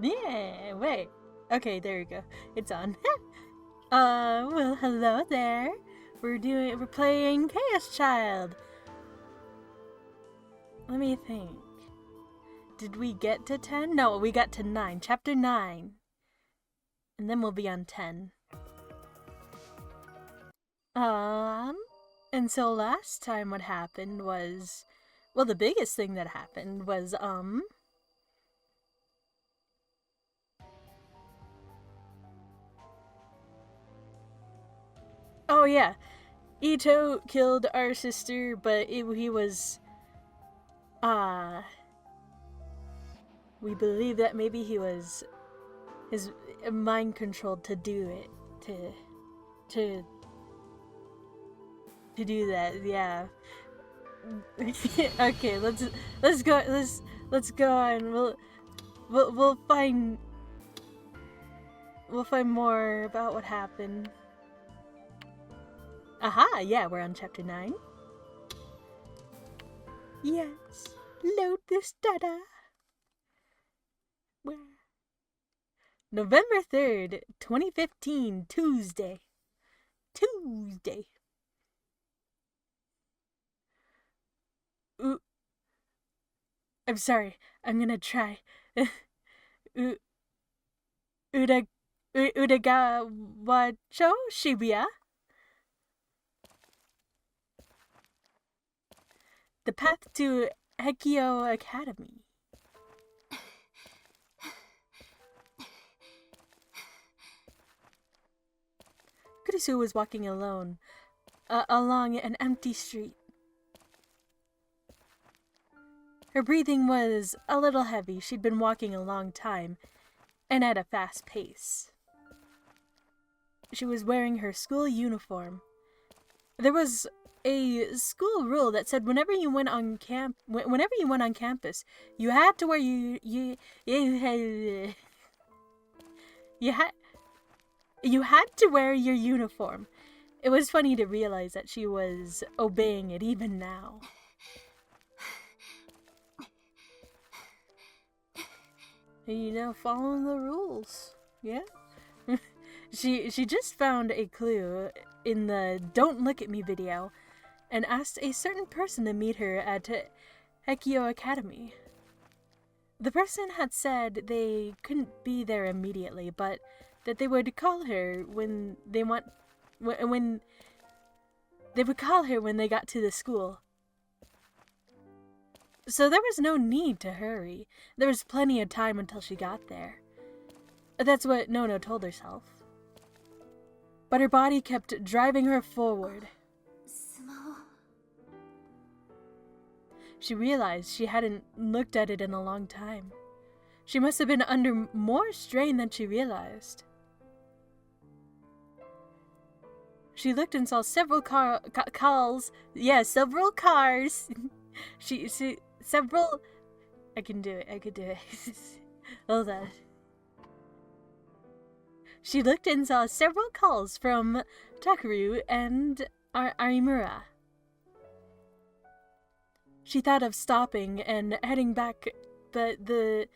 Yeah, wait. Okay, there we go. It's on. Well, hello there. We're playing Chaos Child. Let me think. Did we get to 10? No, we got to 9. Chapter 9. And then we'll be on 10. And so last time what happened was, well, the biggest thing that happened was, oh yeah, Ito killed our sister, but he was, we believe that maybe he was, his mind controlled to do it, to do that, yeah. Okay, let's go on. We'll find more about what happened. Aha, yeah, we're on chapter 9. Yes, load this data. Where? November 3rd, 2015, Tuesday. Ooh, I'm sorry, I'm gonna try. Udagawacho Shibuya? The path to Hekio Academy. Kurisu was walking alone along an empty street. Her breathing was a little heavy. She'd been walking a long time and at a fast pace. She was wearing her school uniform. There was a school rule that said whenever you went on campus, you had to wear you had to wear your uniform. It was funny to realize that she was obeying it even now. You know, following the rules. Yeah? She just found a clue in the Don't Look at Me video and asked a certain person to meet her at Hekio Academy. The person had said they couldn't be there immediately, but that they would call her when they got to the school. So there was no need to hurry. There was plenty of time until she got there. That's what Nono told herself. But her body kept driving her forward. She realized she hadn't looked at it in a long time. She must have been under more strain than she realized. She looked and saw several cars. Yeah, several cars. Several... I could do it. Hold on. She looked and saw several calls from Takeru and Arimura. She thought of stopping and heading back, but then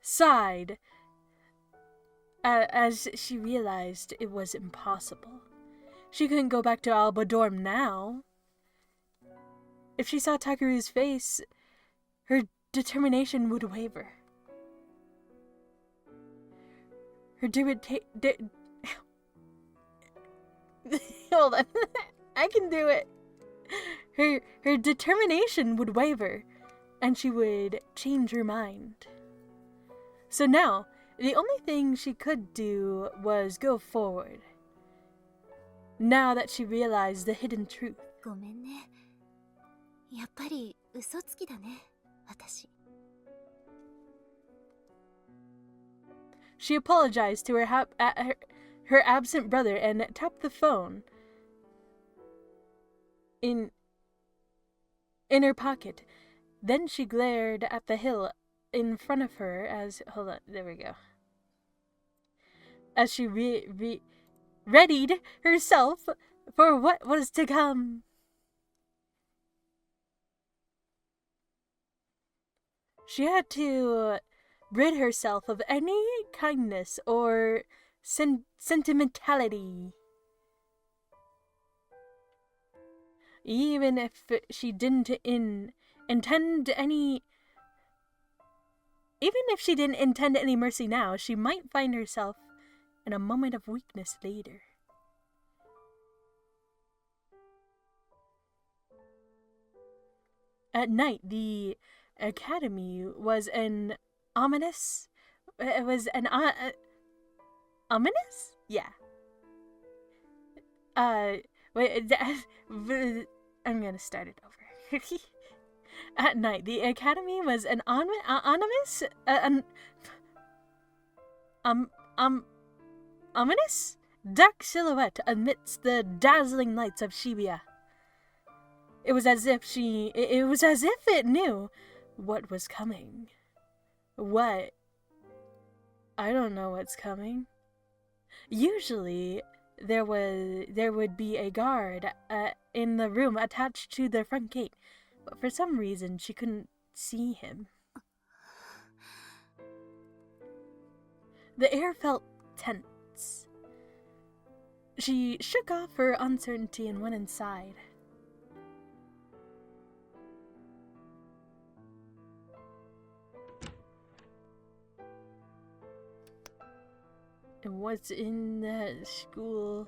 sighed as she realized it was impossible. She couldn't go back to Alba Dorm now. If she saw Takeru's face, her determination would waver. Hold on. I can do it. Her determination would waver, and she would change her mind. So now, the only thing she could do was go forward. Now that she realized the hidden truth. She apologized to her absent brother and tapped the phone in her pocket. Then she glared at the hill in front of her as... Hold on, there we go. As she readied herself for what was to come. She had to rid herself of any kindness or sentimentality. Even if she didn't intend any mercy now, she might find herself in a moment of weakness later. At night, the academy was an ominous... It was an... ominous? Yeah. Wait, I'm gonna start it over. At night, the academy was an ominous dark silhouette amidst the dazzling lights of Shibuya. It was as if it knew what was coming. What? I don't know what's coming. Usually, there would be a guard in the room attached to the front gate, but for some reason she couldn't see him. The air felt tense. She shook off her uncertainty and went inside. And what's in that school?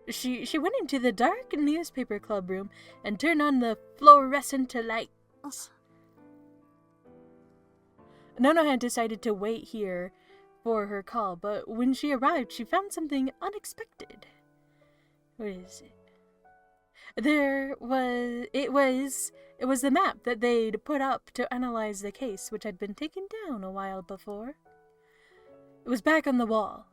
She went into the dark newspaper club room and turned on the fluorescent lights. Nono had decided to wait here for her call, but when she arrived, she found something unexpected. What is it? It was the map that they'd put up to analyze the case, which had been taken down a while before. It was back on the wall,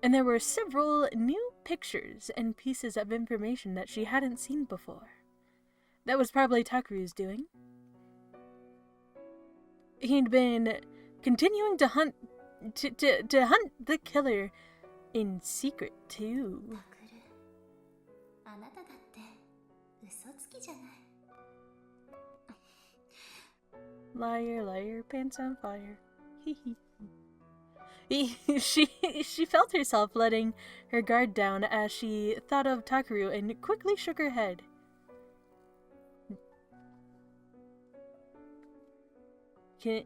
and there were several new pictures and pieces of information that she hadn't seen before. That was probably Takeru's doing. He'd been continuing to hunt the killer in secret too. Liar, liar, pants on fire. She felt herself letting her guard down as she thought of Takeru and quickly shook her head. Can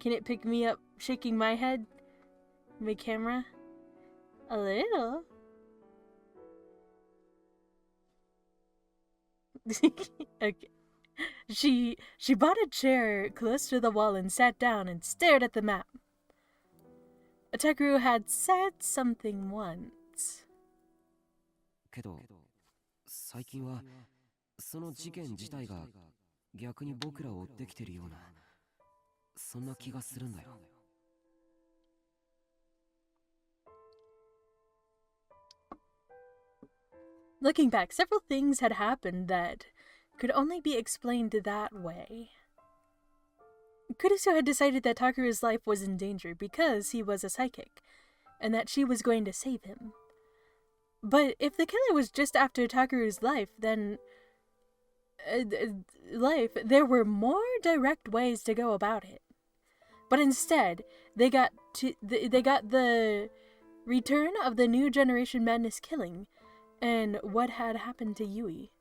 it pick me up shaking my head? My camera? A little. Okay. She bought a chair close to the wall and sat down and stared at the map. Takeru had said something once. けど、最近はその事件自体が逆に僕らを追ってきてるような、そんな気がするんだよ。Looking back, several things had happened that could only be explained that way. Kurisu had decided that Takeru's life was in danger because he was a psychic, and that she was going to save him. But if the killer was just after Takeru's life, then... there were more direct ways to go about it. But instead, they got the return of the new generation madness killing, and what had happened to Yui.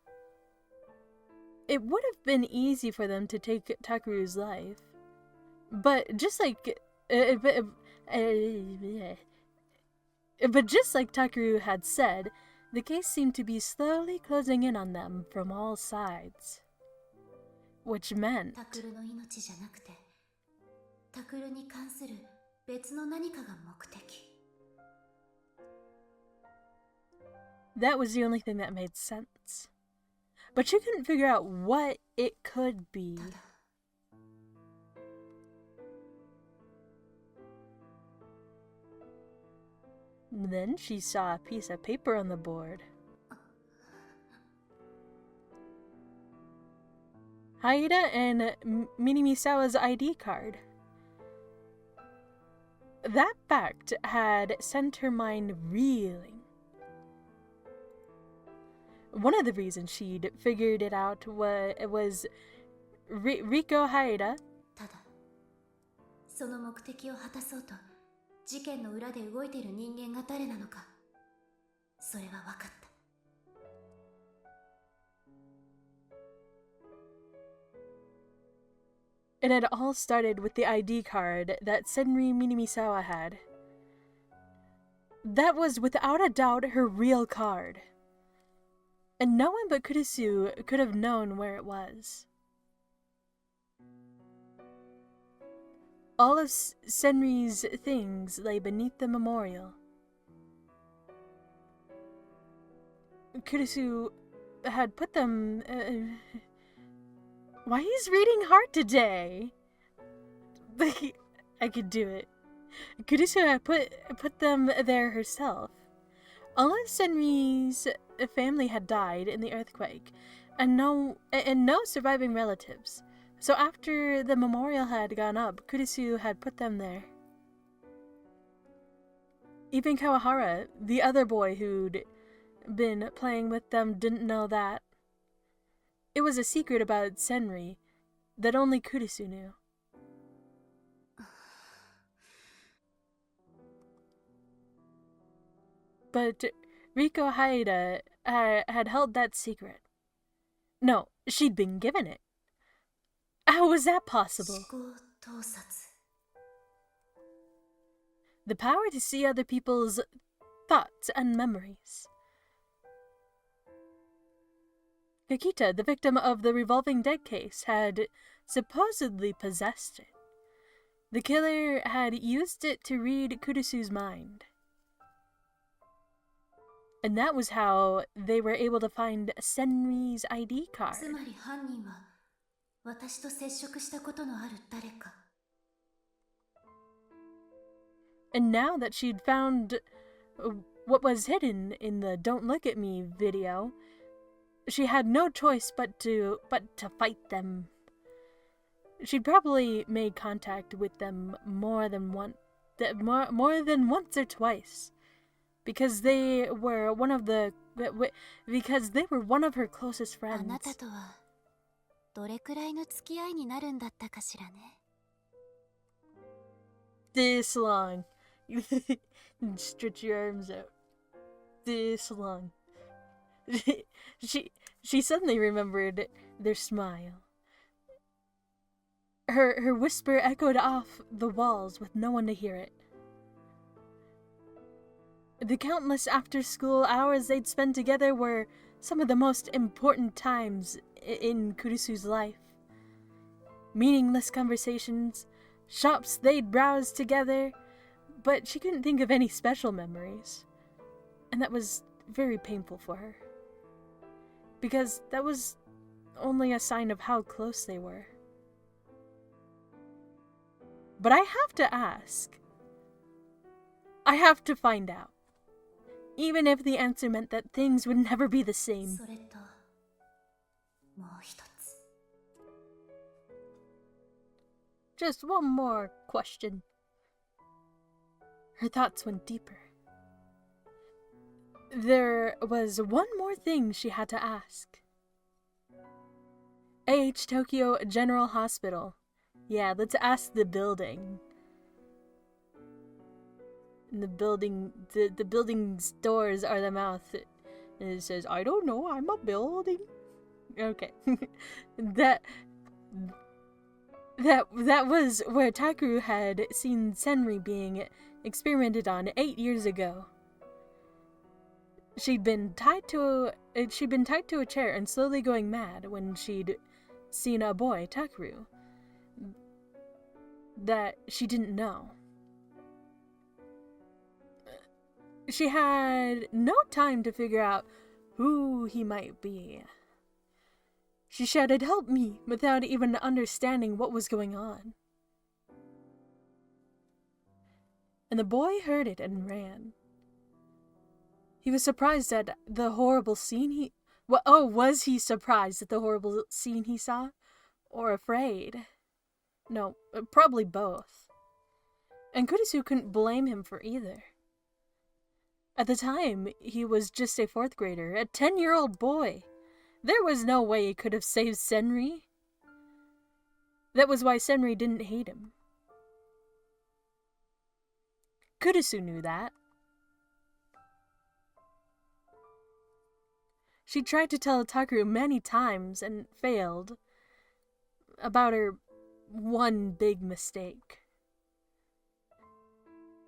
It would have been easy for them to take Takeru's life. But just like Takeru had said, the case seemed to be slowly closing in on them from all sides. Which meant that was the only thing that made sense. But she couldn't figure out what it could be. Then she saw a piece of paper on the board. Haida and Minamisawa's ID card. That fact had sent her mind reeling. One of the reasons she'd figured it out was Riko Haida. ただその目的を果たそうと事件の裏で動いている人間が誰なのかそれは分かった。 It had all started with the ID card that Senri Minamisawa had. That was without a doubt her real card. And no one but Kurisu could have known where it was. All of Senri's things lay beneath the memorial. Kurisu had put them... Why he's reading hard today? I could do it. Kurisu had put them there herself. All of Senri's family had died in the earthquake, and no surviving relatives. So after the memorial had gone up, Kurisu had put them there. Even Kawahara, the other boy who'd been playing with them, didn't know that. It was a secret about Senri that only Kurisu knew. But Riko Haida had held that secret. No, she'd been given it. How was that possible? The power to see other people's thoughts and memories. Kakita, the victim of the revolving dead case, had supposedly possessed it. The killer had used it to read Kurisu's mind. And that was how they were able to find Senri's ID card. And now that she'd found what was hidden in the Don't Look at Me video, she had no choice but to fight them. She'd probably made contact with them more than once or twice, because they were one of her closest friends. This long. Stretch your arms out. This long. She suddenly remembered their smile. Her whisper echoed off the walls with no one to hear it. The countless after-school hours they'd spend together were some of the most important times in Kurisu's life. Meaningless conversations, shops they'd browse together, but she couldn't think of any special memories. And that was very painful for her, because that was only a sign of how close they were. But I have to ask. I have to find out. Even if the answer meant that things would never be the same. Just one more question. Her thoughts went deeper. There was one more thing she had to ask. AH Tokyo General Hospital. Yeah, let's ask the building. And the building's doors are the mouth. And it says, I don't know, I'm a building. Okay. That was where Takeru had seen Senri being experimented on 8 years ago. She'd been tied to a chair and slowly going mad when she'd seen a boy, Takeru, that she didn't know. She had no time to figure out who he might be. She shouted, "Help me," without even understanding what was going on. And the boy heard it and ran. He was surprised at the horrible scene was he surprised at the horrible scene he saw? Or afraid? No, probably both. And Kurisu couldn't blame him for either. At the time, he was just a 4th grader, a 10-year-old boy. There was no way he could have saved Senri. That was why Senri didn't hate him. Kurisu knew that. She tried to tell Takaru many times and failed about her one big mistake.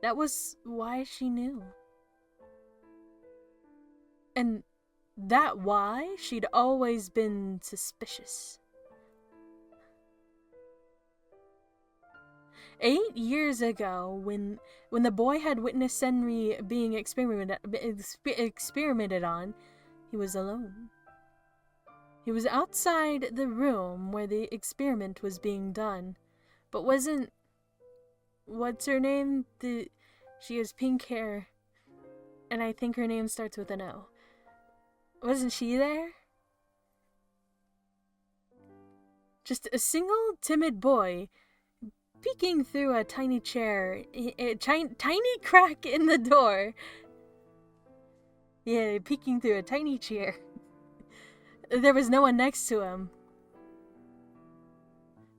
That was why she knew. And that why she'd always been suspicious. 8 years ago, when the boy had witnessed Senri being experimented on, he was alone. He was outside the room where the experiment was being done, but wasn't... What's her name? She has pink hair, and I think her name starts with an O. Wasn't she there? Just a single timid boy peeking through a tiny chair, a tiny crack in the door. Yeah, peeking through a tiny chair. There was no one next to him.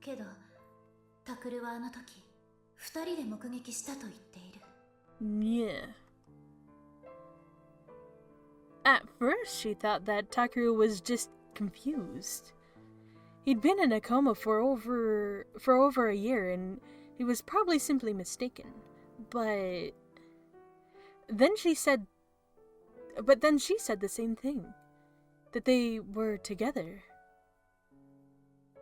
けど、タクルはあの時、二人で目撃したと言っている。Yeah. At first, she thought that Takaru was just confused. He'd been in a coma for over a year, and he was probably simply mistaken. But then she said the same thing, that they were together.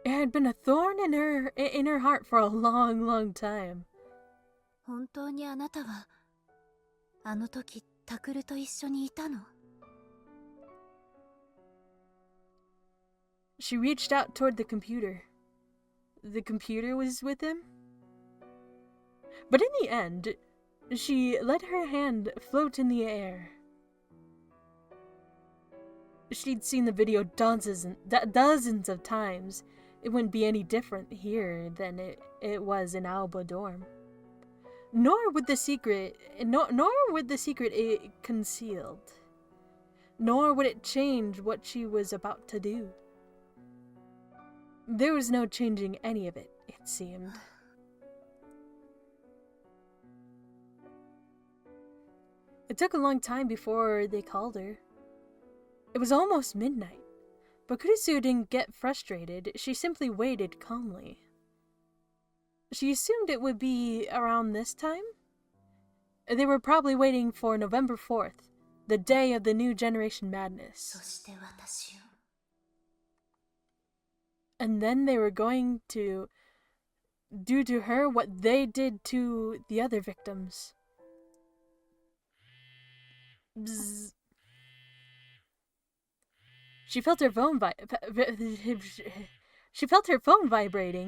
It had been a thorn in her heart for a long, long time. 本当にあなたは、あの時タクルと一緒にいたの？ She reached out toward the computer. The computer was with him? But in the end, she let her hand float in the air. She'd seen the video dozens of times. It wouldn't be any different here than it was in Alba dorm. Nor would the secret it concealed. Nor would it change what she was about to do. There was no changing any of it, it seemed. It took a long time before they called her. It was almost midnight, but Kurisu didn't get frustrated. She simply waited calmly. She assumed it would be around this time. They were probably waiting for November 4th, the day of the new generation madness. そして私を。 And then they were going to do to her what they did to the other victims. Bzz. She felt her phone vibrating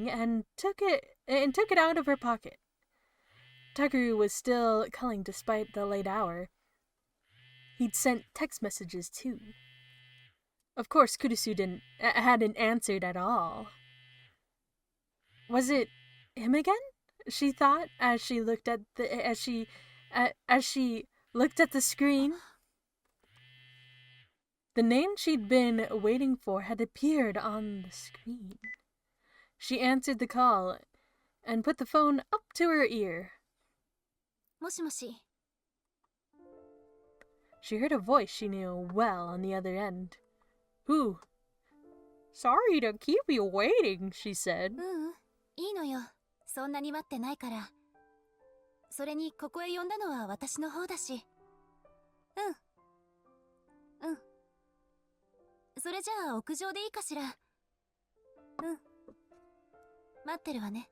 and took it out of her pocket. Takaru was still calling despite the late hour. He'd sent text messages too. Of course, Kurisu hadn't answered at all. Was it him again? She thought as she looked at the screen. The name she'd been waiting for had appeared on the screen. She answered the call and put the phone up to her ear. もしもし。 She heard a voice she knew well on the other end. Who? Sorry to keep you waiting, she said. いいのよ。そんなに待ってないから。それにここへ呼んだのは私の方だし。それじゃあ屋上でいいかしら。待ってるわね。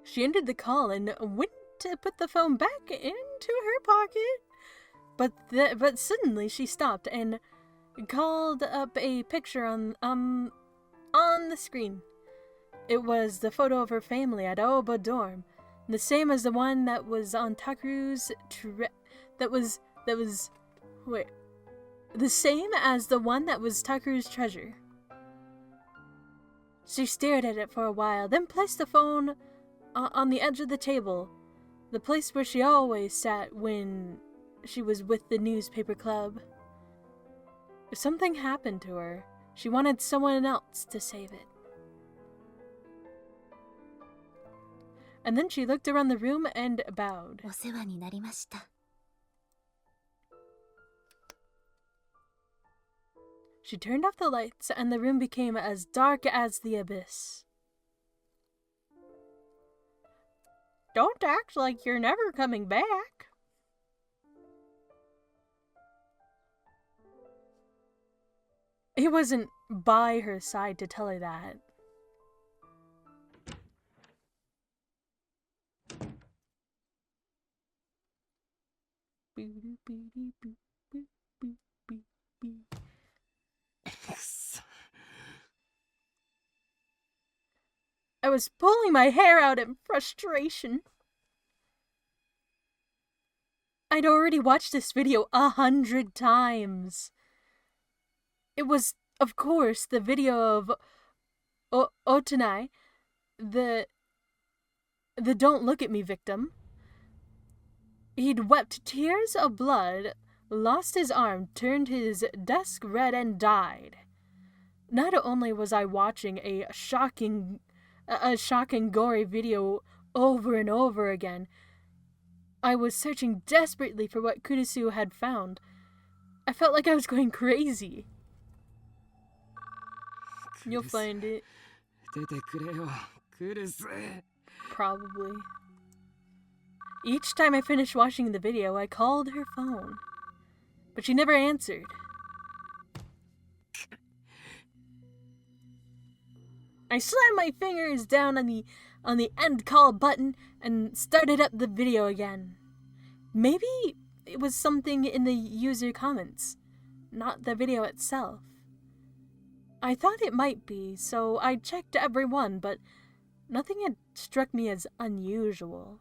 She ended the call and went to put the phone back into her pocket. But suddenly she stopped and called up a picture on the screen. It was the photo of her family at Aoba dorm, the same as the one that was on Takaru's the same as the one that was Takaru's treasure. She stared at it for a while, then placed the phone on the edge of the table, the place where she always sat when she was with the newspaper club. Something happened to her. She wanted someone else to save it. And then she looked around the room and bowed. お世話になりました。 She turned off the lights, and the room became as dark as the abyss. Don't act like you're never coming back. He wasn't by her side to tell her that. I was pulling my hair out in frustration. I'd already watched this video 100 times. It was, of course, the video of Otanai, the Don't Look at Me victim. He'd wept tears of blood, lost his arm, turned his desk red, and died. Not only was I watching a shocking, gory video over and over again, I was searching desperately for what Kurisu had found. I felt like I was going crazy. You'll find it. Probably. Each time I finished watching the video, I called her phone. But she never answered. I slammed my fingers down on the end call button and started up the video again. Maybe it was something in the user comments, not the video itself. I thought it might be, so I checked everyone, but nothing had struck me as unusual.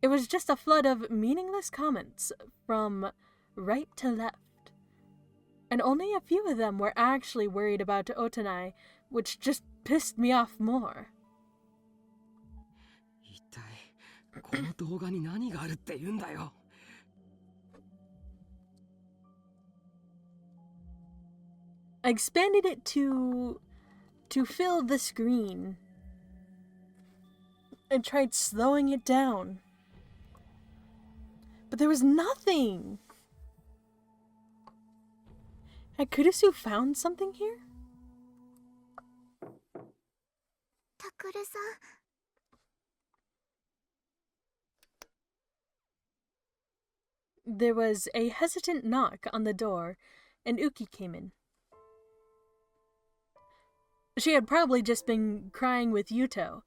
It was just a flood of meaningless comments from right to left. And only a few of them were actually worried about Otanai, which just pissed me off more. I expanded it to fill the screen and tried slowing it down. But there was nothing. Had Kurisu found something here? Takuru-san. There was a hesitant knock on the door, and Uki came in. She had probably just been crying with Yuto.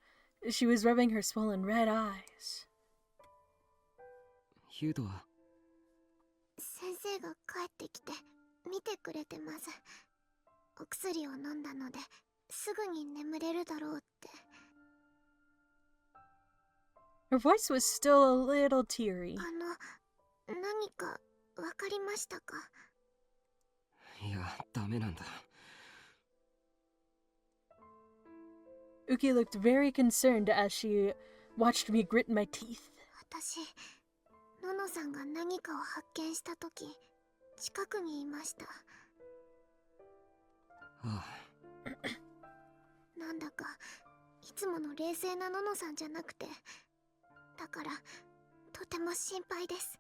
She was rubbing her swollen red eyes. ユウトは先生が帰ってきて見てくれてます。お薬を飲んだのですぐに眠れるだろうって。 Her voice was still a little teary. 何かわかりましたか？いや、ダメなんだ。Uki looked very concerned as she watched me grit my teeth. 私、ののさんが何かを発見したとき、近くにいました。ああ。なんだか、いつもの冷静なののさんじゃなくて、だから、とても心配です。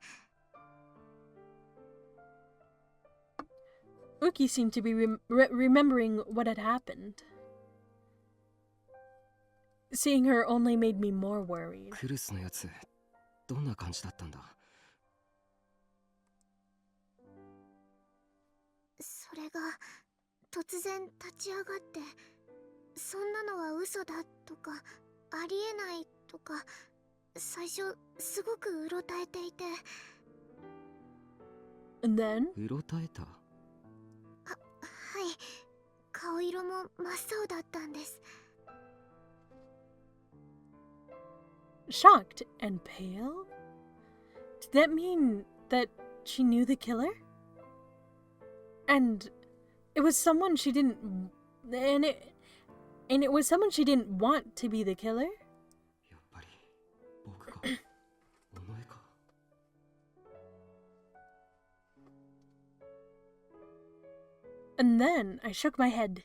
Uki seemed to be remembering what had happened. Seeing her only made me more worried. クルスのやつ、どんな感じだったんだ？それが突然立ち上がってそんなのは嘘だとかありえないとか最初すごくうろたえていて And then? うろたえた？はい顔色も真っ青だったんです Shocked and pale? Did that mean that she knew the killer? And it was someone she didn't... And it was someone she didn't want to be the killer? やっぱり僕か。お前か。And then I shook my head.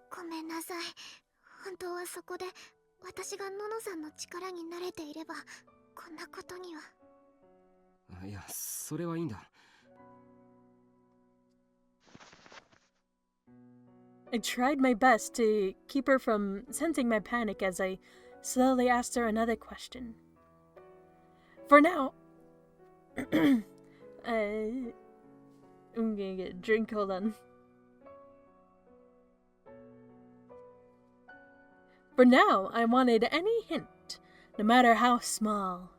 ごめんなさい。本当はそこで私がののさんの力に慣れていればこんなことには。いや、それはいいんだ。I tried my best to keep her from sensing my panic as I slowly asked her another question. For now, I'm gonna get a drink, hold on. For now, I wanted any hint, no matter how small.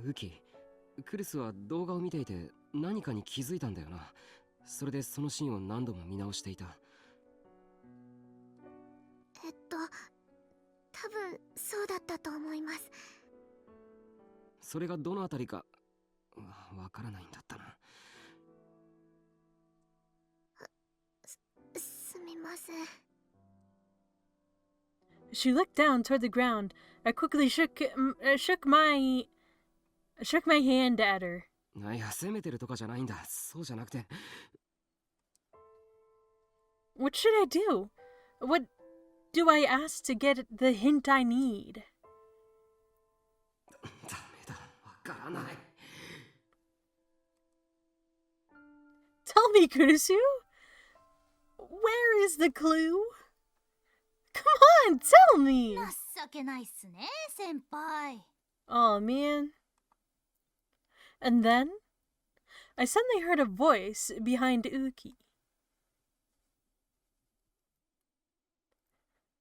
ウキ、クリスは動画を見ていて何かに気づいたんだよな。それでそのシーンを何度も見直していた。多分そうだったと思います。それがどのあたりかわからないんだったな。すみません。She looked down toward the ground. I quickly shook my hand at her. いや、責めてるとかじゃないんだ。そうじゃなくて。What should I do? What do I ask to get the hint I need? ダメだ、わからない。Tell me, Kurisu. Where is the clue? Come on, tell me. 情けないっすね、先輩。Oh man. And then I suddenly heard a voice behind Uki.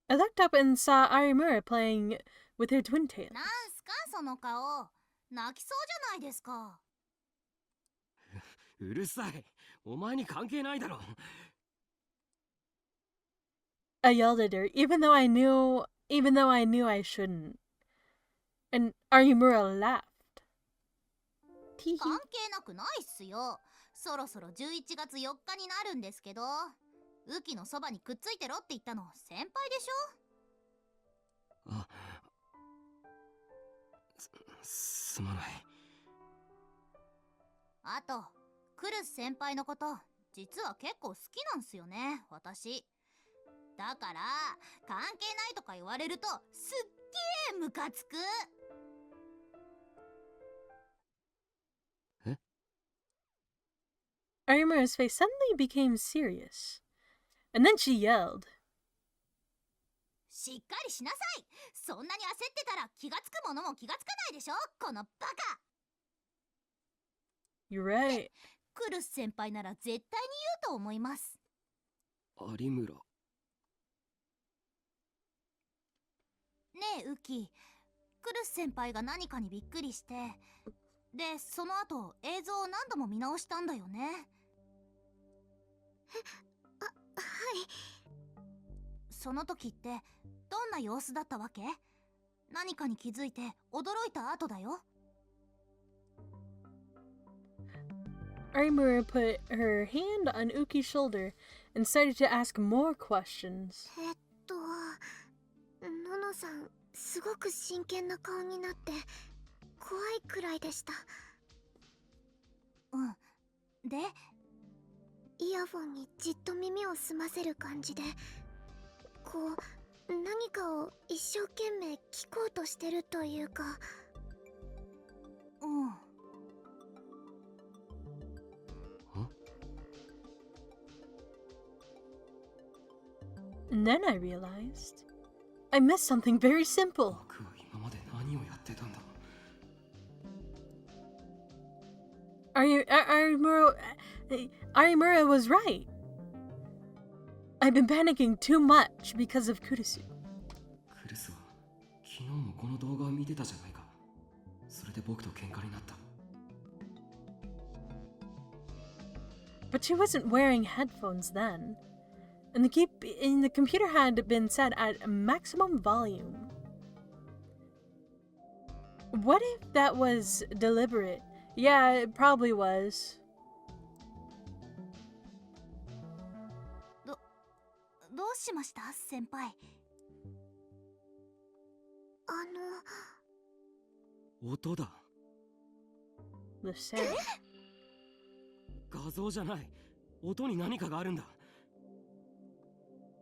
I looked up and saw Arimura playing with her twin tails. なんすかその顔。泣きそうじゃないですか。うるさい。お前に関係ないだろ。I yelled at her, even though I knew I shouldn't. And Arimura laughed. 関係なくないっすよ。そろそろ11月4日になるんですけど、ウキのそばにくっついてろって言ったの先輩でしょ。あ、すまない。あと、クルス先輩のこと実は結構好きなんすよね、私。だから関係ないとか言われるとすっげームカつく。え？ Arimura's face suddenly became serious. And then she yelled. しっかりしなさい。そんなに焦ってたら気がつくものも気がつかないでしょ、このバカ。 You're right. クルス先輩なら絶対に言うと思います。有村。ねえウキ、クルス先輩が何かにびっくりして、でその後映像を何度も見直したんだよね。はい。その時ってどんな様子だったわけ？何かに気づいて驚いた後だよ。Arimura put her hand on Uki's shoulder and started to ask more questions. ののさんすごく真剣な顔になって怖いくらいでした。うん。で、イヤフォンにじっと耳を澄ませる感じで、こう何かを一生懸命聞こうとしてるというか。うん。And then I realized I missed something very simple. 僕は今まで何をやってたんだ。Arimura was right. I've been panicking too much because of Kurisu. クリスは昨日もこの動画を見てたじゃないか。それで僕と喧嘩になった。But she wasn't wearing headphones then. And the computer had been set at maximum volume. What if that was deliberate? Yeah, it probably was. どうしました先輩？音だ。The sound. 画像じゃない。音に何かがあるんだ。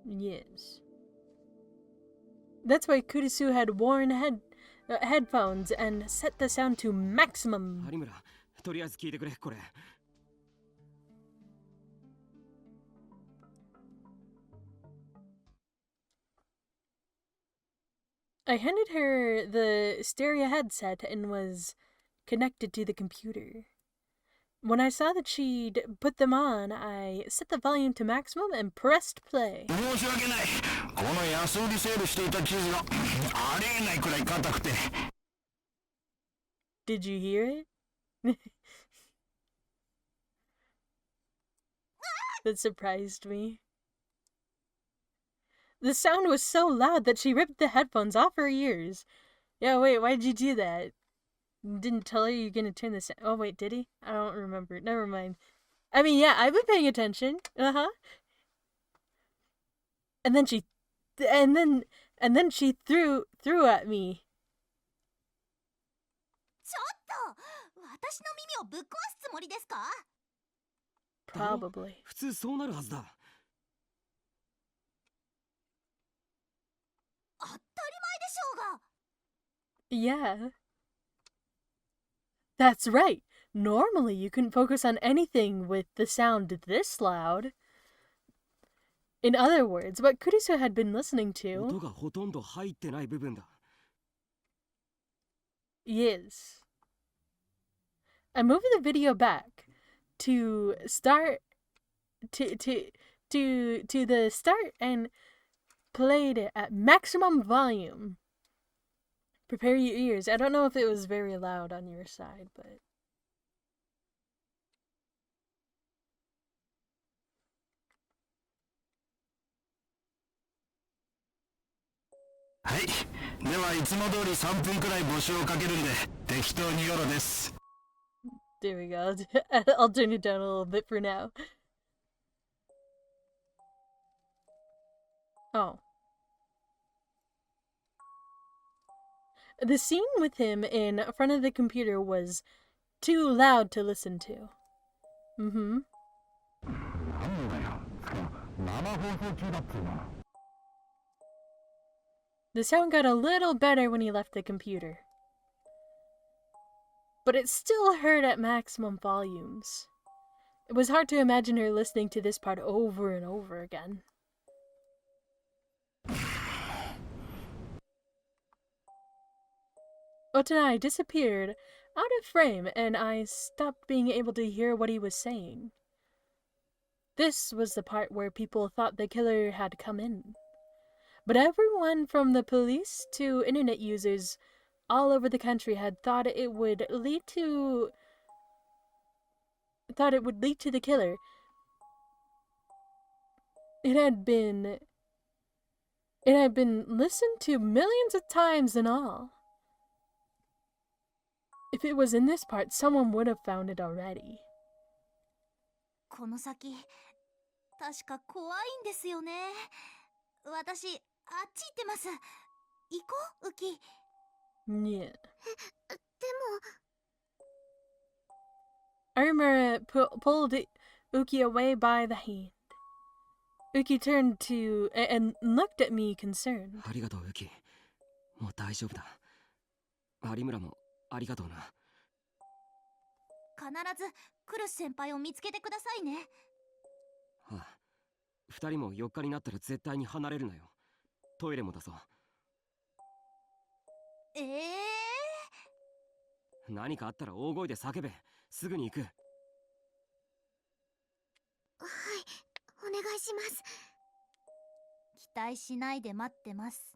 Yes. That's why Kurisu had worn headphones and set the sound to maximum. 有村、とりあえず聞いてくれ、これ。I handed her the stereo headset and was connected to the computer. When I saw that she'd put them on, I set the volume to maximum and pressed play. 申し訳ない。この安売りセールしていた地図がありえないくらい硬くて。Did you hear it? That surprised me. The sound was so loud that she ripped the headphones off her ears. Yeah, wait, why'd you do that? Didn't tell her you're gonna turn this. Oh, wait, did he? I don't remember. Never mind. I mean, yeah, I've been paying attention. Uh-huh. And then she threw at me. ちょっと、私の耳をぶっ壊すつもりですか？ Probably. 普通そうなるはずだ。当たり前でしょうが。 Yeah. That's right. Normally, you couldn't focus on anything with the sound this loud. In other words, what Kurisu had been listening 音 to がほとんど入ってない部分だ。 is. I'm moving the video back to start to the start and played it at maximum volume. Prepare your ears. I don't know if it was very loud on your side, but...はい。ではいつも通り3分くらい募集をかけるんで、適当によろです。 There we go. I'll turn it down a little bit for now. Oh. The scene with him in front of the computer was too loud to listen to. Mm-hmm. The sound got a little better when he left the computer. But it still heard at maximum volumes. It was hard to imagine her listening to this part over and over again. Otanai disappeared out of frame and I stopped being able to hear what he was saying. This was the part where people thought the killer had come in. But everyone from the police to internet users all over the country had thought it would lead to the killer. It had been listened to millions of times and all. If it was in this part, someone would have found it already. この先、確か怖いんですよね。私、あっち行ってます。行こう、ウキ。Yeah. でも Armura pulled Uki away by the hand. Uki turned to and looked at me concerned. ありがとう、ウキ。もう大丈夫だ。有村もありがとうな。必ずクルス先輩を見つけてくださいね。ああ、二人も4日になったら絶対に離れるなよ。トイレもだぞ。何かあったら大声で叫べ。すぐに行く。はい、お願いします。期待しないで待ってます。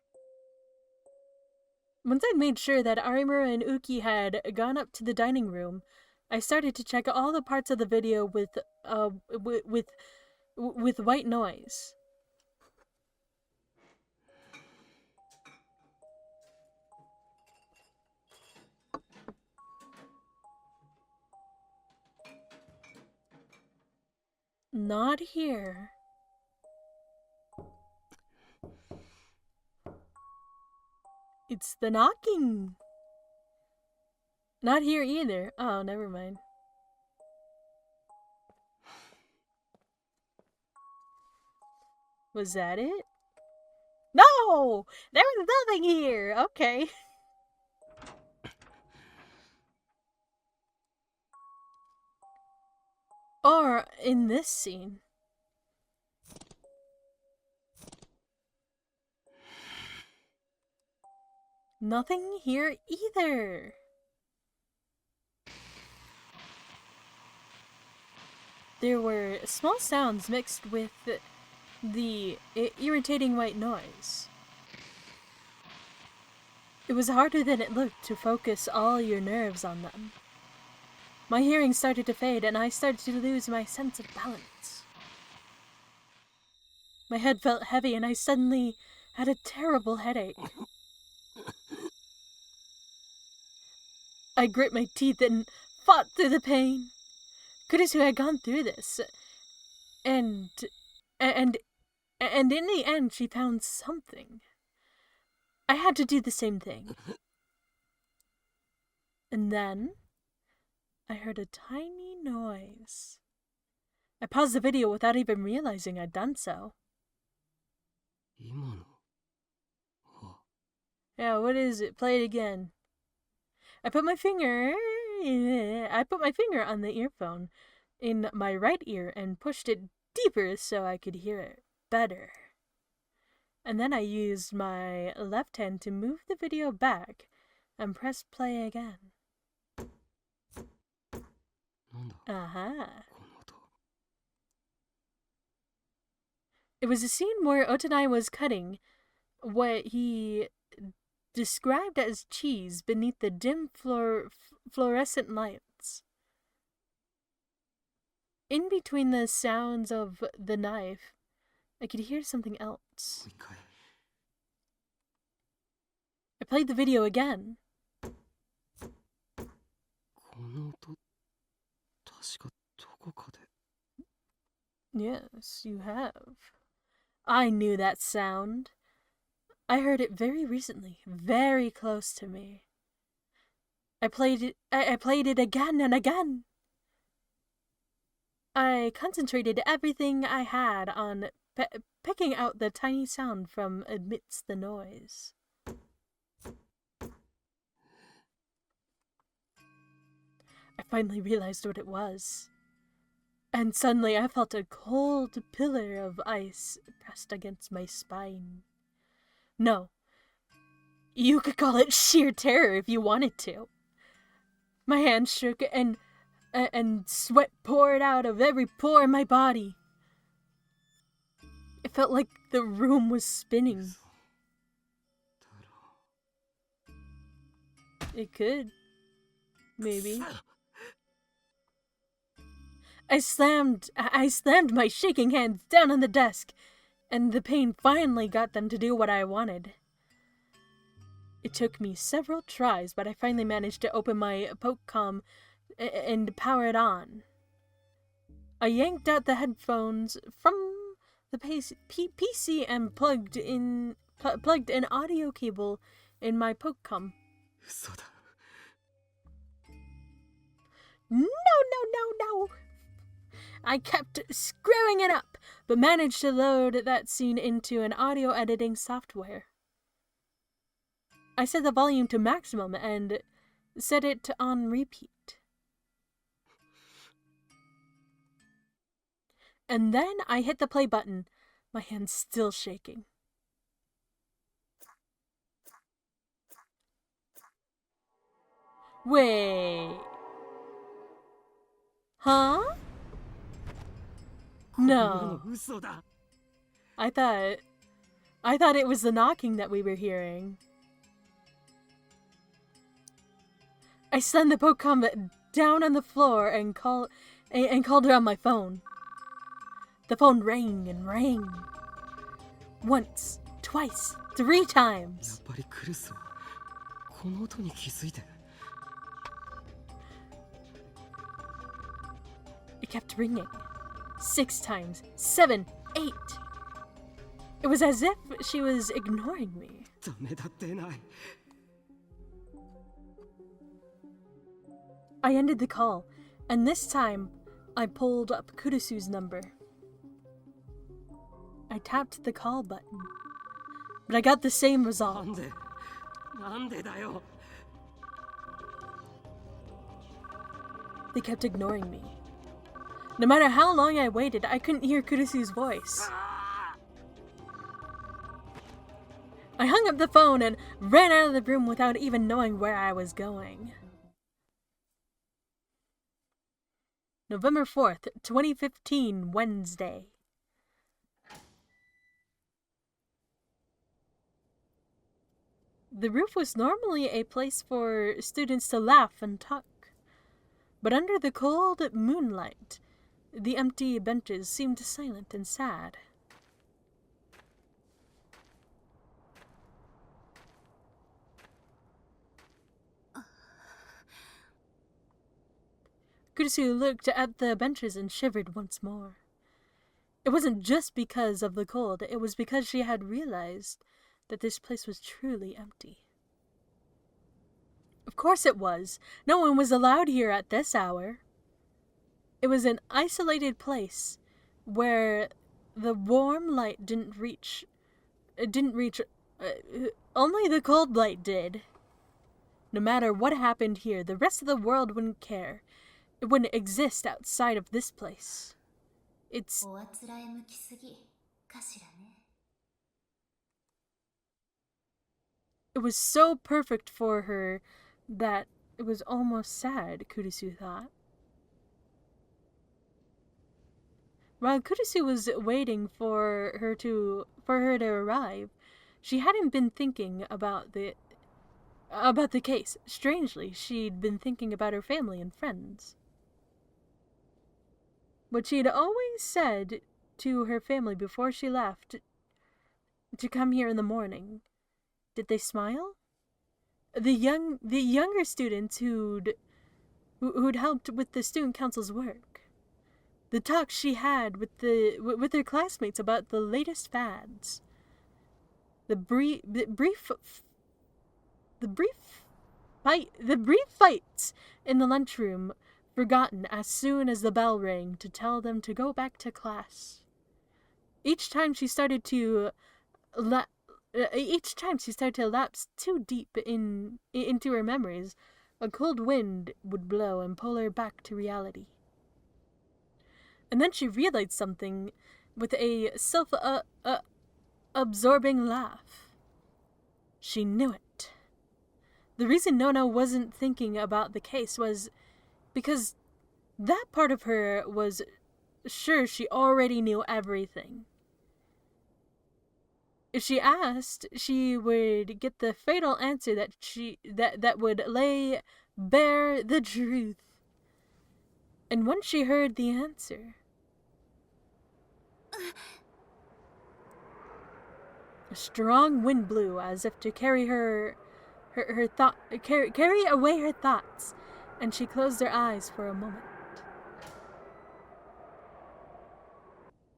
Once I'd made sure that Arimura and Uki had gone up to the dining room, I started to check all the parts of the video with white noise. Not here. It's the knocking. Not here either. Oh, never mind. Was that it? No! There was nothing here! Okay. Or in this scene. Nothing here either. There were small sounds mixed with the irritating white noise. It was harder than it looked to focus all your nerves on them. My hearing started to fade and I started to lose my sense of balance. My head felt heavy and I suddenly had a terrible headache. I grit my teeth and fought through the pain. Kurisu had gone through this, and in the end she found something. I had to do the same thing. And then I heard a tiny noise. I paused the video without even realizing I'd done so. Yeah, what is it? Play it again. I put my finger on the earphone in my right ear and pushed it deeper so I could hear it better. And then I used my left hand to move the video back and press play again. It was a scene where Otanai was cutting what he described as cheese beneath the dim fluorescent lights. In between the sounds of the knife, I could hear something else. I played the video again. Yes, you have. I knew that sound. I heard it very recently, very close to me. I played it again and again. I concentrated everything I had on picking out the tiny sound from amidst the noise. I finally realized what it was. And suddenly I felt a cold pillar of ice pressed against my spine. No, you could call it sheer terror if you wanted to. My hands shook and sweat poured out of every pore in my body. It felt like the room was spinning. It could. Maybe. I slammed my shaking hands down on the desk, and the pain finally got them to do what I wanted. It took me several tries, but I finally managed to open my Pokecom and power it on. I yanked out the headphones from the PC and plugged an audio cable in my Pokecom. No! I kept screwing it up, but managed to load that scene into an audio editing software. I set the volume to maximum and set it on repeat. And then I hit the play button, my hands still shaking. Wait. Huh? No. I thought it was the knocking that we were hearing. I slammed the Pokecom down on the floor and called it on my phone. The phone rang and rang. Once, twice, 3 times. It kept ringing. 6 times, 7, 8. It was as if she was ignoring me. I ended the call, and this time I pulled up Kurisu's number. I tapped the call button, but I got the same result. なんでだよ。 They kept ignoring me. No matter how long I waited, I couldn't hear Kurisu's voice. I hung up the phone and ran out of the room without even knowing where I was going. November 4th, 2015, Wednesday. The roof was normally a place for students to laugh and talk. But under the cold moonlight, the empty benches seemed silent and sad. Kurisu looked at the benches and shivered once more. It wasn't just because of the cold, it was because she had realized that this place was truly empty. Of course it was. No one was allowed here at this hour. It was an isolated place where the warm light didn't reach. Only the cold light did. No matter what happened here, the rest of the world wouldn't care. It wouldn't exist outside of this place. It's... It was so perfect for her that it was almost sad, Kurisu thought. While Kurisu was waiting for her to arrive, she hadn't been thinking about the case. Strangely, she'd been thinking about her family and friends. What she'd always said to her family before she left to come here in the morning. Did they smile? The younger students who'd helped with the student council's work. The talks she had with her classmates about the latest fads. The brief fights in the lunchroom, forgotten as soon as the bell rang to tell them to go back to class. Each time she started to lapse too deep into her memories, a cold wind would blow and pull her back to reality. And then she realized something with a self-absorbing laugh. She knew it. The reason Nona wasn't thinking about the case was because that part of her was sure she already knew everything. If she asked, she would get the fatal answer that would lay bare the truth. And once she heard the answer, a strong wind blew as if to carry away her thoughts, and she closed her eyes for a moment.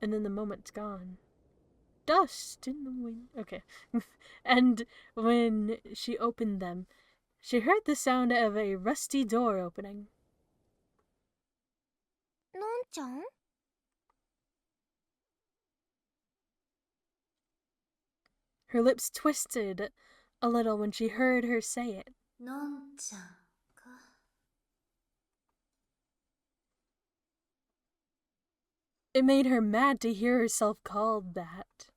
And then the moment's gone. Dust in the wind. Okay. And when she opened them, she heard the sound of a rusty door opening. Non-chan? Her lips twisted a little when she heard her say it. Non-chan ka. It made her mad to hear herself called that.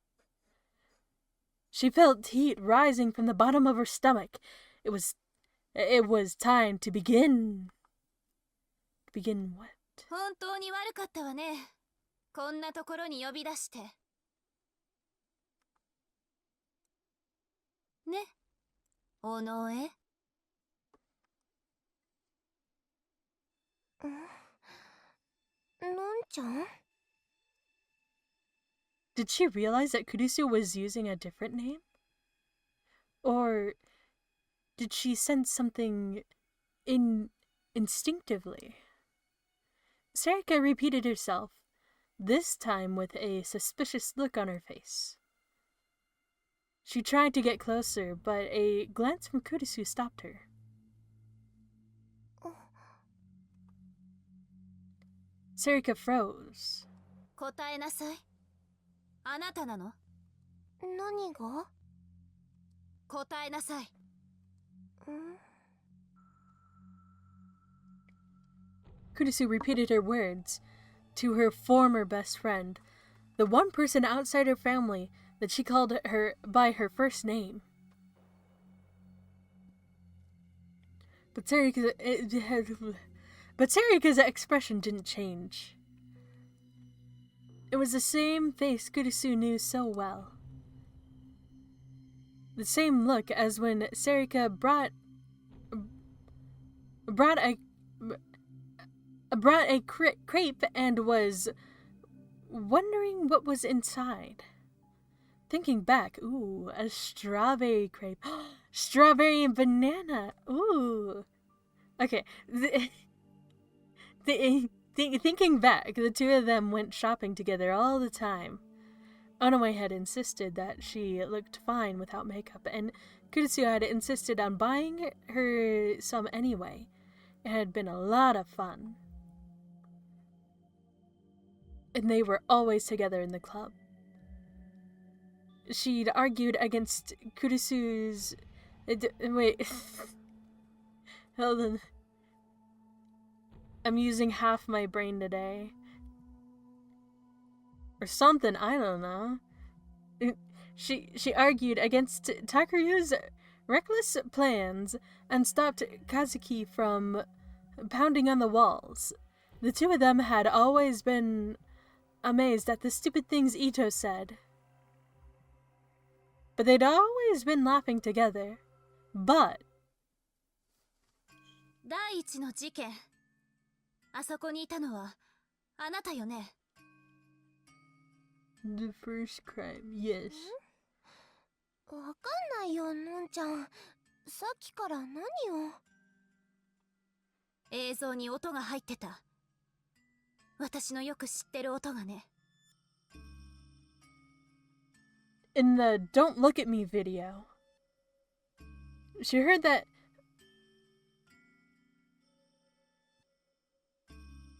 She felt heat rising from the bottom of her stomach. It was time to begin. Begin what? 本当に悪かったわね。こんなところに呼び出して。ね、おのえ。Non-chan? Did she realize that Kurisu was using a different name? Or did she sense something instinctively? Sarika repeated herself, this time with a suspicious look on her face. She tried to get closer, but a glance from Kurisu stopped her. Sarika froze. 答えなさい。あなたなの？何が？答えなさい。Kurisu repeated her words to her former best friend, the one person outside her family that she called her by her first name. But Sarika's expression didn't change. It was the same face Kurisu knew so well. The same look as when Sarika brought a crepe and was wondering what was inside. Thinking back, ooh, a strawberry crepe. Strawberry and banana. Ooh. Okay. Thinking back, the two of them went shopping together all the time. Onoe had insisted that she looked fine without makeup, and Kurisu had insisted on buying her some anyway. It had been a lot of fun. And they were always together in the club. She'd argued against Kurisu's... Wait. Hold on. I'm using half my brain today. Or something, I don't know. She argued against Takuryu's reckless plans and stopped Kazuki from pounding on the walls. The two of them had always been amazed at the stupid things Ito said. But they'd always been laughing together. But... 第一の事件。あそこにいたのはあなたよね。The first crime, yes. わかんないよ、のんちゃん。さっきから何を。映像に音が入ってた。私のよく知ってる音がね。In the Don't Look at Me video, she heard that...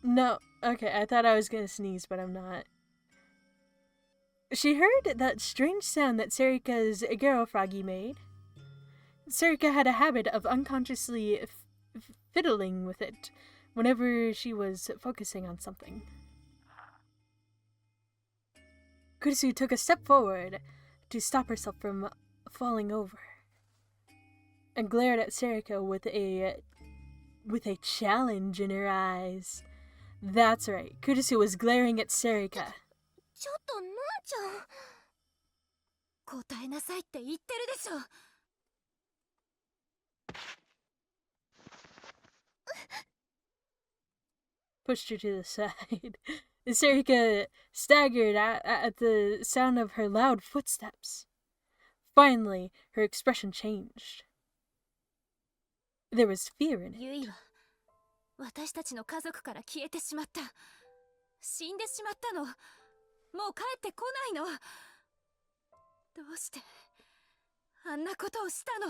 No, okay, I thought I was gonna sneeze, but I'm not. She heard that strange sound that Sarika's Garo Froggy made. Sarika had a habit of unconsciously fiddling with it whenever she was focusing on something. Kurisu took a step forward to stop herself from falling over and glared at Sarika with a challenge in her eyes. That's right, Kurisu was glaring at Sarika. ちょっとのんちゃん。答えなさいって言ってるでしょ。Pushed her to the side. Sarika staggered at the sound of her loud footsteps. Finally, her expression changed. There was fear in it. ゆいは私たちの家族から消えてしまった。死んでしまったの。もう帰ってこないの。どうしてあんなことをしたの。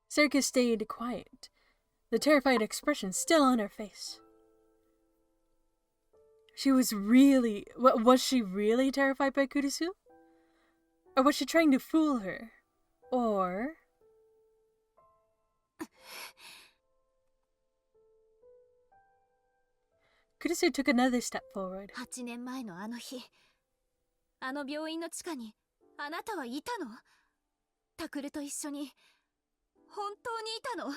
Sarika stayed quiet, the terrified expression still on her face. She was really... Was she really terrified by Kurisu? Or was she trying to fool her? Or... Kurisu took another step forward. 8年前のあの日、あの病院の地下にあなたはいたの？タクルと一緒に本当にいたの？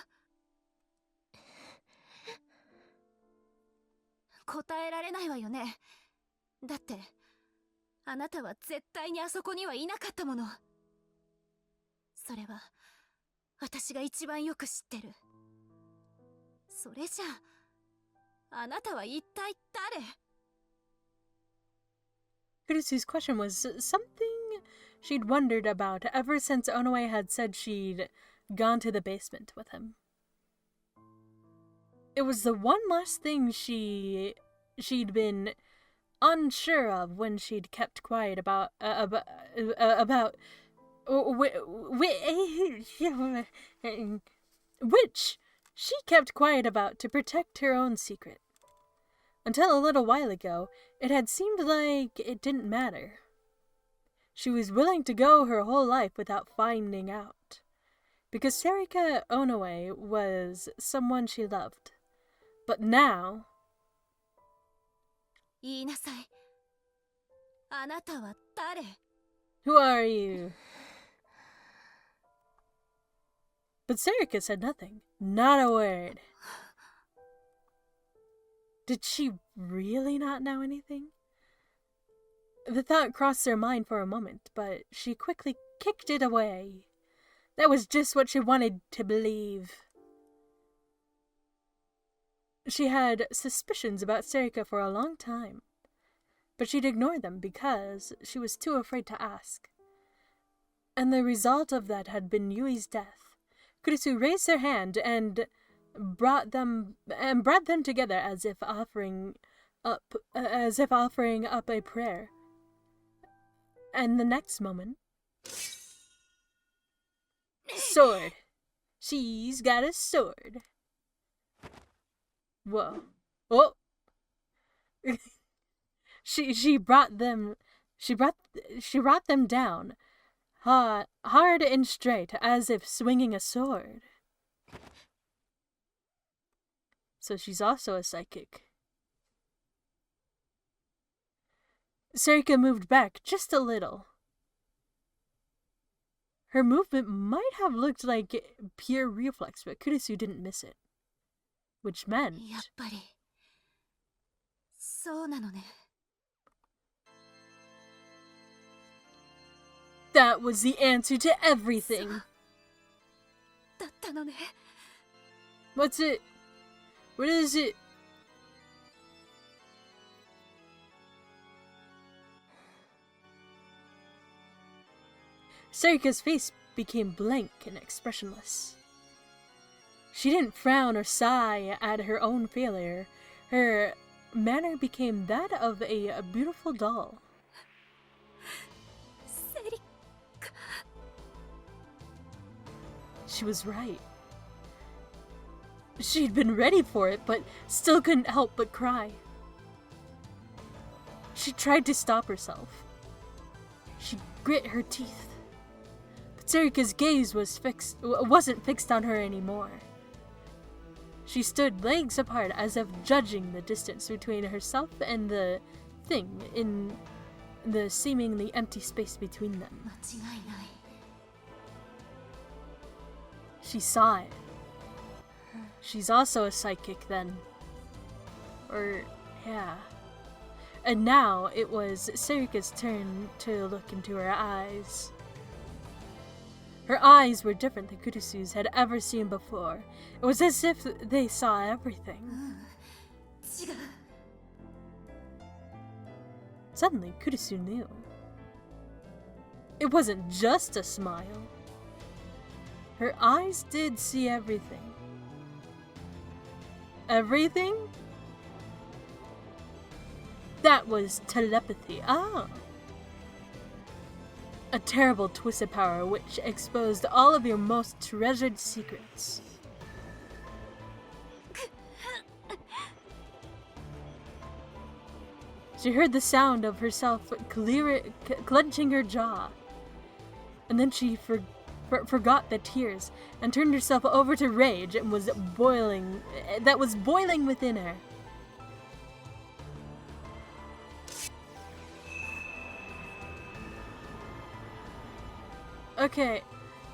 答えられないわよね。だってあなたは絶対にあそこにはいなかったもの。それは私が一番よく知ってる。それじゃあ、あなたは一体誰？ Kurisu's question was something she'd wondered about ever since Onoe had said she'd gone to the basement with him. It was the one last thing she'd been unsure of when she'd kept quiet about which she kept quiet about to protect her own secret. Until a little while ago, it had seemed like it didn't matter. She was willing to go her whole life without finding out, because Sarika Onoe was someone she loved. But now... 言いなさい。あなたは誰？ Who are you? But Sarika said nothing. Not a word. Did she really not know anything? The thought crossed her mind for a moment, but she quickly kicked it away. That was just what she wanted to believe. She had suspicions about Sarika for a long time, but she'd ignore them because she was too afraid to ask. And the result of that had been Yui's death. Kurisu raised her hand and brought them together as if offering up a prayer. And the next moment, sword. She's got a sword. Whoa. Oh. She brought them down, hard and straight, as if swinging a sword. So she's also a psychic. Sarika moved back just a little. Her movement might have looked like pure reflex, but Kurisu didn't miss it. Which meant... やっぱりそうなのね。 That was the answer to everything. だったのね。 What's it? What is it? Sarika's face became blank and expressionless. She didn't frown or sigh at her own failure. Her manner became that of a beautiful doll. She was right. She'd been ready for it, but still couldn't help but cry. She tried to stop herself. She grit her teeth. But Sarika's gaze wasn't fixed on her anymore. She stood legs apart as if judging the distance between herself and the thing in the seemingly empty space between them. 間違いない。 She saw it. She's also a psychic then. Or, yeah. And now it was Sarika's turn to look into her eyes. Her eyes were different than Kurisu's had ever seen before. It was as if they saw everything. 違う。 Suddenly, Kurisu knew. It wasn't just a smile. Her eyes did see everything. Everything? That was telepathy. Ah! A terrible twisted power which exposed all of your most treasured secrets. She heard the sound of herself clenching her jaw. And then she forgot the tears and turned herself over to rage and was boiling within her. Okay,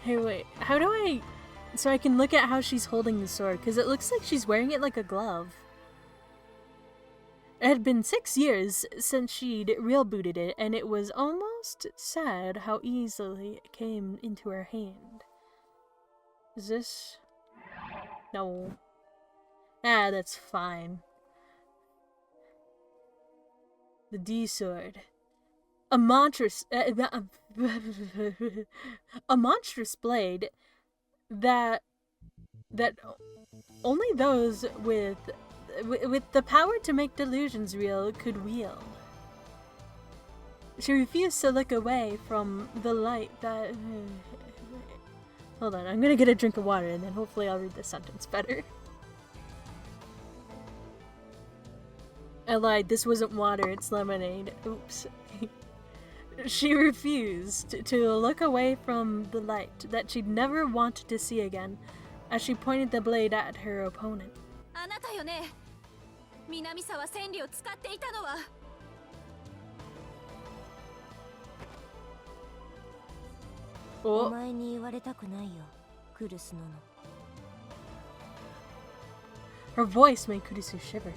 hey wait, how do I... So I can look at how she's holding the sword, because it looks like she's wearing it like a glove. It had been 6 years since she'd real booted it, and it was almost sad how easily it came into her hand. Is this... No. Ah, that's fine. The D-sword. A monstrous... a monstrous blade that only those with the power to make delusions real could wield. She refused to look away from the light that... Hold on, I'm gonna get a drink of water and then hopefully I'll read this sentence better. I lied, this wasn't water, it's lemonade. Oops. She refused to look away from the light that she'd never wanted to see again as she pointed the blade at her opponent. あなたよね。南沢千里を使っていたのは。お前に言われたくないよ、クルスノノ。Her voice made Kurisu shiver.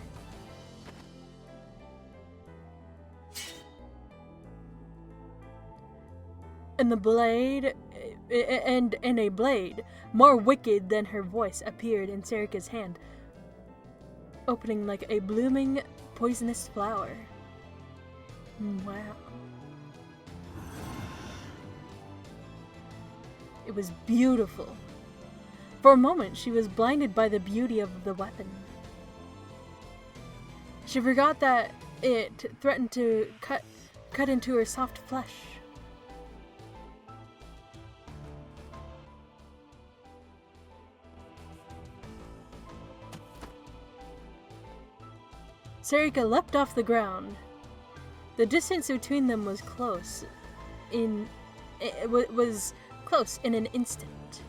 And the blade, and a blade, more wicked than her voice, appeared in Serika's hand, opening like a blooming, poisonous flower. Wow. It was beautiful. For a moment, she was blinded by the beauty of the weapon. She forgot that it threatened to cut into her soft flesh. Serika leapt off the ground. The distance between them was close. Was close in an instant.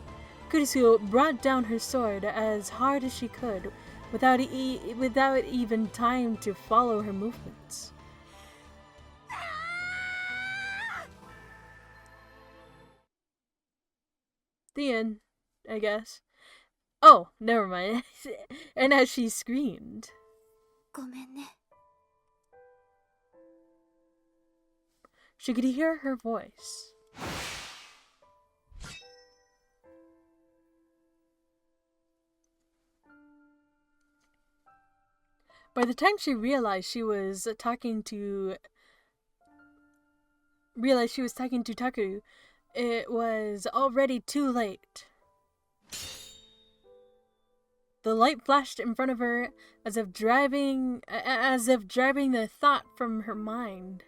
Kurisu brought down her sword as hard as she could, without even time to follow her movements. The end, I guess. Oh, never mind. And as she screamed, ごめんね。 she could hear her voice. By the time she realized she was talking to Takeru, it was already too late. The light flashed in front of her as if driving the thought from her mind.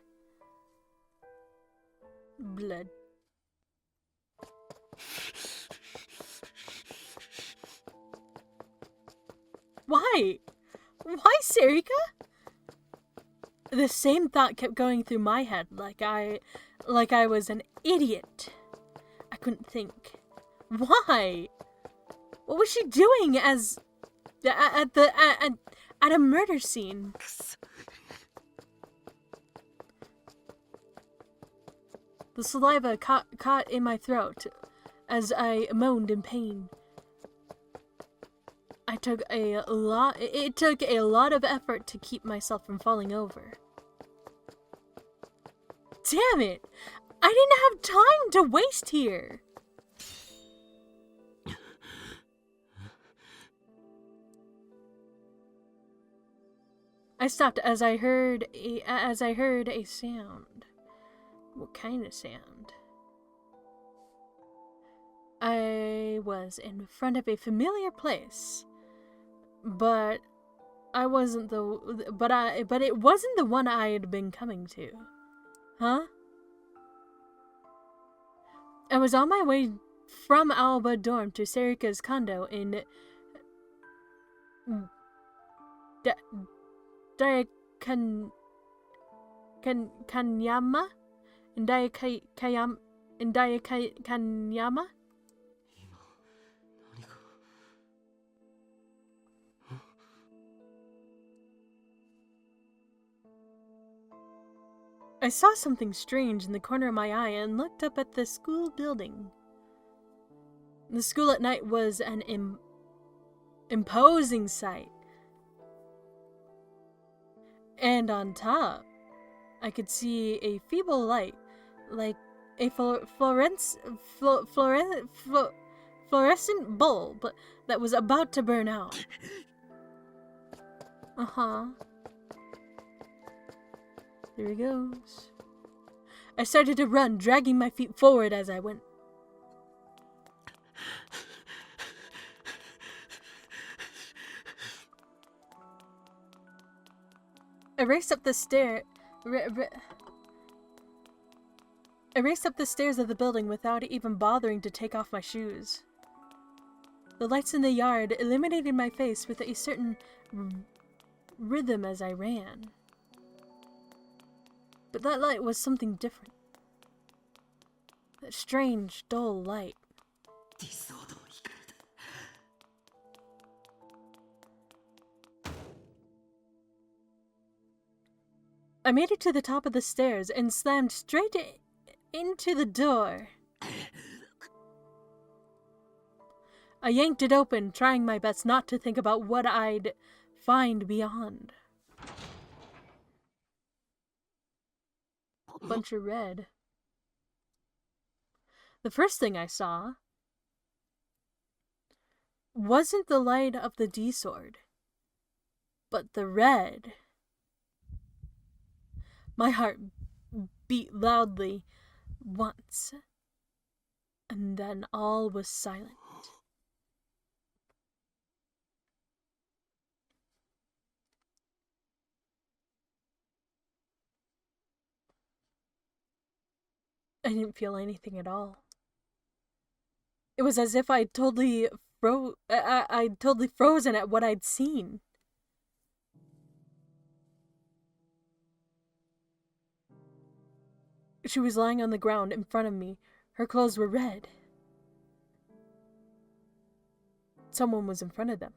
Blood. Why? Why, Serika? The same thought kept going through my head, like I was an idiot. I couldn't think. Why? What was she doing at a murder scene? The saliva caught in my throat as I moaned in pain. It took a lot of effort to keep myself from falling over. Damn it! I didn't have time to waste here! I stopped as I heard a sound. What kind of sound? I was in front of a familiar place. But it wasn't the one I had been coming to. Huh? I was on my way from Alba dorm to Serika's condo in Kanyama? In Kanyama? I saw something strange in the corner of my eye and looked up at the school building. The school at night was an imposing sight. And on top, I could see a feeble light, like a fluorescent bulb that was about to burn out. Uh-huh. There he goes. I started to run, dragging my feet forward as I went. I raced up the stairs of the building without even bothering to take off my shoes. The lights in the yard illuminated my face with a certain rhythm as I ran. But that light was something different. That strange, dull light. I made it to the top of the stairs and slammed straight into the door. I yanked it open, trying my best not to think about what I'd find beyond. Bunch of red. The first thing I saw wasn't the light of the D-sword, but the red. My heart beat loudly once, and then all was silent. I didn't feel anything at all. It was as if I'd totally frozen at what I'd seen. She was lying on the ground in front of me. Her clothes were red. Someone was in front of them,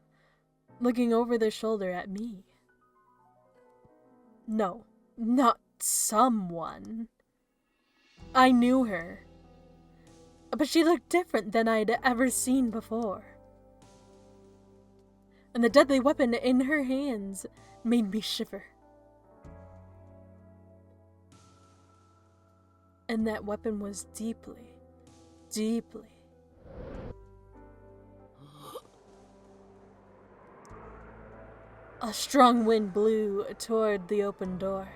looking over their shoulder at me. No, not someone. I knew her. But she looked different than I'd ever seen before. And the deadly weapon in her hands made me shiver. And that weapon was deeply, deeply. A strong wind blew toward the open door.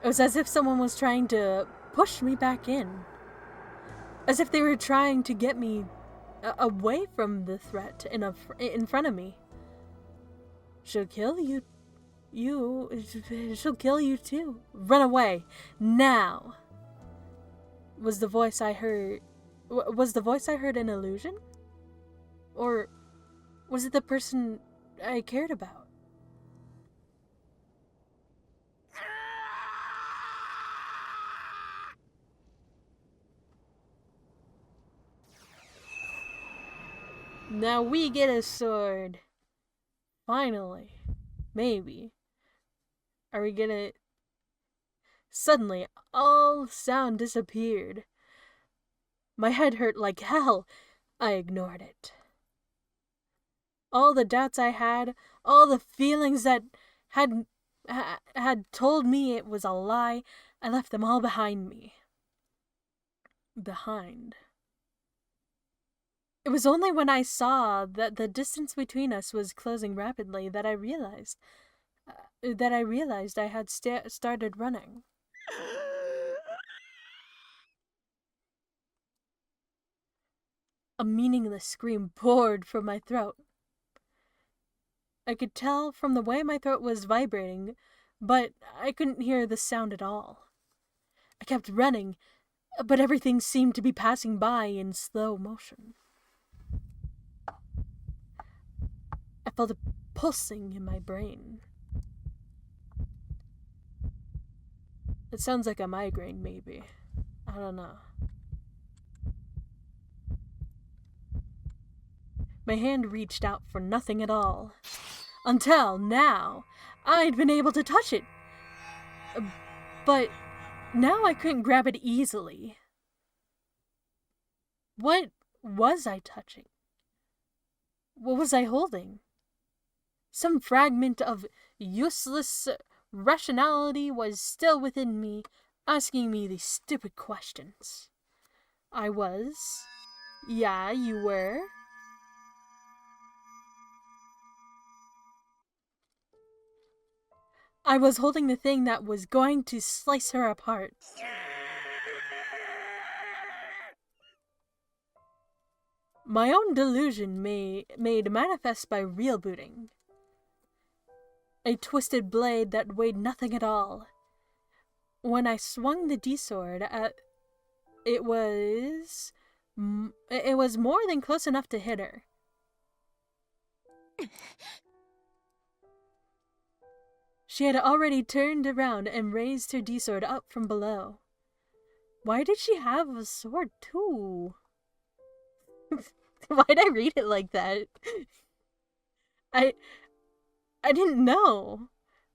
It was as if someone was trying to push me back in. As if they were trying to get me away from the threat in front of me. She'll kill you. She'll kill you too. Run away. Now. Was the voice I heard an illusion? Or was it the person I cared about? Now we get a sword. Finally. Maybe. Are we gonna... Suddenly, all sound disappeared. My head hurt like hell. I ignored it. All the doubts I had, all the feelings that had told me it was a lie, I left them all behind me. Behind. It was only when I saw that the distance between us was closing rapidly that I realized I had started running. A meaningless scream poured from my throat. I could tell from the way my throat was vibrating, but I couldn't hear the sound at all. I kept running, but everything seemed to be passing by in slow motion. I felt a pulsing in my brain. It sounds like a migraine, maybe. I don't know. My hand reached out for nothing at all. Until now, I'd been able to touch it. But now I couldn't grab it easily. What was I touching? What was I holding? Some fragment of useless rationality was still within me, asking me these stupid questions. I was? Yeah, you were? I was holding the thing that was going to slice her apart. My own delusion made manifest by real booting. A twisted blade that weighed nothing at all. When I swung the D-sword, it was more than close enough to hit her. She had already turned around and raised her D-sword up from below. Why did she have a sword too? Why'd I read it like that? I didn't know.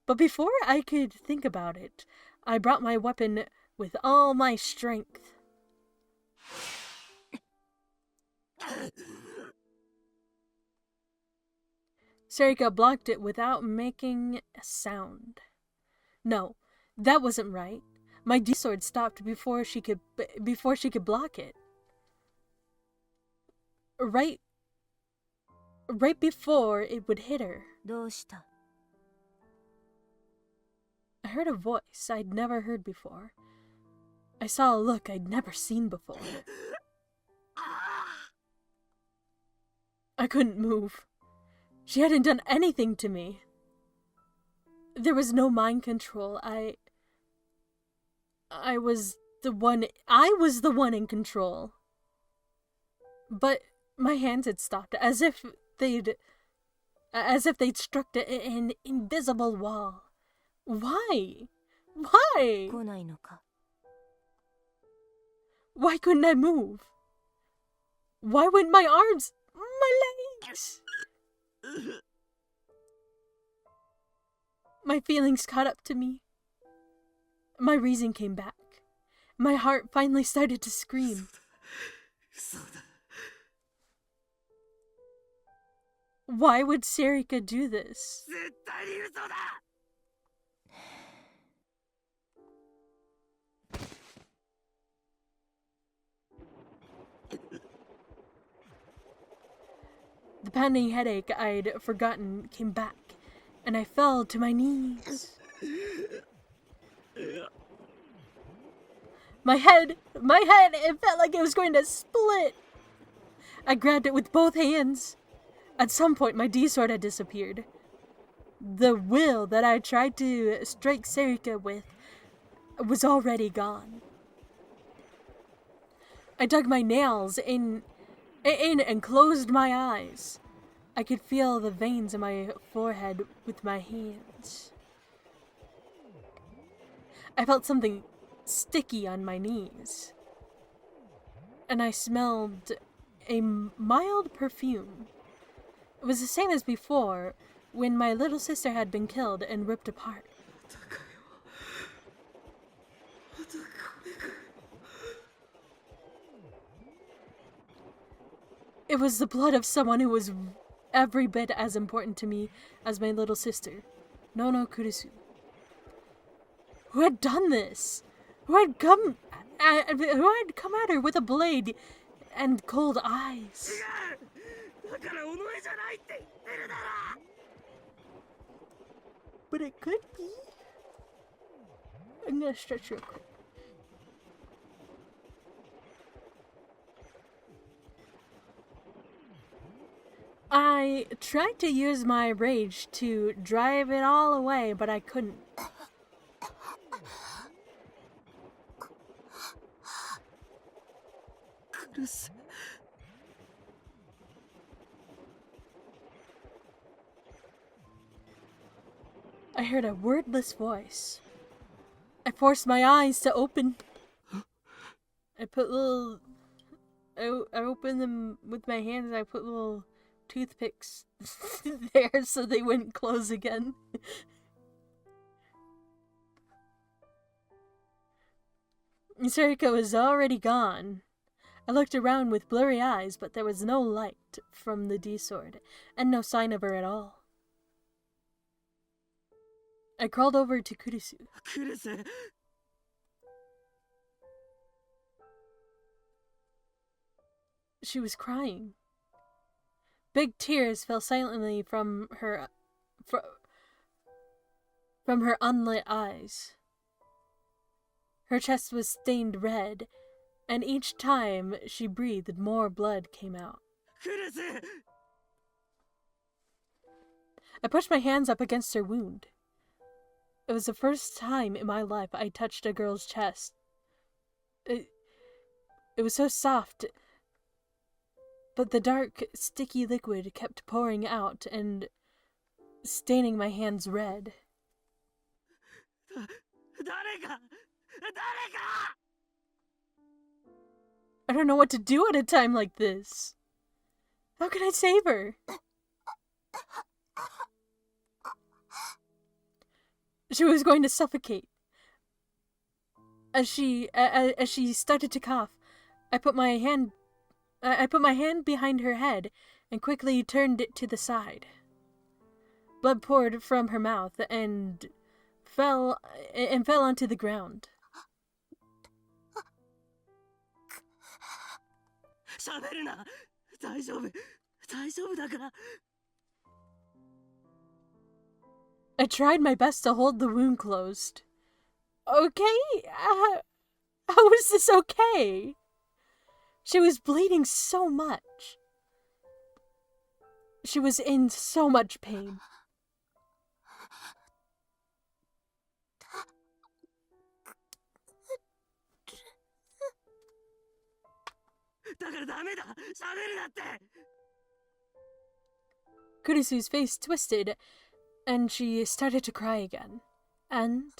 But before I could think about it, I brought my weapon with all my strength. Sarika blocked it without making a sound. No, that wasn't right. My D-sword stopped before she could block it. Right before it would hit her. どうした？ I heard a voice I'd never heard before. I saw a look I'd never seen before. I couldn't move. She hadn't done anything to me. There was no mind control. I was the one in control. But my hands had stopped, as if they'd struck an invisible wall. Why? Why? 来ないのか？ Why couldn't I move? Why wouldn't my arms, my legs? My feelings caught up to me. My reason came back. My heart finally started to scream. Why would Sarika do this? The pounding headache I'd forgotten came back, and I fell to my knees. My head, it felt like it was going to split. I grabbed it with both hands. At some point, my D-sword had disappeared. The will that I tried to strike Sarika with was already gone. I dug my nails in and closed my eyes. I could feel the veins in my forehead with my hands. I felt something sticky on my knees. And I smelled a mild perfume. It was the same as before, when my little sister had been killed and ripped apart. It was the blood of someone who was every bit as important to me as my little sister, Nono Kurisu. Who had done this? Who had come at her with a blade and cold eyes? But it could be. I'm gonna stretch real quick. I tried to use my rage to drive it all away, but I couldn't. I heard a wordless voice. I forced my eyes to open. I opened them with my hands and I put little toothpicks there so they wouldn't close again. Sarika was already gone. I looked around with blurry eyes, but there was no light from the D-sword, and no sign of her at all. I crawled over to Kurisu. She was crying. Big tears fell silently from her unlit eyes. Her chest was stained red, and each time she breathed, more blood came out. I pushed my hands up against her wound. It was the first time in my life I touched a girl's chest. It was so soft, but the dark, sticky liquid kept pouring out and staining my hands red. I don't know what to do at a time like this. How can I save her? She was going to suffocate. As she started to cough, I put my hand behind her head and quickly turned it to the side. Blood poured from her mouth and fell onto the ground. I tried my best to hold the wound closed. Okay? How is this okay? She was bleeding so much. She was in so much pain. Kurisu's face twisted, and she started to cry again. And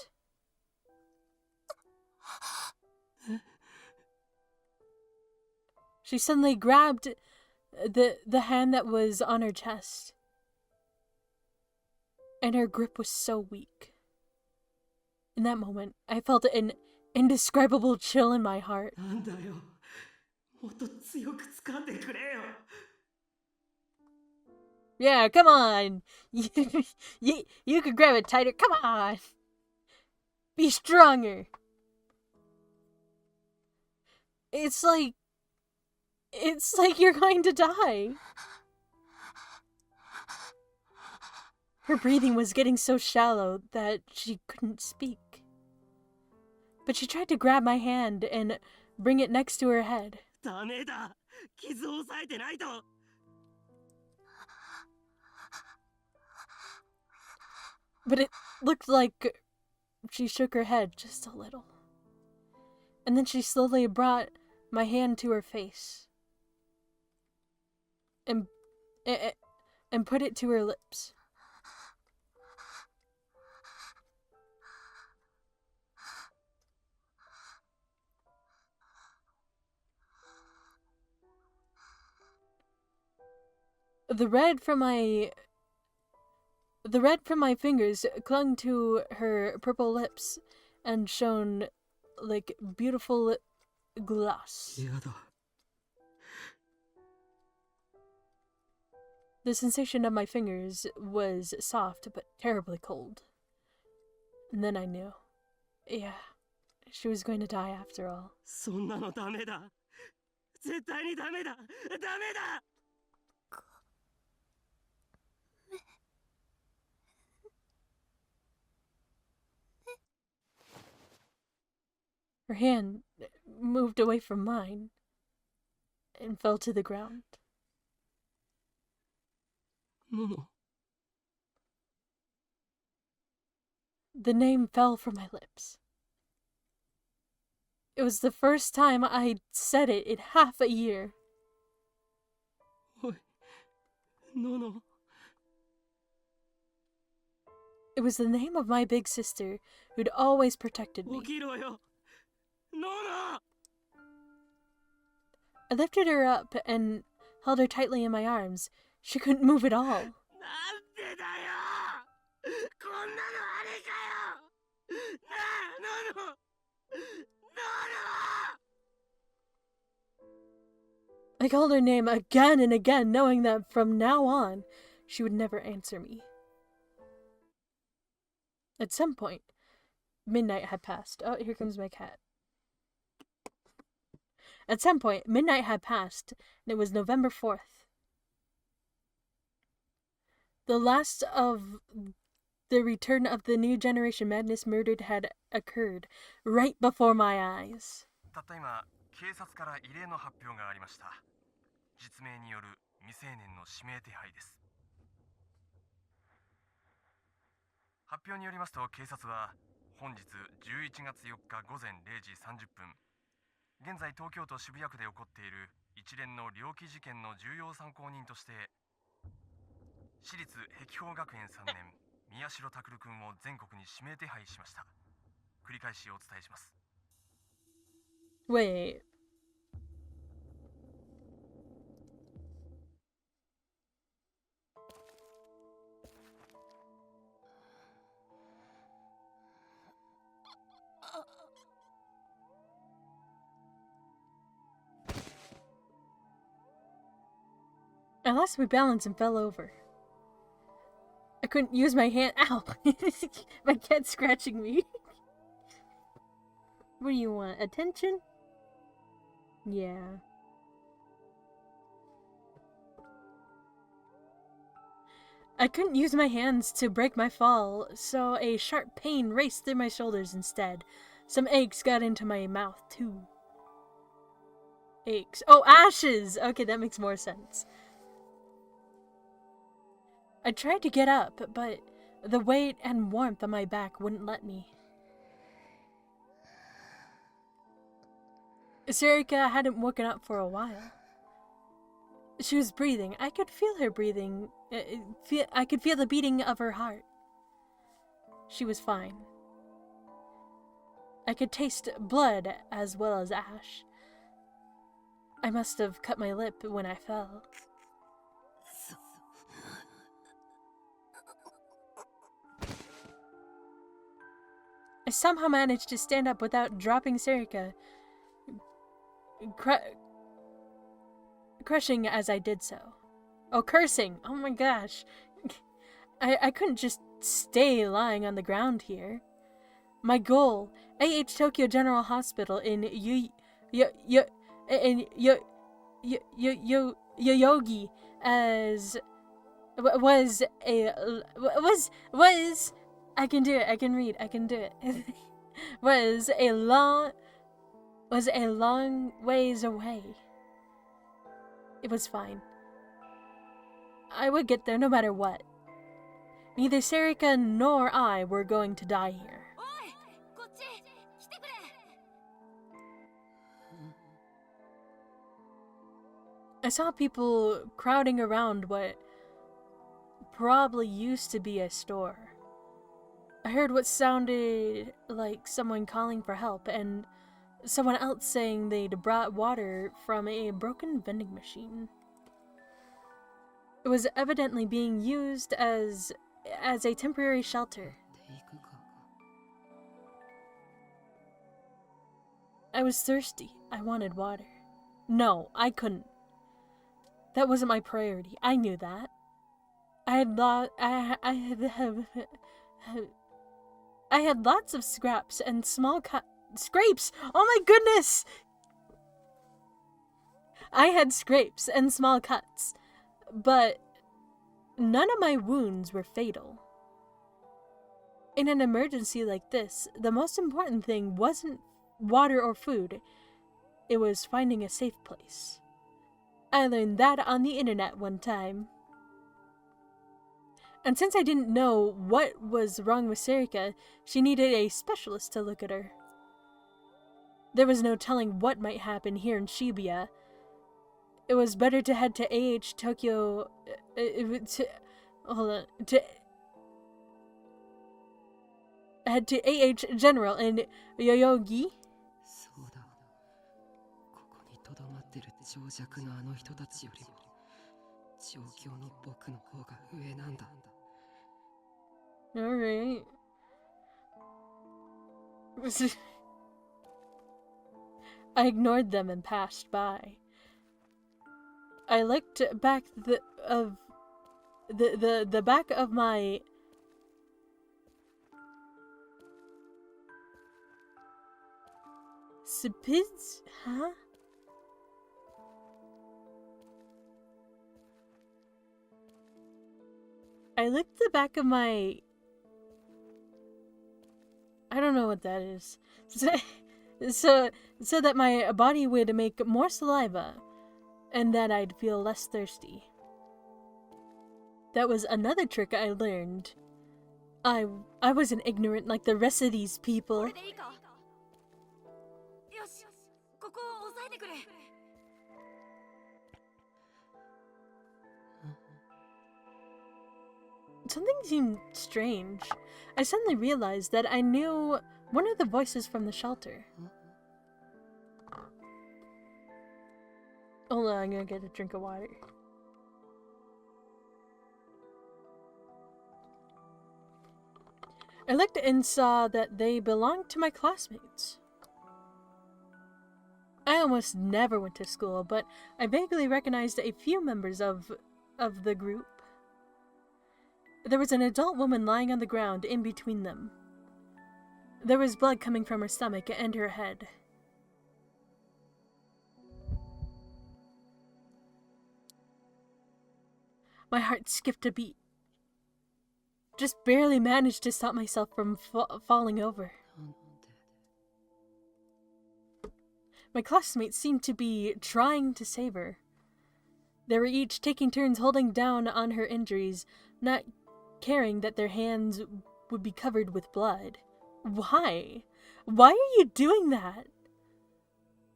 she suddenly grabbed the hand that was on her chest. And her grip was so weak. In that moment, I felt an indescribable chill in my heart. Yeah, come on! You could grab it tighter, come on! Be stronger! It's like you're going to die. Her breathing was getting so shallow that she couldn't speak. But she tried to grab my hand and bring it next to her head. But it looked like she shook her head just a little. And then she slowly brought my hand to her face. And put it to her lips. The red from my fingers clung to her purple lips and shone like beautiful glass. The sensation of my fingers was soft but terribly cold. And then I knew. Yeah, she was going to die after all. Her hand moved away from mine and fell to the ground. The name fell from my lips. It was the first time I'd said it in half a year. It was the name of my big sister who'd always protected me. I lifted her up and held her tightly in my arms. She couldn't move at all. I called her name again and again, knowing that from now on, she would never answer me. At some point, midnight had passed. Oh, here comes my cat. At some point, midnight had passed, and it was November 4th. The last of the return of the new generation madness murdered had occurred right before my eyes. たった今、警察から異例の発表がありました。実名による未成年の指名手配です。発表によりますと、警察は本日11月4日午前0時30分、現在東京都渋谷区で起こっている一連の猟奇事件の重要参考人として、私立碧峰学園3年宮代拓君を全国に指名手配しました。り返しお伝えします。 Wait. I lost my balance and fell over. I couldn't use my hand. Ow! My cat's scratching me. What do you want? Attention? Yeah. I couldn't use my hands to break my fall, so a sharp pain raced through my shoulders instead. Some aches got into my mouth, too. Aches. Oh, ashes! Okay, that makes more sense. I tried to get up, but the weight and warmth on my back wouldn't let me. Sarika hadn't woken up for a while. She was breathing. I could feel her breathing. I could feel the beating of her heart. She was fine. I could taste blood as well as ash. I must have cut my lip when I fell. I somehow managed to stand up without dropping Sarika, crushing as I did so. Oh, cursing! Oh my gosh. I couldn't just stay lying on the ground here. My goal, AH Tokyo General Hospital in Yoyogi as was I can do it, I can read, I can do it. was a long ways away. It was fine. I would get there no matter what. Neither Sarika nor I were going to die here. I saw people crowding around what probably used to be a store. I heard what sounded like someone calling for help and someone else saying they'd brought water from a broken vending machine. It was evidently being used as a temporary shelter. I was thirsty. I wanted water. No, I couldn't. That wasn't my priority. I knew that. I had lots of scraps and small scrapes. Oh my goodness! I had scrapes and small cuts, but none of my wounds were fatal. In an emergency like this, the most important thing wasn't water or food. It was finding a safe place. I learned that on the internet one time. And since I didn't know what was wrong with Sarika, she needed a specialist to look at her. There was no telling what might happen here in Shibuya. It was better to head to AH Tokyo... head to AH General in Yoyogi. Alright. I ignored them and passed by. I looked back the back of my Sipids? Huh? I licked the back of my... I don't know what that is. So that my body would make more saliva, and that I'd feel less thirsty. That was another trick I learned. I wasn't ignorant like the rest of these people. Something seemed strange. I suddenly realized that I knew One of the voices from the shelter. Hold on, I'm gonna get a drink of water. I looked and saw that they belonged to my classmates. I almost never went to school, but I vaguely recognized a few members of the group. There was an adult woman lying on the ground in between them. There was blood coming from her stomach and her head. My heart skipped a beat. Just barely managed to stop myself from falling over. My classmates seemed to be trying to save her. They were each taking turns holding down on her injuries, not caring that their hands would be covered with blood. Why? Why are you doing that?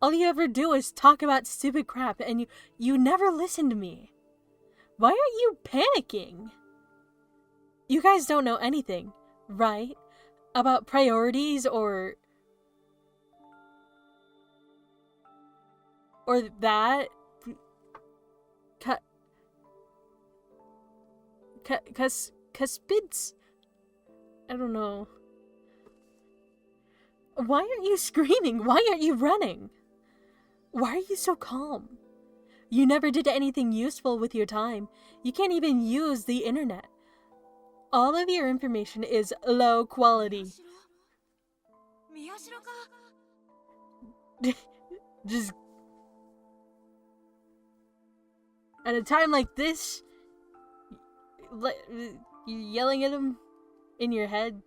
All you ever do is talk about stupid crap, and you never listen to me. Why aren't you panicking? You guys don't know anything, right? About priorities or that. Cuspids? I don't know. Why aren't you screaming? Why aren't you running? Why are you so calm? You never did anything useful with your time. You can't even use the internet. All of your information is low quality. Just at a time like this, you yelling at him in your head.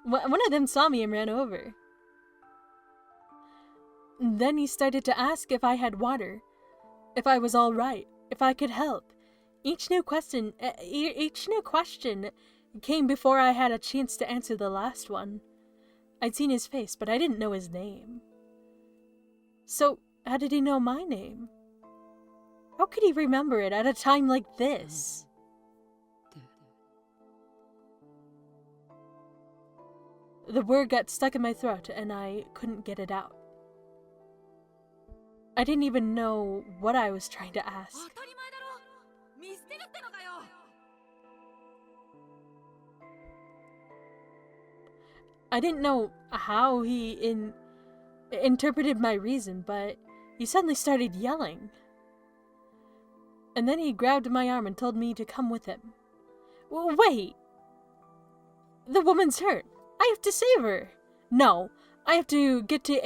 One of them saw me and ran over. Then he started to ask if I had water, if I was all right, if I could help. Each new question came before I had a chance to answer the last one. I'd seen his face, but I didn't know his name. So, how did he know my name? How could he remember it at a time like this? The word got stuck in my throat and I couldn't get it out. I didn't even know what I was trying to ask. I didn't know how he interpreted my reason, but he suddenly started yelling. And then he grabbed my arm and told me to come with him. Wait! The woman's hurt. I have to save her. No, I have to get to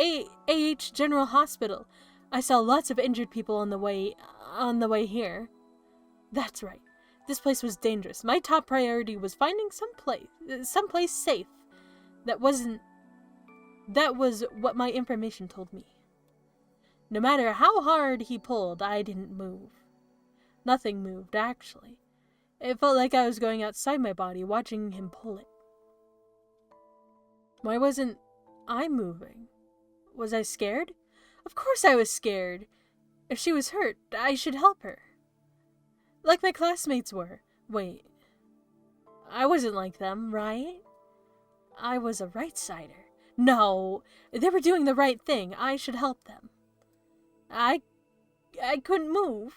AH General Hospital. I saw lots of injured people on the way here. That's right. This place was dangerous. My top priority was finding someplace safe. That was what my information told me. No matter how hard he pulled, I didn't move. Nothing moved, actually. It felt like I was going outside my body, watching him pull it. Why wasn't I moving? Was I scared? Of course I was scared. If she was hurt, I should help her. Like my classmates were. Wait. I wasn't like them, right? I was a right-sider. No, they were doing the right thing. I should help them. I couldn't move.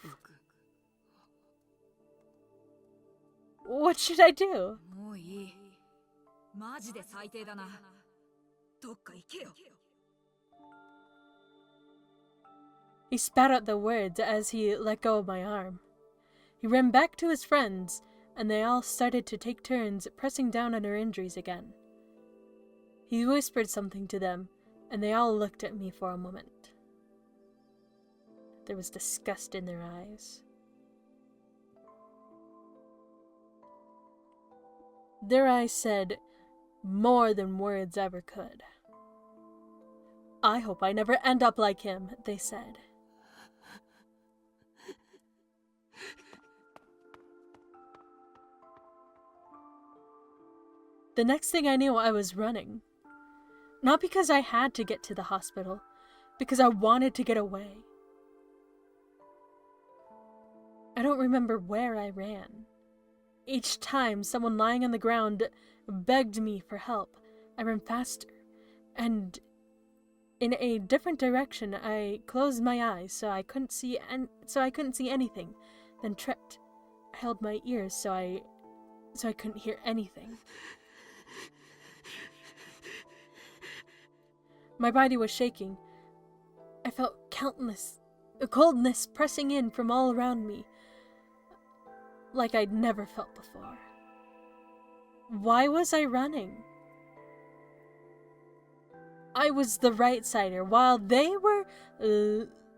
What should I do? He spat out the words as he let go of my arm. He ran back to his friends, and they all started to take turns pressing down on her injuries again. He whispered something to them, and they all looked at me for a moment. There was disgust in their eyes. Their eyes said more than words ever could. I hope I never end up like him, they said. The next thing I knew, I was running. Not because I had to get to the hospital, because I wanted to get away. I don't remember where I ran. Each time someone lying on the ground begged me for help, I ran faster, and in a different direction. I closed my eyes so I couldn't see anything, then tripped. I held my ears so I couldn't hear anything. My body was shaking. I felt a coldness pressing in from all around me, like I'd never felt before. Why was I running? I was the right-sider. While they were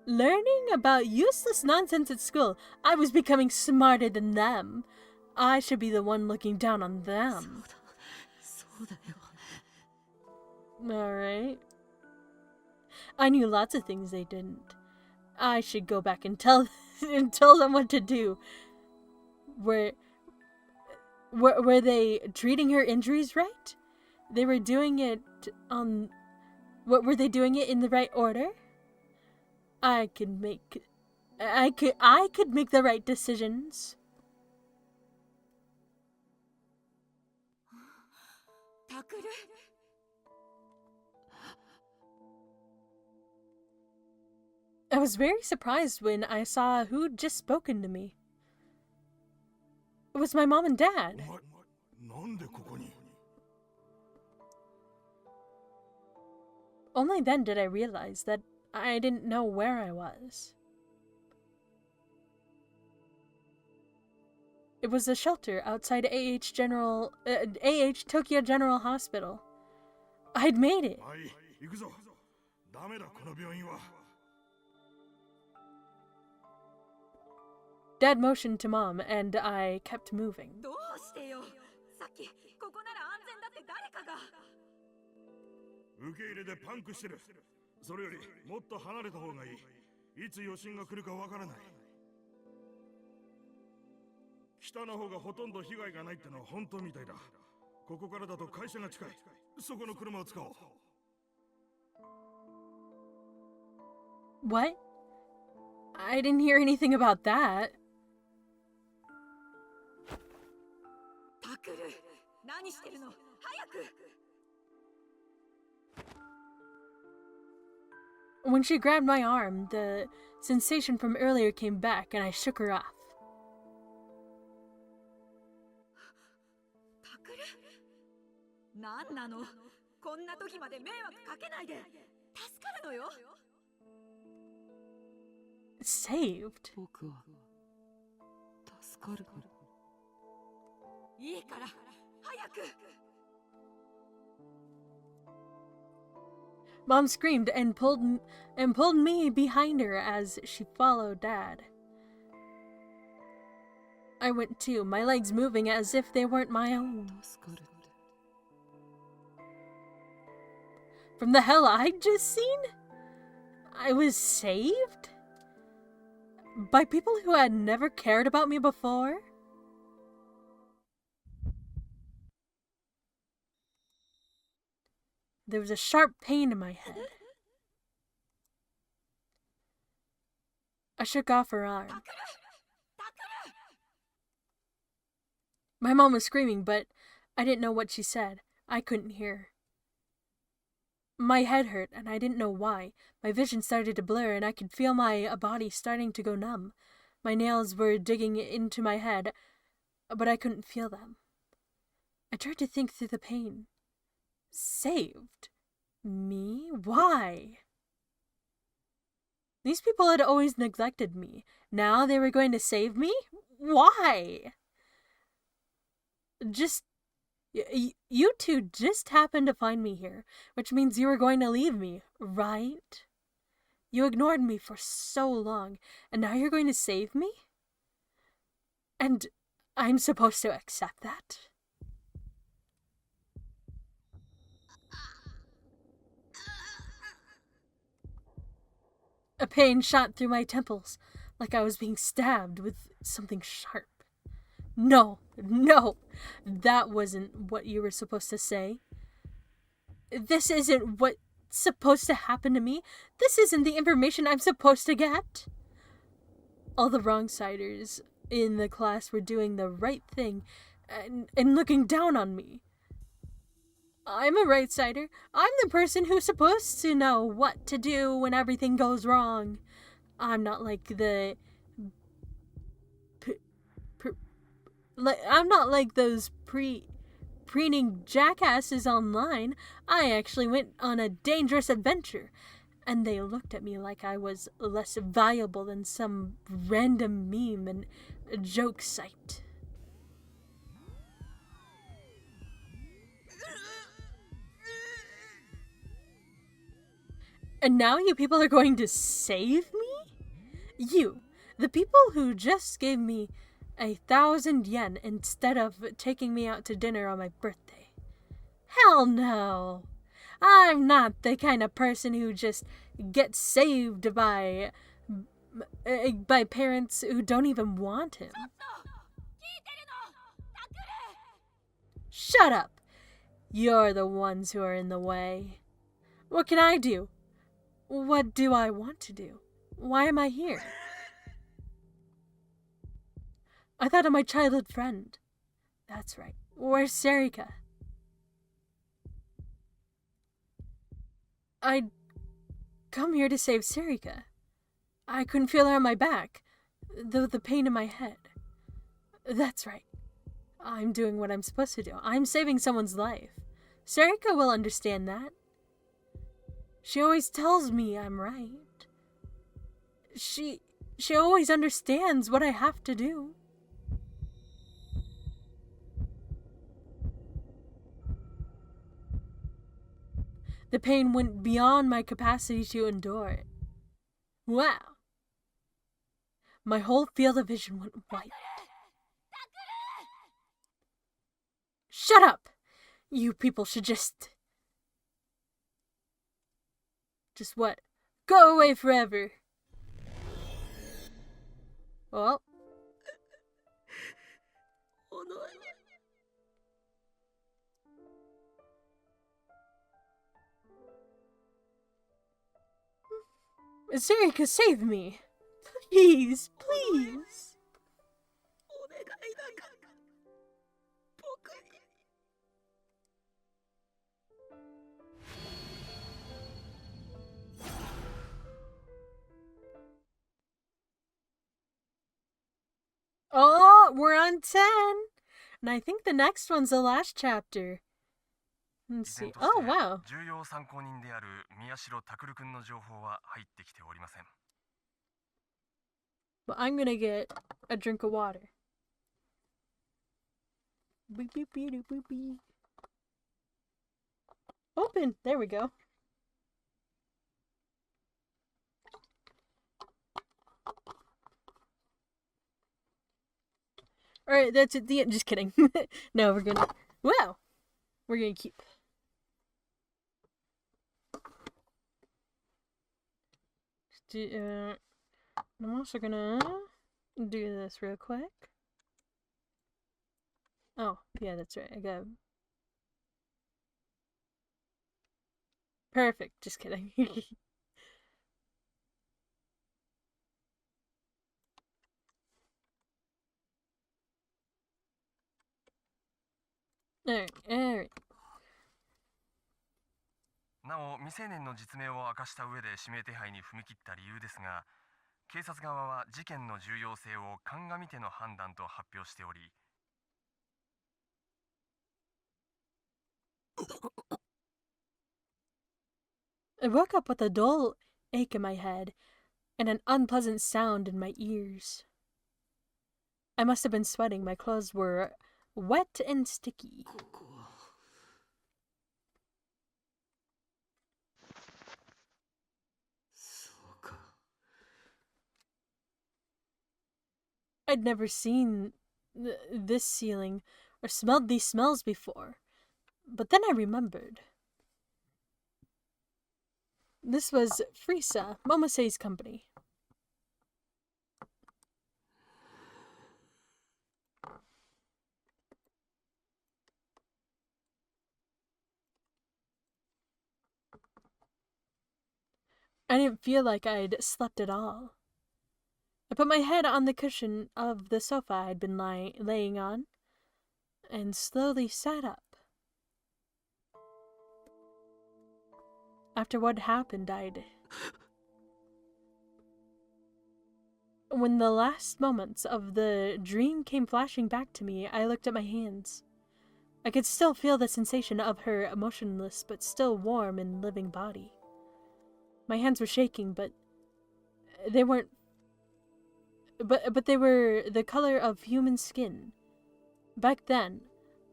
learning about useless nonsense at school, I was becoming smarter than them. I should be the one looking down on them. Alright. I knew lots of things they didn't. I should go back and tell them what to do. Were they treating her injuries right? They were doing it on... were they doing it in the right order? I could make the right decisions. Takuru? I was very surprised when I saw who'd just spoken to me. It was my mom and dad. Only then did I realize that I didn't know where I was. It was a shelter outside AH Tokyo General Hospital. I'd made it. Dad motioned to Mom, and I kept moving. What? I didn't hear anything about that. Takuru, 何してるの? 早く! When she grabbed my arm, the sensation from earlier came back and I shook her off. Takuru? 何なの? こんな時まで迷惑かけないで. 助かるのよ. Saved? 僕は助かる。いいから早く. Mom screamed and pulled me behind her as she followed Dad. I went too, my legs moving as if they weren't my own. From the hell I'd just seen? I was saved? By people who had never cared about me before? There was a sharp pain in my head. I shook off her arm. My mom was screaming, but I didn't know what she said. I couldn't hear. My head hurt, and I didn't know why. My vision started to blur, and I could feel my body starting to go numb. My nails were digging into my head, but I couldn't feel them. I tried to think through the pain. Saved? Me? Why? These people had always neglected me. Now they were going to save me? Why? You two just happened to find me here, which means you were going to leave me, right? You ignored me for so long, and now you're going to save me? And I'm supposed to accept that? A pain shot through my temples, like I was being stabbed with something sharp. No, that wasn't what you were supposed to say. This isn't what's supposed to happen to me. This isn't the information I'm supposed to get. All the wrong-siders in the class were doing the right thing and looking down on me. I'm a right-sider. I'm the person who's supposed to know what to do when everything goes wrong. I'm not like the... I'm not like those preening jackasses online. I actually went on a dangerous adventure, and they looked at me like I was less valuable than some random meme and joke site. And now you people are going to save me? You, the people who just gave me 1,000 yen instead of taking me out to dinner on my birthday. Hell no! I'm not the kind of person who just gets saved by parents who don't even want him. Shut up! You're the ones who are in the way. What can I do? What do I want to do? Why am I here? I thought of my childhood friend. That's right. Where's Sarika? I'd come here to save Sarika. I couldn't feel her on my back, though the pain in my head. That's right. I'm doing what I'm supposed to do. I'm saving someone's life. Sarika will understand that. She always tells me I'm right. She always understands what I have to do. The pain went beyond my capacity to endure it. Wow. My whole field of vision went white. Shut up! You people should just what? Go away forever. Well. Sarika, save me. Please, please. Oh, we're on 10. And I think the next one's the last chapter. Let's see. Oh, wow. 重要参考人である宮代拓君の情報は入ってきておりません。 But I'm gonna get a drink of water. Beep, beep, beep, beep, beep. Open. There we go. Alright, that's at the end. Just kidding. No, we're gonna... Wow! We're gonna keep... I'm also gonna do this real quick. Oh, yeah, that's right. I got... Perfect. Just kidding. Alright. なお未成年の実名を明かした上で指名手配に踏み切った理由ですが、警察側は事件の重要性を鑑みての判断と発表しており、 I woke up with a dull ache in my head and an unpleasant sound in my ears. I must have been sweating. My clothes were wet and sticky. I'd never seen this ceiling or smelled these smells before. But then I remembered. This was Frisa, Momosei's company. I didn't feel like I'd slept at all. I put my head on the cushion of the sofa I'd been laying on and slowly sat up. after what happened, When the last moments of the dream came flashing back to me, I looked at my hands. I could still feel the sensation of her emotionless but still warm and living body. My hands were shaking, but they weren't. But they were the color of human skin. Back then,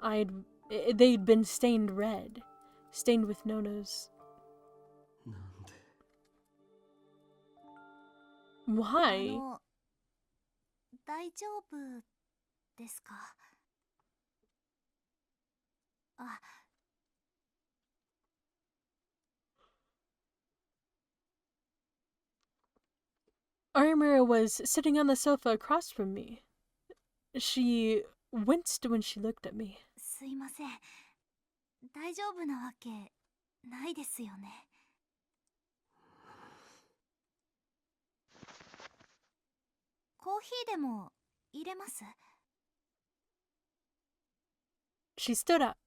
they'd been stained red, stained with Nono's. なんで Why? 大丈夫ですか？あ、 Arimura was sitting on the sofa across from me. She winced when she looked at me. すいません。大丈夫なわけないですよね。コーヒーでも入れます？ She stood up.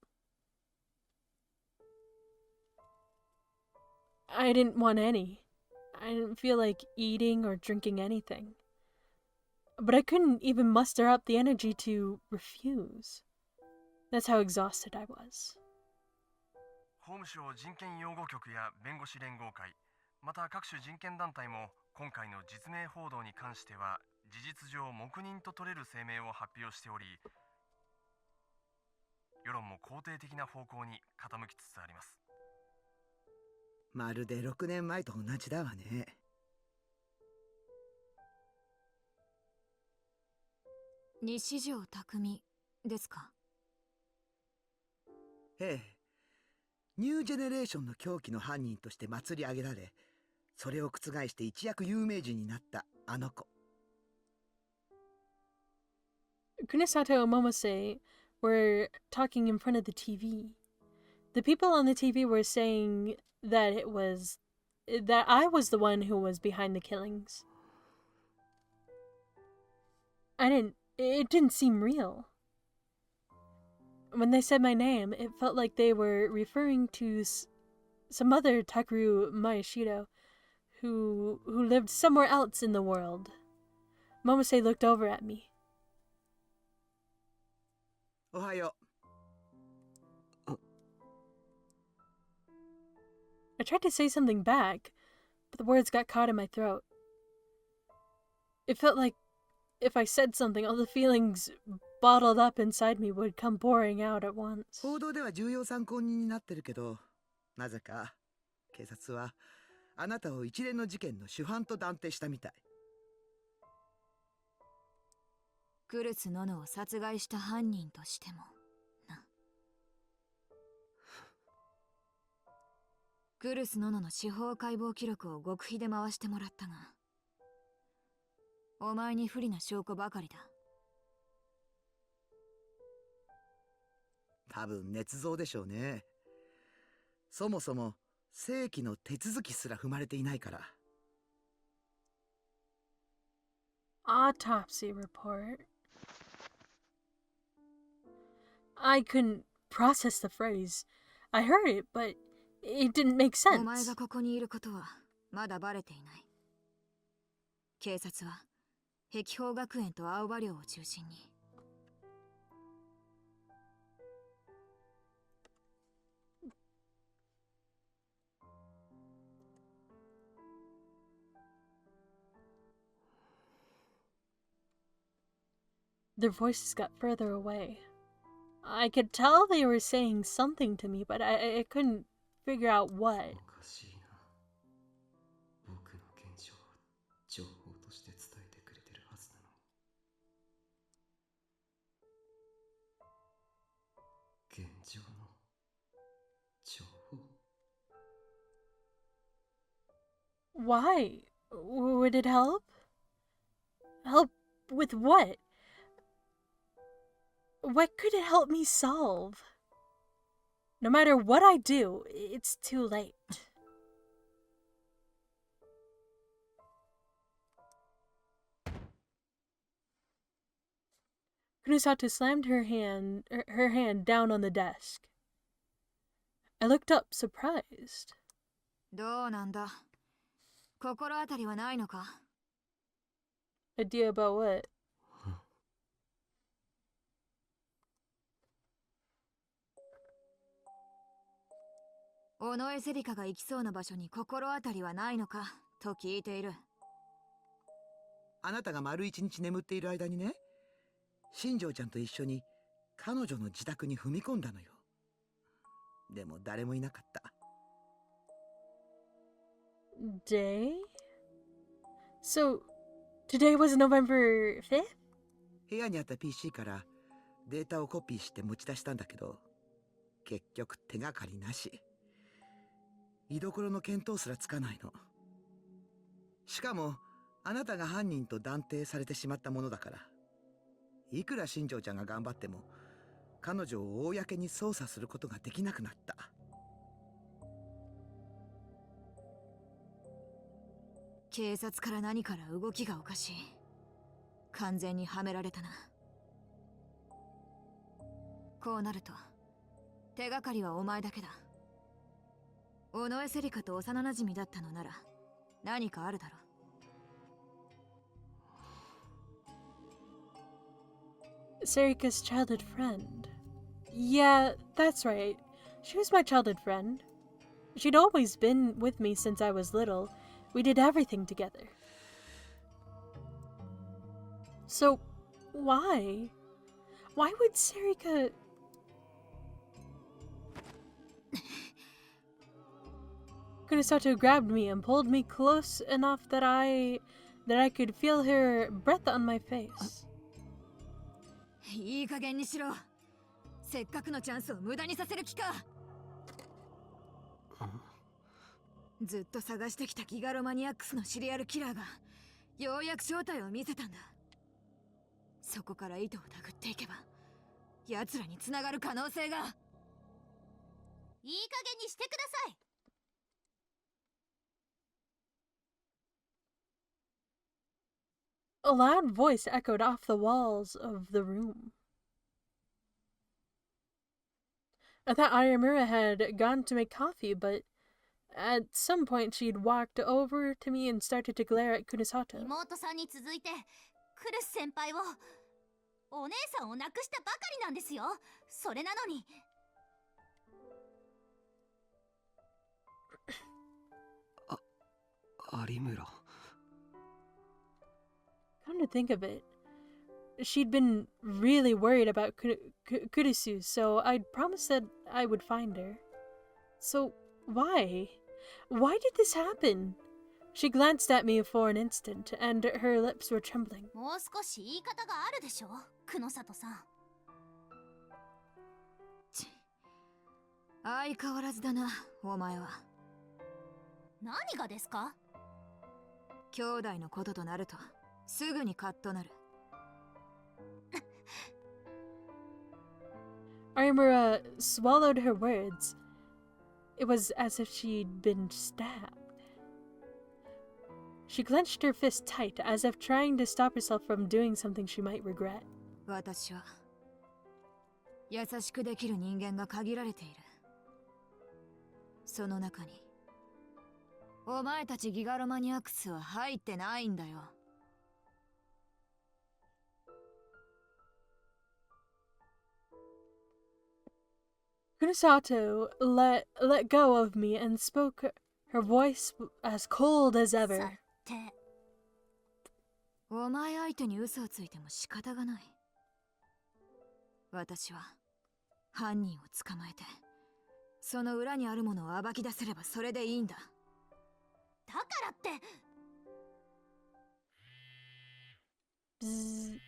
I didn't want any. I didn't feel like eating or drinking anything. But I couldn't even muster up the energy to refuse. That's how exhausted I was. 法務省人権擁護局や弁護士連合会、また各種人権団体も今回の実名報道に関しては事実上黙認と取れる声明を発表しており、世論も肯定的な方向に傾きつつあります。まるで6年前と同じだわね。西条匠ですか？ええ。ニュージェネレーションの狂気の犯人として祭り上げられ、それを覆して一躍有名人になったあの子。Kunasato and Momose were talking in front of the TV. The people on the TV were saying that I was the one who was behind the killings. It didn't seem real. When they said my name, it felt like they were referring to some other Takeru Mayashido who lived somewhere else in the world. Momose looked over at me. おはよう。I tried to say something back, but the words got caught in my throat. It felt like if I said something, all the feelings bottled up inside me would come pouring out at once. 報道では重要参考人になってるけど、なぜか警察はあなたを一連の事件の主犯と断定したみたい。クルス・ノノを殺害した犯人としてもな。クルス・ノノの司法解剖記録を極秘で回してもらったが、お前に不利な証拠ばかりだ。多分捏造でしょうね。そもそも正規の手続きすら踏まれていないから。Autopsy report. I couldn't process the phrase. I heard it, but it didn't make お前 sense. がここにいることはまだバレていない。警察は碧峰学園と青葉寮を中心に。Their voices got further away. I could tell they were saying something to me, but I couldn't figure out what. おかしいな。僕の現状を情報として伝えてくれてるはずなのに。現状の情報 Why? Would it help? Help with what? What could it help me solve? No matter what I do, it's too late. Kunosato slammed her hand down on the desk. I looked up, surprised. どうなんだ。心当たりはないのか？ Idea about what? 尾上セリカが行きそうな場所に心当たりはないのかと聞いている。あなたが丸一日眠っている間にね、新庄ちゃんと一緒に彼女の自宅に踏み込んだのよ。でも誰もいなかった。Day? So, today was November 5th? 部屋にあった PC からデータをコピーして持ち出したんだけど、結局手がかりなし。居所の見当すらつかないの。しかもあなたが犯人と断定されてしまったものだから、いくら新庄ちゃんが頑張っても彼女を公に捜査することができなくなった。警察から何から動きがおかしい。完全にはめられたな。こうなると手がかりはお前だけだ。尾上セリカと幼馴染だったのなら何かあるだろう。Serika's childhood friend. Yeah, that's right. She was my childhood friend. She'd always been with me since I was little. We did everything together. So, why? Why would Serika... Kunosato grabbed me and pulled me close enough that I could feel her breath on my face. いい加減にしろ。せっかくのチャンスを無駄にさせる気か。ずっと探してきたギガロマニアックスのシリアルキラーがようやく正体を見せたんだ。そこから糸をたぐっていけば奴らに繋がる可能性が。いい加減にしてください。A loud voice echoed off the walls of the room. I thought Ayamura had gone to make coffee, but at some point she'd walked over to me and started to glare at Kunosato. 妹さんに続いてクルス先輩をお姉さんを亡くしたばかりなんですよ。それなのに。有村。Come to think of it, she'd been really worried about Kurisu, so I'd promised that I would find her. So, why? Why did this happen? She glanced at me for an instant, and her lips were trembling. もう少し言い方があるでしょ、久野里さん。相変わらずだな、お前は。何がですか？兄弟のこととなるとすぐにカッとなる。Ayamura swallowed her words. It was as if she'd been stabbed. She clenched her fist tight, as if trying to stop herself from doing something she might regret. 私は優しくできる人間が限られている。その中にお前たちギガロマニアックスは入ってないんだよ。Kunosato let go of me and spoke, her voice as cold as ever. お前相手に嘘をついても仕方がない。私は犯人を捕まえて、その裏にあるものを暴き出せればそれでいいんだ。だからって。Bzzz.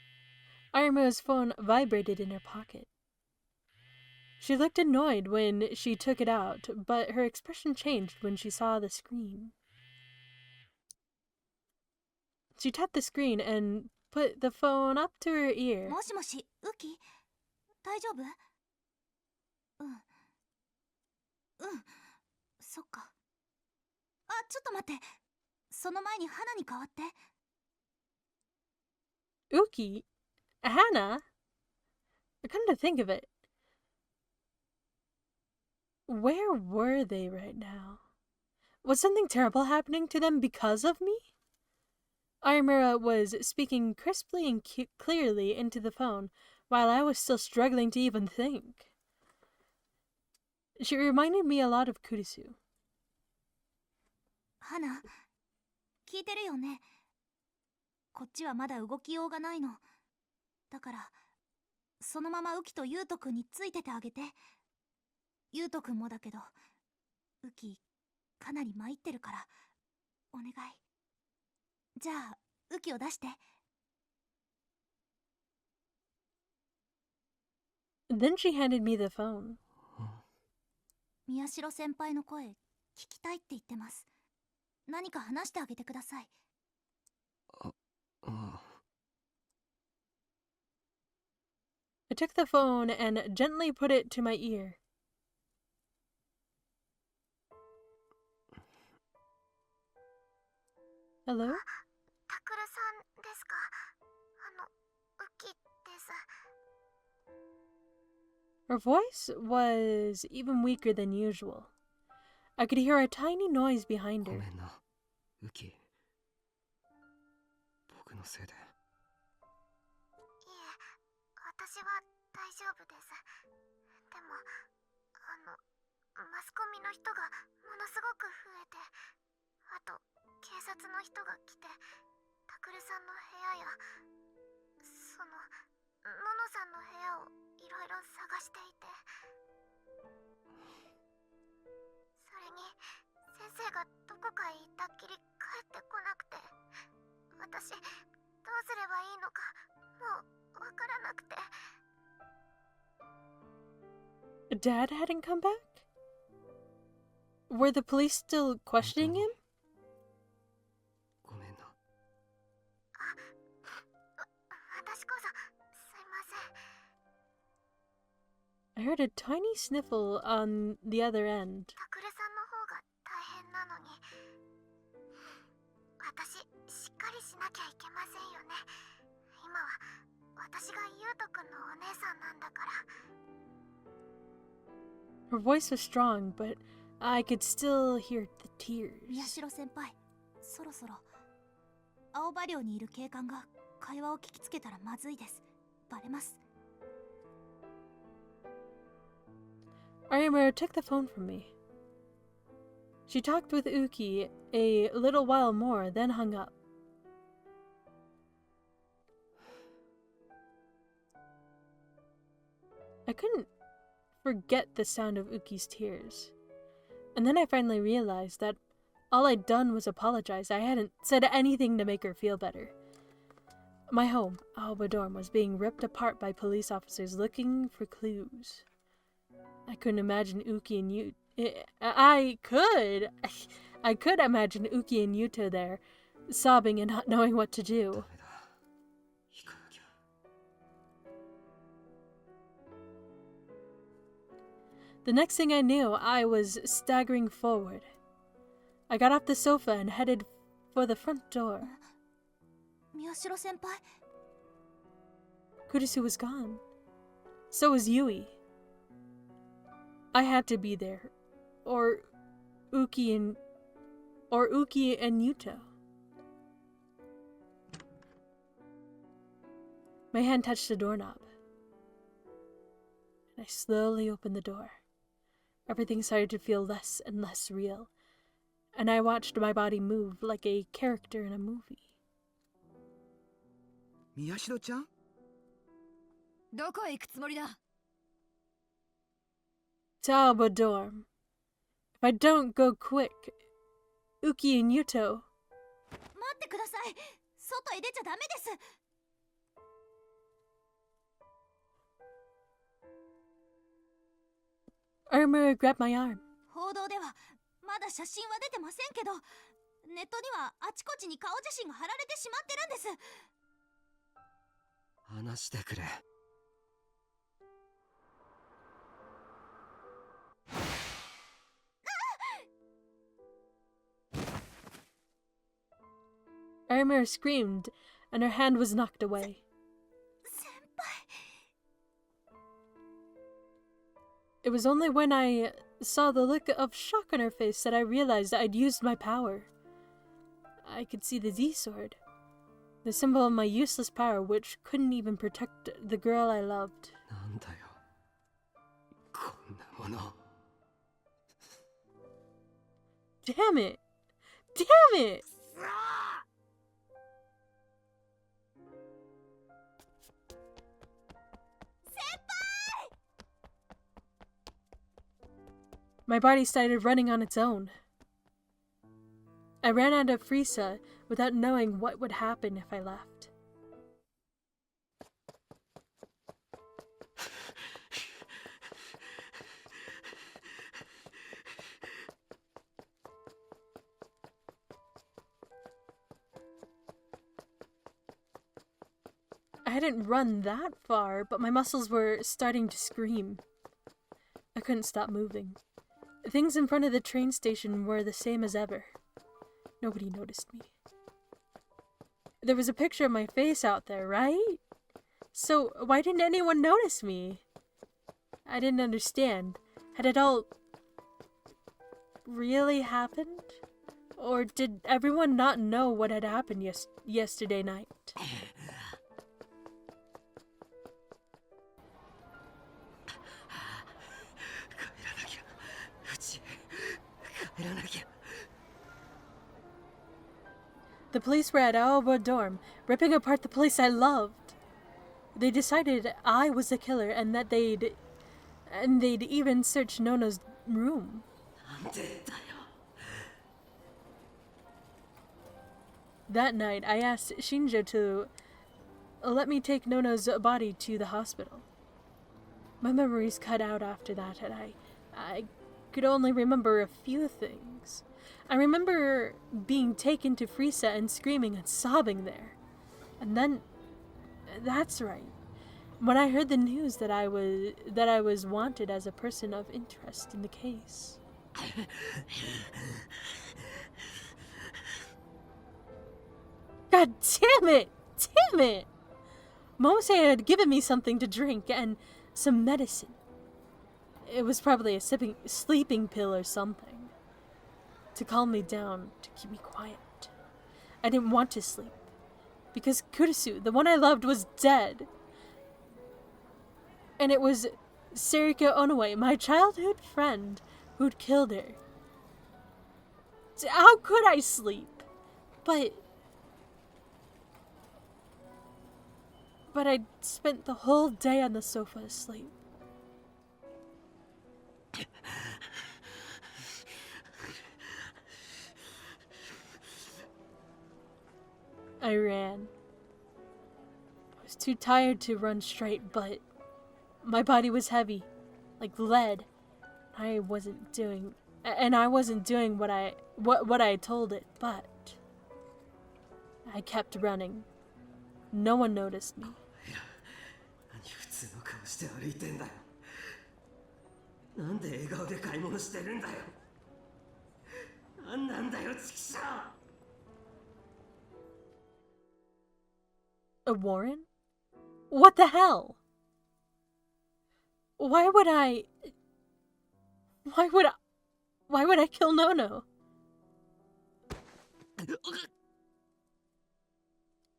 Ayamura's phone vibrated in her pocket. She looked annoyed when she took it out, but her expression changed when she saw the screen. She tapped the screen and put the phone up to her ear. もしもし、ウキ？大丈夫？そっか。あ、ちょっと待って。その前に花に代わって。Uki? Hannah? Come to think of it, where were they right now? Was something terrible happening to them because of me? Ayamura was speaking crisply and clearly into the phone, while I was still struggling to even think. She reminded me a lot of Kurisu. 花、聞いてるよね。こっちはまだ動きようがないの。だから、そのままウキとユウトくんについててあげて。ユウトくんもだけど、ウキ、かなり参ってるから、お願い。じゃあ、ウキを出して。Then she handed me the phone. 宮代先輩の声、聞きたいって言ってます。何か話してあげてください。I took the phone and gently put it to my ear. Hello? タクルさんですか？ウキです。 Her voice was even weaker than usual. I could hear a tiny noise behind ご her. めんな、ウキ。僕のせいで。いえ、私は大丈夫です。でも、マスコミの人がものすごく増えて、あと、警察の人が来て、タクルさんの部屋や、ののさんの部屋をいろいろ探していて、それに、先生がどこかへ行ったっきり帰ってこなくて、私、どうすればいいのか、もうわからなくて。Dad hadn't come back? Were the police still questioning him? ごめんな。私こそ、すいません。 I heard a tiny sniffle on the other end. タクルさんの方が大変なのに、私しっかりしなきゃいけませんよね。今は私がユウトくんのお姉さんなんだから。 Her voice was strong, but I could still hear the tears. 宮代先輩、そろそろ。青葉寮にいる警官が会話を聞きつけたらまずいです。バレます。Ayamura took the phone from me. She talked with Uki a little while more, then hung up. I couldn't forget the sound of Uki's tears. And then I finally realized that all I'd done was apologize. I hadn't said anything to make her feel better. My home, Aoba Dorm, was being ripped apart by police officers looking for clues. I couldn't imagine Uki and I could imagine Uki and Yuto there, sobbing and not knowing what to do. The next thing I knew, I was staggering forward. I got off the sofa and headed for the front door. 宮代先輩。 Kurisu was gone. So was Yui. I had to be there. Or Uki and Yuto. My hand touched the doorknob. And I slowly opened the door. Everything started to feel less and less real. And I watched my body move like a character in a movie. 宮代ちゃん？どこへ行くつもりだ？ Taoba Dorm. If I don't go quick, Uki and Yuto. 待ってください。外へ出ちゃダメです。 Ayamura grabbed my arm. 報道ではまだ写真は出てませんけど、ネットにはあちこちに顔写真が貼られてしまってるんです。話してくれ。Ayamura screamed, and her hand was knocked away. 先輩。It was only when I saw the look of shock on her face that I realized I'd used my power. I could see the D-sword, the symbol of my useless power which couldn't even protect the girl I loved. なんだよ。こんなもの。Damn it! Damn it! My body started running on its own. I ran out of Frieza without knowing what would happen if I left. I hadn't run that far, but my muscles were starting to scream. I couldn't stop moving. Things in front of the train station were the same as ever. Nobody noticed me. There was a picture of my face out there, right? So why didn't anyone notice me? I didn't understand. Had it all really happened? Or did everyone not know what had happened yesterday night? The police were at Aoba dorm, ripping apart the place I loved. They decided I was the killer and that they'd even searched Nono's room. That night, I asked Shinjo to let me take Nono's body to the hospital. My memories cut out after that, and I could only remember a few things. I remember being taken to Frieza and screaming and sobbing there. And then, that's right. When I heard the news that I was wanted as a person of interest in the case. God damn it! Damn it! Momose had given me something to drink and some medicine. It was probably a sleeping pill or something. To calm me down, to keep me quiet. I didn't want to sleep. Because Kurisu, the one I loved, was dead. And it was Seriko Onoe, my childhood friend, who'd killed her. How could I sleep? But I spent the whole day on the sofa asleep. I ran. I was too tired to run straight, but my body was heavy, like lead. I wasn't doing what I told it, but I kept running. No one noticed me. A Warren? What the hell? Why would I kill Nono?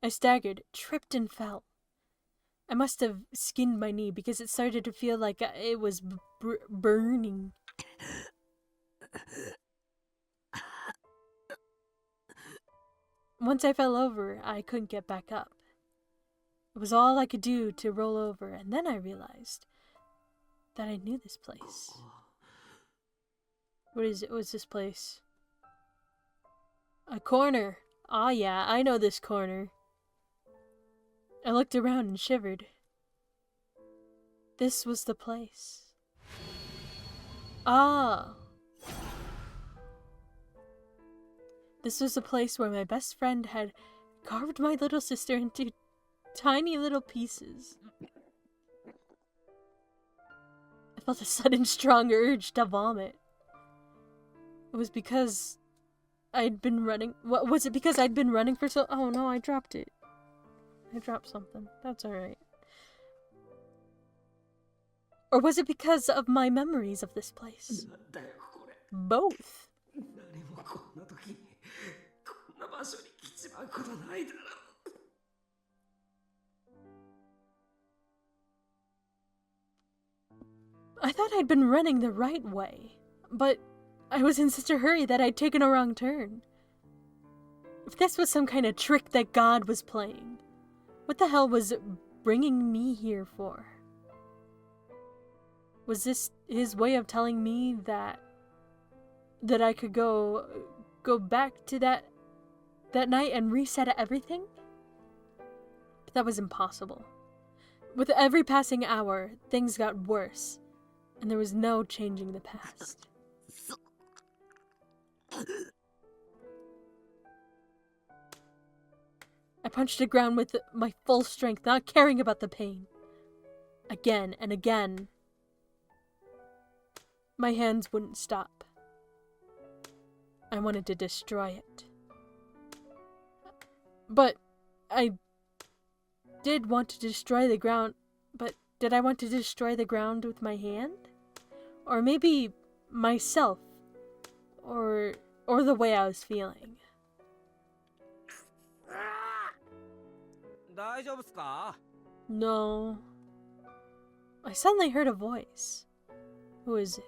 I staggered, tripped, and fell. I must have skinned my knee because it started to feel like it was burning. Once I fell over, I couldn't get back up. It was all I could do to roll over, and then I realized that I knew this place. What is it? What's this place? A corner. Ah, yeah, I know this corner. I looked around and shivered. This was the place. Ah. This was the place where my best friend had carved my little sister into tiny little pieces. I felt a sudden strong urge to vomit. It was because I'd been running. What was it? Because I'd been running for so. Oh no, I dropped it. I dropped something. That's alright. Or was it because of my memories of this place? Both. I thought I'd been running the right way, but I was in such a hurry that I'd taken a wrong turn. If this was some kind of trick that God was playing, what the hell was bringing me here for? Was this his way of telling me that I could go back to that night and reset everything? But that was impossible. With every passing hour, things got worse, and there was no changing the past. I punched the ground with my full strength, not caring about the pain. Again and again. My hands wouldn't stop. I wanted to destroy it. But I did want to destroy the ground, but did I want to destroy the ground with my hand? Or maybe myself, or the way I was feeling. No. I suddenly heard a voice. Who is it?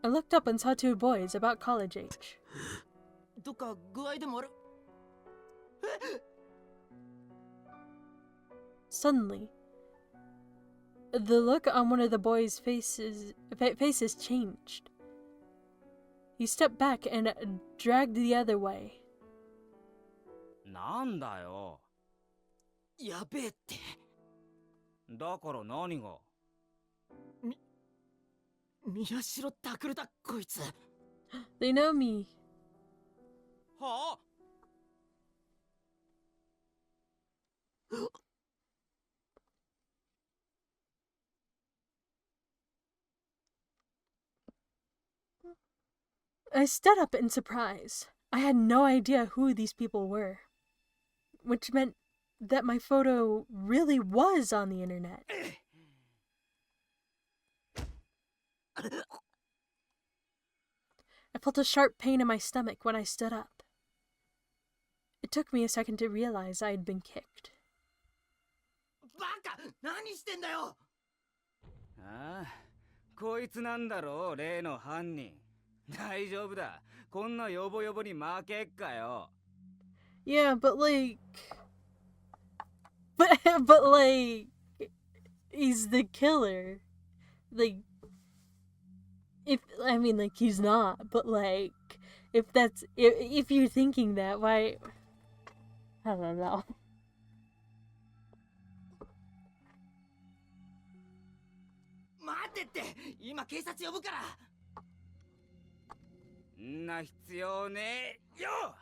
I looked up and saw two boys about college age. Suddenly, the look on one of the boys' faces changed. He stepped back and dragged the other way. なんだよ。やべえって。だから何が。宮代拓だこいつ。They know me. はあ。I stood up in surprise. I had no idea who these people were, which meant that my photo really was on the internet. I felt a sharp pain in my stomach when I stood up. It took me a second to realize I had been kicked. バカ！何してんだよ！ああ、こいつなんだろう、例の犯人。大丈夫だ。こんなヨボヨボに負けっかよ。Yeah, but like... But like... He's the killer. Like... I mean, like, he's not, but like... If you're thinking that, why... I don't know. 待てって！今警察呼ぶから！んな必要ねえよ！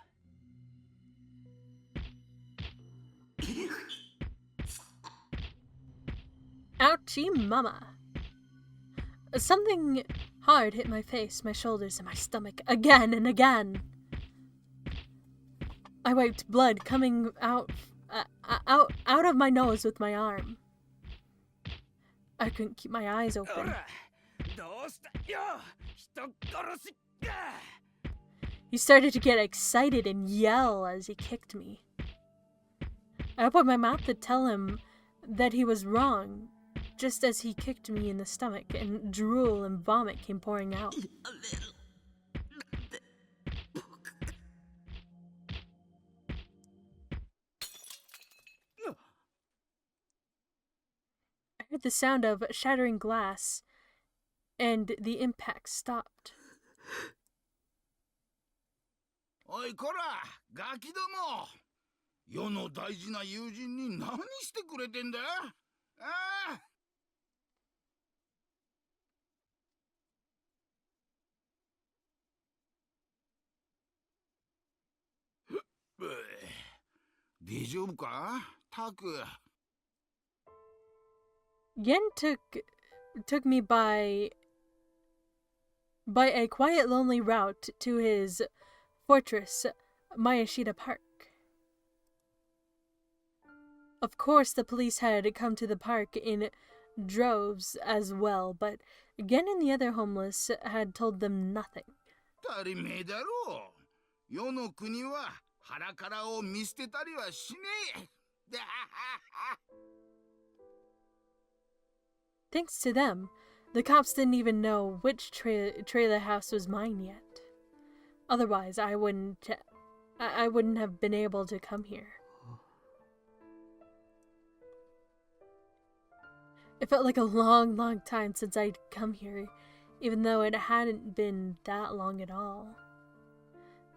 Ouchie mama. Something hard hit my face, my shoulders, and my stomach again and again. I wiped blood coming out of my nose with my arm. I couldn't keep my eyes open. He started to get excited and yell as he kicked me. I opened my mouth to tell him that he was wrong, just as he kicked me in the stomach and drool and vomit came pouring out. I heard the sound of shattering glass, and the impact stopped. おいこら、ガキども。世の大事な友人に何してくれてんだ？ああ。大丈夫か、タク。Yen took me by a quiet, lonely route to his fortress, Mayashita Park. Of course, the police had come to the park in droves as well, but Gen and the other homeless had told them nothing. 当たり前だろう。世の国は腹からを見捨てたりはしねえ。Thanks to them, the cops didn't even know which trailer house was mine yet. Otherwise, I wouldn't have been able to come here. It felt like a long, long time since I'd come here, even though it hadn't been that long at all.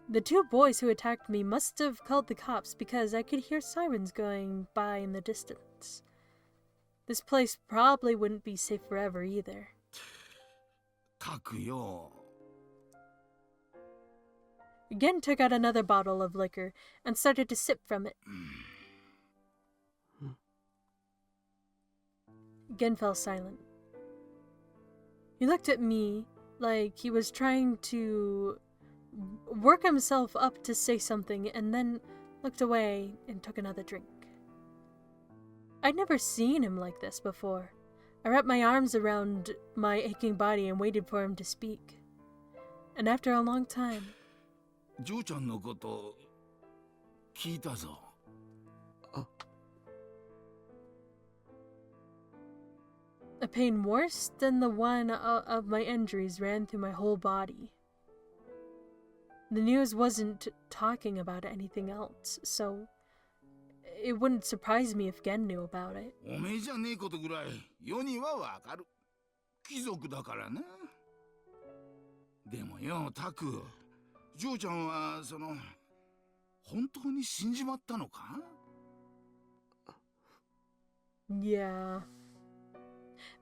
The two boys who attacked me must have called the cops because I could hear sirens going by in the distance. This place probably wouldn't be safe forever either. たくよ。 Gen took out another bottle of liquor and started to sip from it. Gen fell silent. He looked at me like he was trying to work himself up to say something and then looked away and took another drink. I'd never seen him like this before. I wrapped my arms around my aching body and waited for him to speak. And after a long time, ジョーちゃんのこと聞いたぞ。a pain worse than the one of my injuries ran through my whole body. The news wasn't talking about anything else, so it wouldn't surprise me if Gen knew about it. おめえじゃねえことぐらい世にはわかる。貴族だからな。でもよ、タク、ジョーちゃんは本当に死んじまったのか？ Yeah.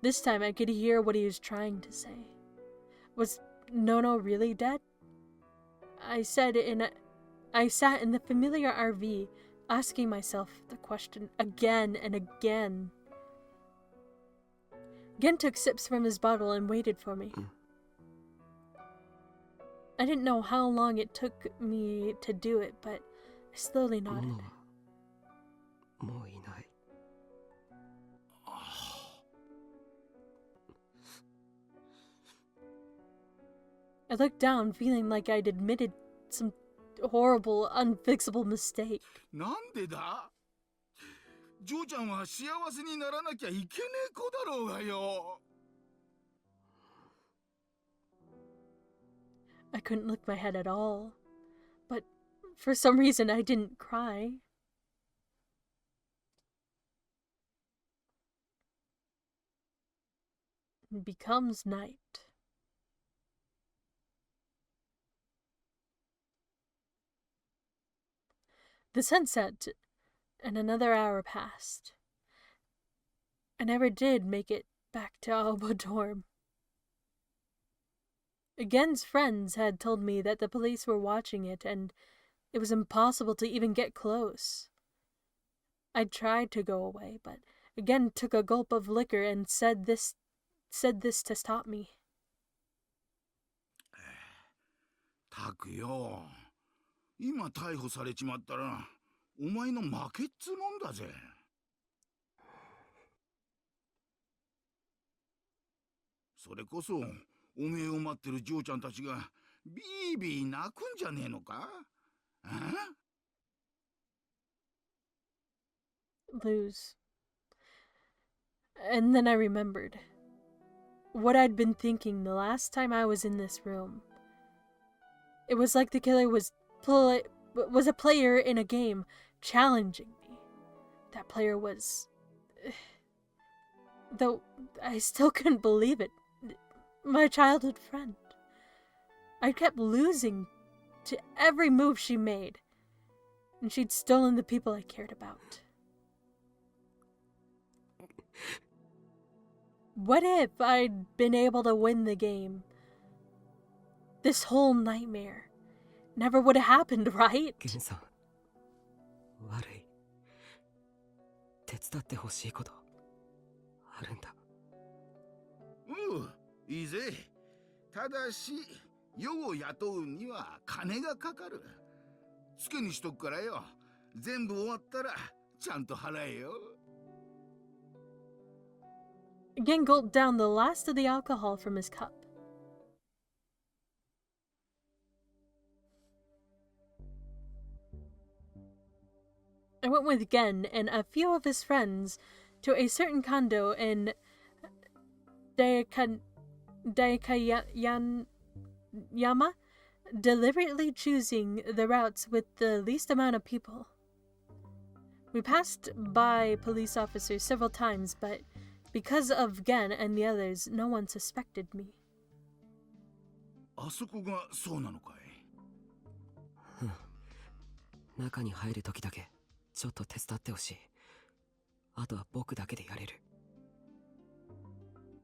This time I could hear what he was trying to say. Was Nono really dead? I sat in the familiar RV, asking myself the question again and again. Gen took sips from his bottle and waited for me. I didn't know how long it took me to do it, but I slowly nodded. I looked down, feeling like I'd admitted some horrible, unfixable mistake. なんでだ？ジョーちゃんは幸せにならなきゃいけねえ子だろうがよ。I couldn't lift my head at all, but for some reason I didn't cry. It becomes night. The sun set, and another hour passed. I never did make it back to Alba dorm. Gen's friends had told me that the police were watching it, and it was impossible to even get close. I tried to go away, but Gen took a gulp of liquor and said this to stop me. タクよ、今逮捕されちまったらお前の負けっつもんだぜ。それこそおめえを待ってるジョーちゃんたちがビービー泣くんじゃねえのか？あ？ Lose. And then I remembered what I'd been thinking the last time I was in this room. It was like the killer was a player in a game, challenging me. That player was... Though I still couldn't believe it. My childhood friend. I kept losing to every move she made, and she'd stolen the people I cared about. What if I'd been able to win the game? This whole nightmare never would have happened, right? ゲンさん、悪い。手伝ってほしいことあるんだ。いいぜ。ただし世を雇うには金がかかる。つけにしとくからよ。全部終わったらちゃんと払えよ。Gen gulped down the last of the alcohol from his cup. I went with Gen and a few of his friends to a certain condo in Daikayama, deliberately choosing the routes with the least amount of people. We passed by police officers several times, but because of Gen and the others, no one suspected me. あそこがそうなのかい？中に入る時だけちょっと手伝ってほしい。あとは僕だけでやれる。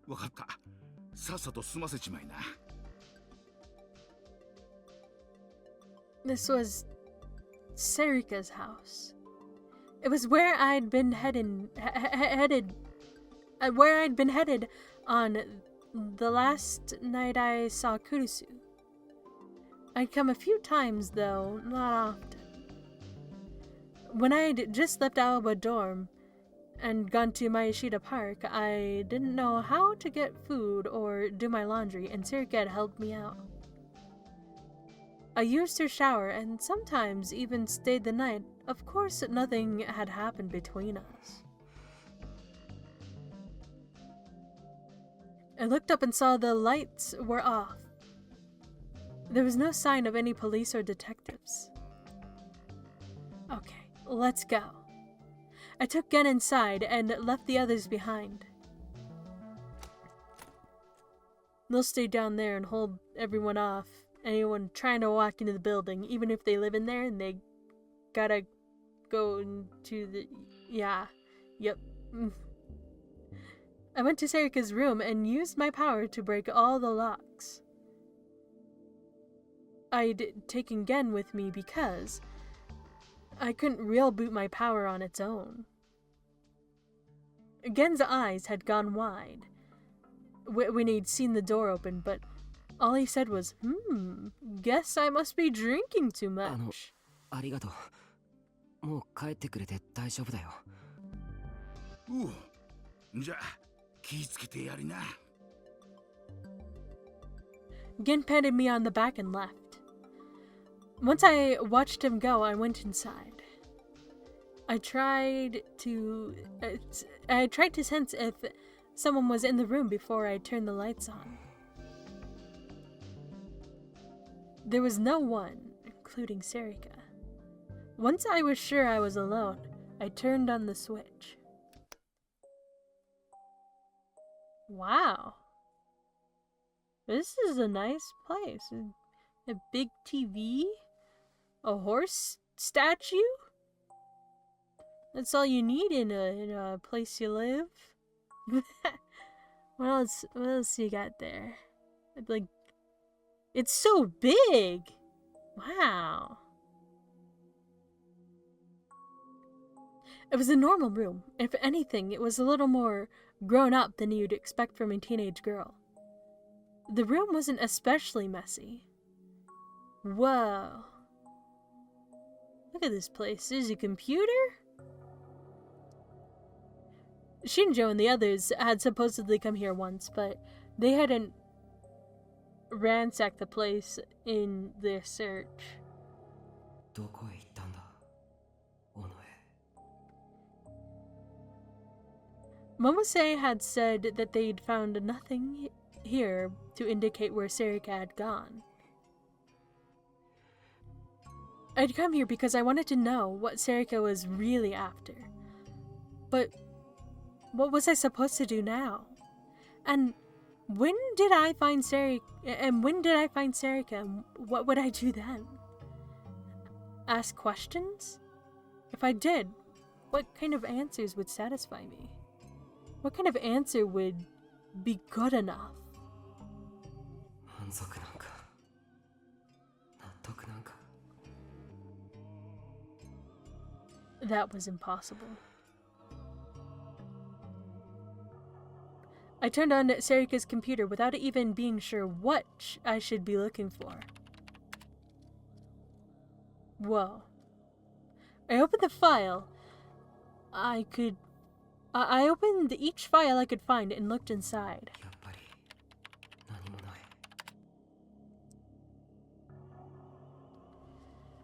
わかった。さっさと済ませちまいな。This was Serika's house. It was where I'd been headed on the last night I saw Kurusu. I'd come a few times, though, not often. When I'd just left Aoba dorm and gone to Mayashida Park, I didn't know how to get food or do my laundry, and Serika had helped me out. I used her shower and sometimes even stayed the night. Of course, nothing had happened between us. I looked up and saw the lights were off. There was no sign of any police or detectives. Okay, let's go. I took Gen inside and left the others behind. They'll stay down there and hold everyone off. Anyone trying to walk into the building, even if they live in there and they gotta go into the... yeah. Yep. I went to Serika's room and used my power to break all the locks. I'd taken Gen with me because I couldn't real boot my power on its own. Gen's eyes had gone wide when he'd seen the door open, but all he said was, guess I must be drinking too much. ありがとう。もう帰ってくれて大丈夫だよ。じゃあ、気ぃつけてやりな。Gen patted me on the back and left. Once I watched him go, I went inside. I tried to sense if someone was in the room before I turned the lights on. There was no one, including Serika. Once I was sure I was alone, I turned on the switch. Wow. This is a nice place. A big TV? A horse statue? That's all you need in a place you live? What else you got there? Like, it's so big! Wow. It was a normal room. If anything, it was a little more grown up than you'd expect from a teenage girl. The room wasn't especially messy. Whoa. Look at this place. There's a computer? Shinjo and the others had supposedly come here once, but they hadn't ransacked the place in their search. どこへ行ったんだ、尾上。Momose had said that they'd found nothing here to indicate where Serika had gone. I'd come here because I wanted to know what Serika was really after. But what was I supposed to do now? And when did I find Serika? And what would I do then? Ask questions? If I did, what kind of answers would satisfy me? What kind of answer would be good enough? 満足なんか、納得なんか。That was impossible. I turned on Serika's computer without even being sure what I should be looking for. Whoa. I opened the file. I could I opened each file I could find and looked inside. やっぱり何もない。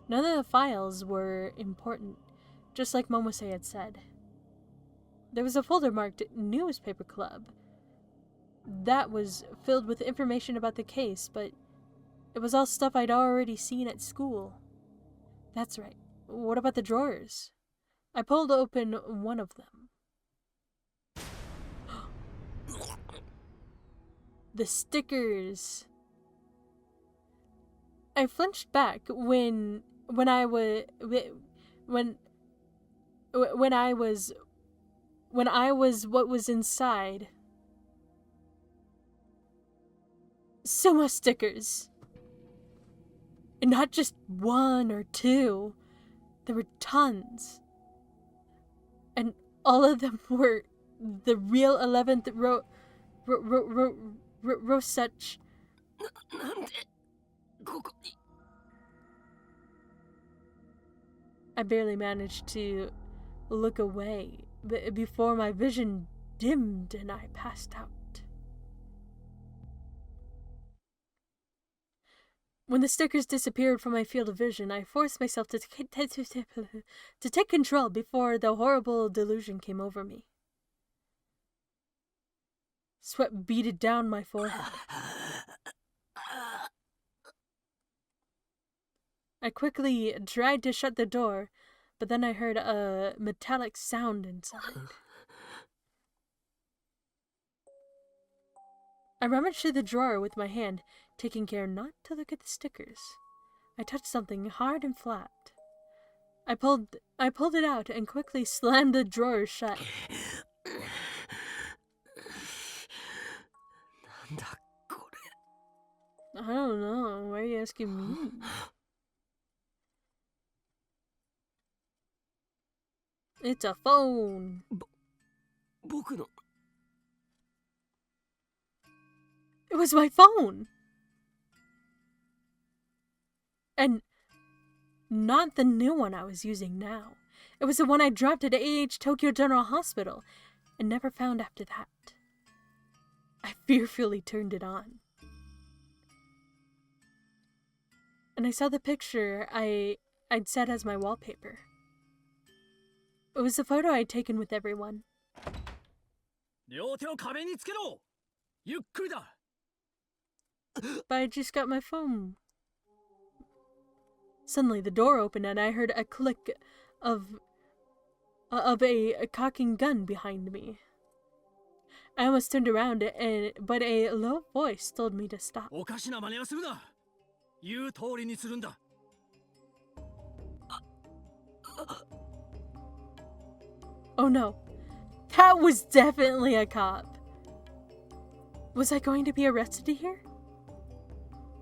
None of the files were important, just like Momose had said. There was a folder marked Newspaper Club. That was filled with information about the case, but it was all stuff I'd already seen at school. That's right. What about the drawers? I pulled open one of them. The stickers. I flinched back when I was what was inside. Sumo stickers. And not just one or two. There were tons. And all of them were the real 11th Rosech. なんでここに I barely managed to look away before my vision dimmed and I passed out. When the stickers disappeared from my field of vision, I forced myself to take control before the horrible delusion came over me. Sweat beaded down my forehead. I quickly tried to shut the door, but then I heard a metallic sound inside. I rummaged through the drawer with my hand, taking care not to look at the stickers. I touched something hard and flat. I pulled it out and quickly slammed the drawer shut. なんだこれ I don't know. Why are you asking me? It's a phone. 僕の It was my phone. And not the new one I was using now. It was the one I dropped at AH Tokyo General Hospital and never found after that. I fearfully turned it on. And I saw the picture I'd set as my wallpaper. It was the photo I'd taken with everyone. 両手を壁につけろ。ゆっくりだ。 But I just got my phone. Suddenly the door opened and I heard a click of a cocking gun behind me. I almost turned around but a low voice told me to stop. おかしな真似はするな。言う通りにするんだ。 Oh no. That was definitely a cop. Was I going to be arrested here?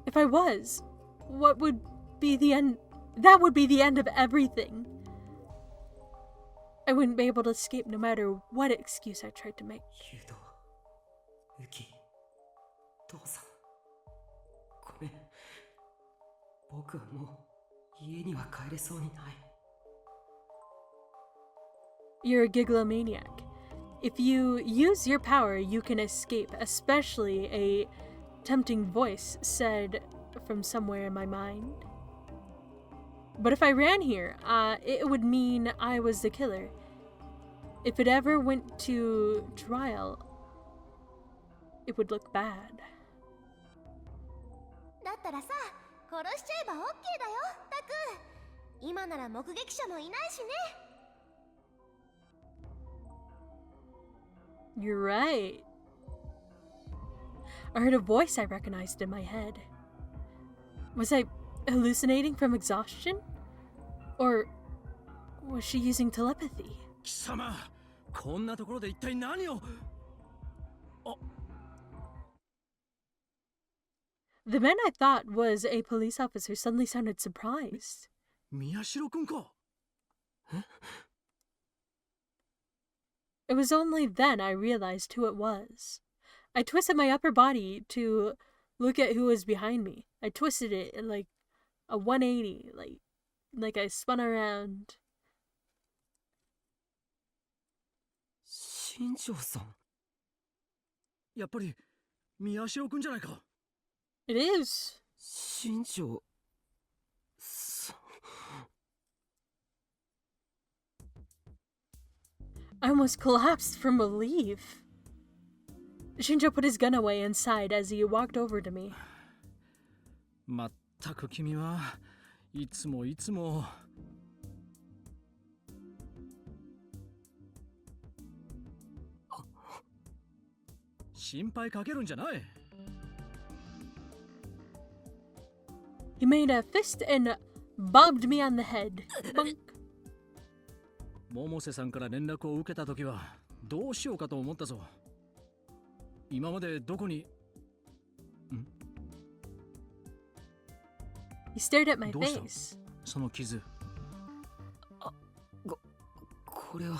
If I was, what would be the end? That would be the end of everything. I wouldn't be able to escape no matter what excuse I tried to make. ユドウキ父さんごめん僕はもう家には帰れそうにない You're a giglomaniac. If you use your power, you can escape, especially a tempting voice said from somewhere in my mind. But if I ran here, it would mean I was the killer. If it ever went to trial, it would look bad. だったらさ、殺しちゃえば OK だよ、タク。今なら目撃者もいないしね。 You're right. I heard a voice I recognized in my head. Was I hallucinating from exhaustion? Or was she using telepathy? 貴様、こんなところで一体何を。 The man I thought was a police officer suddenly sounded surprised. 宮代くんか。 It was only then I realized who it was. I twisted my upper body to look at who was behind me. I twisted it in like a 180, like I spun around. 新庄さん。やっぱり宮代くんじゃないか。 It is. 新庄さん。 I almost collapsed from relief. Shinjo put his gun away and sighed as he walked over to me. まったく君はいつもいつも。心配かけるんじゃない。 He made a fist and bobbed me on the head. Bunk. 百瀬さんから連絡を受けたときはどうしようかと思ったぞ。今までどこに。 He stared at my どうした face. その傷。これは。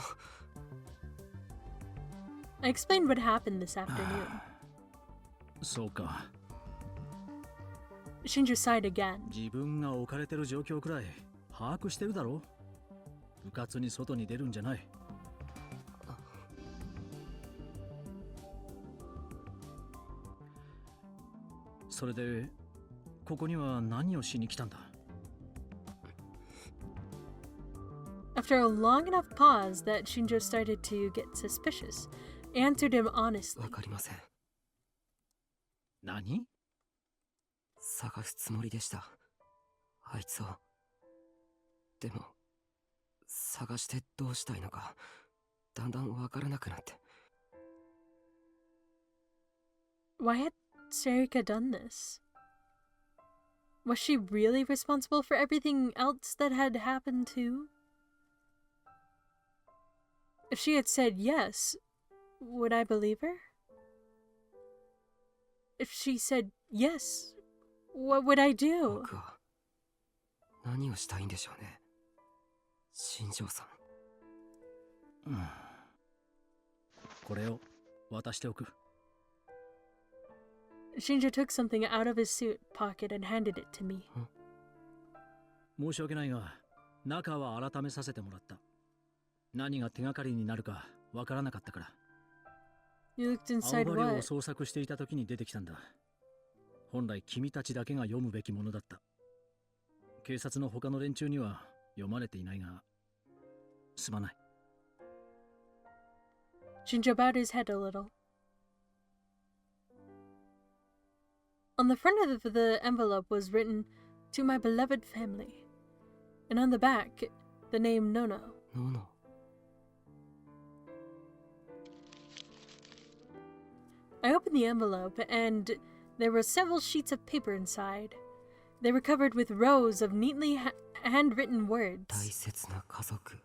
I explained what happened this afternoon. そうか。 Shinjo sighed again. 自分が置かれてる状況くらい把握してるだろ。うかつに外に出るんじゃない。それでここには何をしに来たんだ。 After a long enough pause that Shinjo started to get suspicious, I answered him honestly. わかりません。何？探すつもりでした。あいつを。でも、探してどうしたいのか、だんだんわからなくなって。Why had Sarika done this? Was she really responsible for everything else that had happened too? If she had said yes, would I believe her? If she said yes, what would I do? 僕は何をしたいんでしょうね。新庄さん。これを渡しておく。 Shinjo took something out of his suit pocket and handed it to me. 申し訳ないが、中は改めさせてもらった。何が手がかりになるかわからなかったから。 You looked 青 inside 葉寮を what? 捜索していた時に出てきたんだ。本来君たちだけが読むべきものだった。警察の他の連中には読まれていないが、すまない。 Shinjo bowed his head a little. On the front of the envelope was written, "To my beloved family," and on the back, the name Nono. ノノ。 I opened the envelope, and there were several sheets of paper inside. They were covered with rows of neatly handwritten 大 words. 切な家族。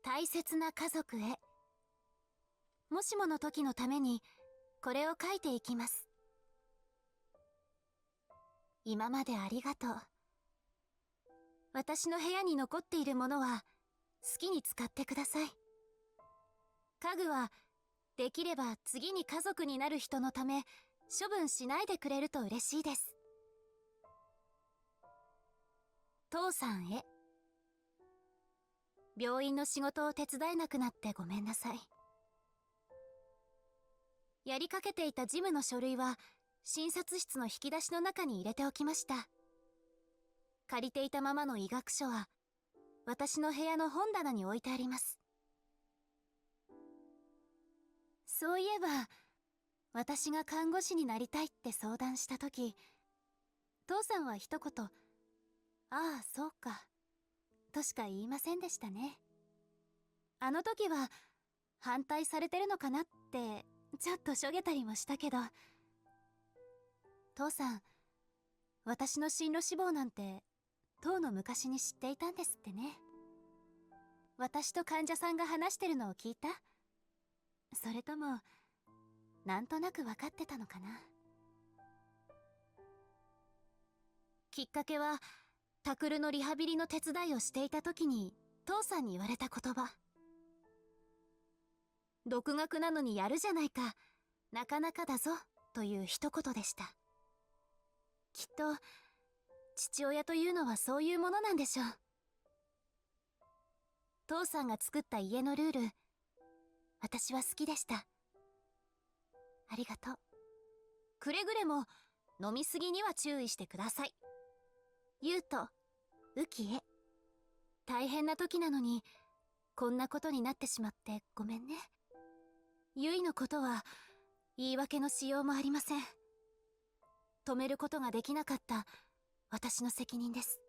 大切な家族へ。もしもの時のためにこれを書いていきます。今までありがとう。私の部屋に残っているものは好きに使ってください。家具はできれば次に家族になる人のため処分しないでくれると嬉しいです。父さんへ。病院の仕事を手伝えなくなってごめんなさい。やりかけていた事務の書類は診察室の引き出しの中に入れておきました。借りていたままの医学書は私の部屋の本棚に置いてあります。そういえば私が看護師になりたいって相談した時、父さんは一言「ああそうか」としか言いませんでしたね。あの時は反対されてるのかなってちょっとしょげたりもしたけど、父さん、私の進路志望なんてとうの昔に知っていたんですってね。私と患者さんが話してるのを聞いた？それともなんとなく分かってたのかな。きっかけはタクルのリハビリの手伝いをしていた時に父さんに言われた言葉。独学なのにやるじゃないか、なかなかだぞという一言でした。きっと父親というのはそういうものなんでしょう。父さんが作った家のルール、私は好きでした。ありがとう。くれぐれも飲みすぎには注意してください。ゆうとウキへ。大変な時なのにこんなことになってしまってごめんね。ゆいのことは言い訳のしようもありません。止めることができなかった私の責任です。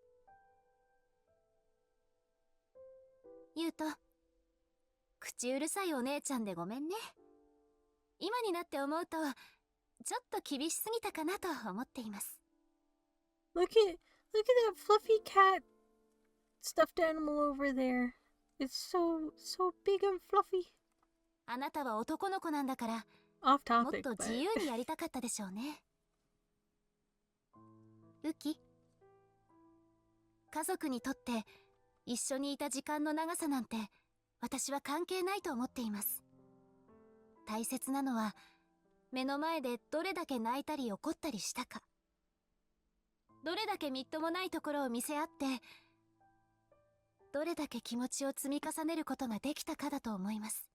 ゆうと、口うるさいお姉ちゃんでごめんね。今になって思うとちょっと厳しすぎたかなと思っています。Look at that fluffy cat stuffed animal over there. It's so big and fluffy. あなたは男の子なんだから、 Off もっ topic, と but 自由にやりたかったでしょうね。ウキ、家族にとって一緒にいた時間の長さなんて私は関係ないと思っています。大切なのは目の前でどれだけ泣いたり怒ったりしたか、どれだけみっともないところを見せ合って、どれだけ気持ちを積み重ねることができたかだと思います。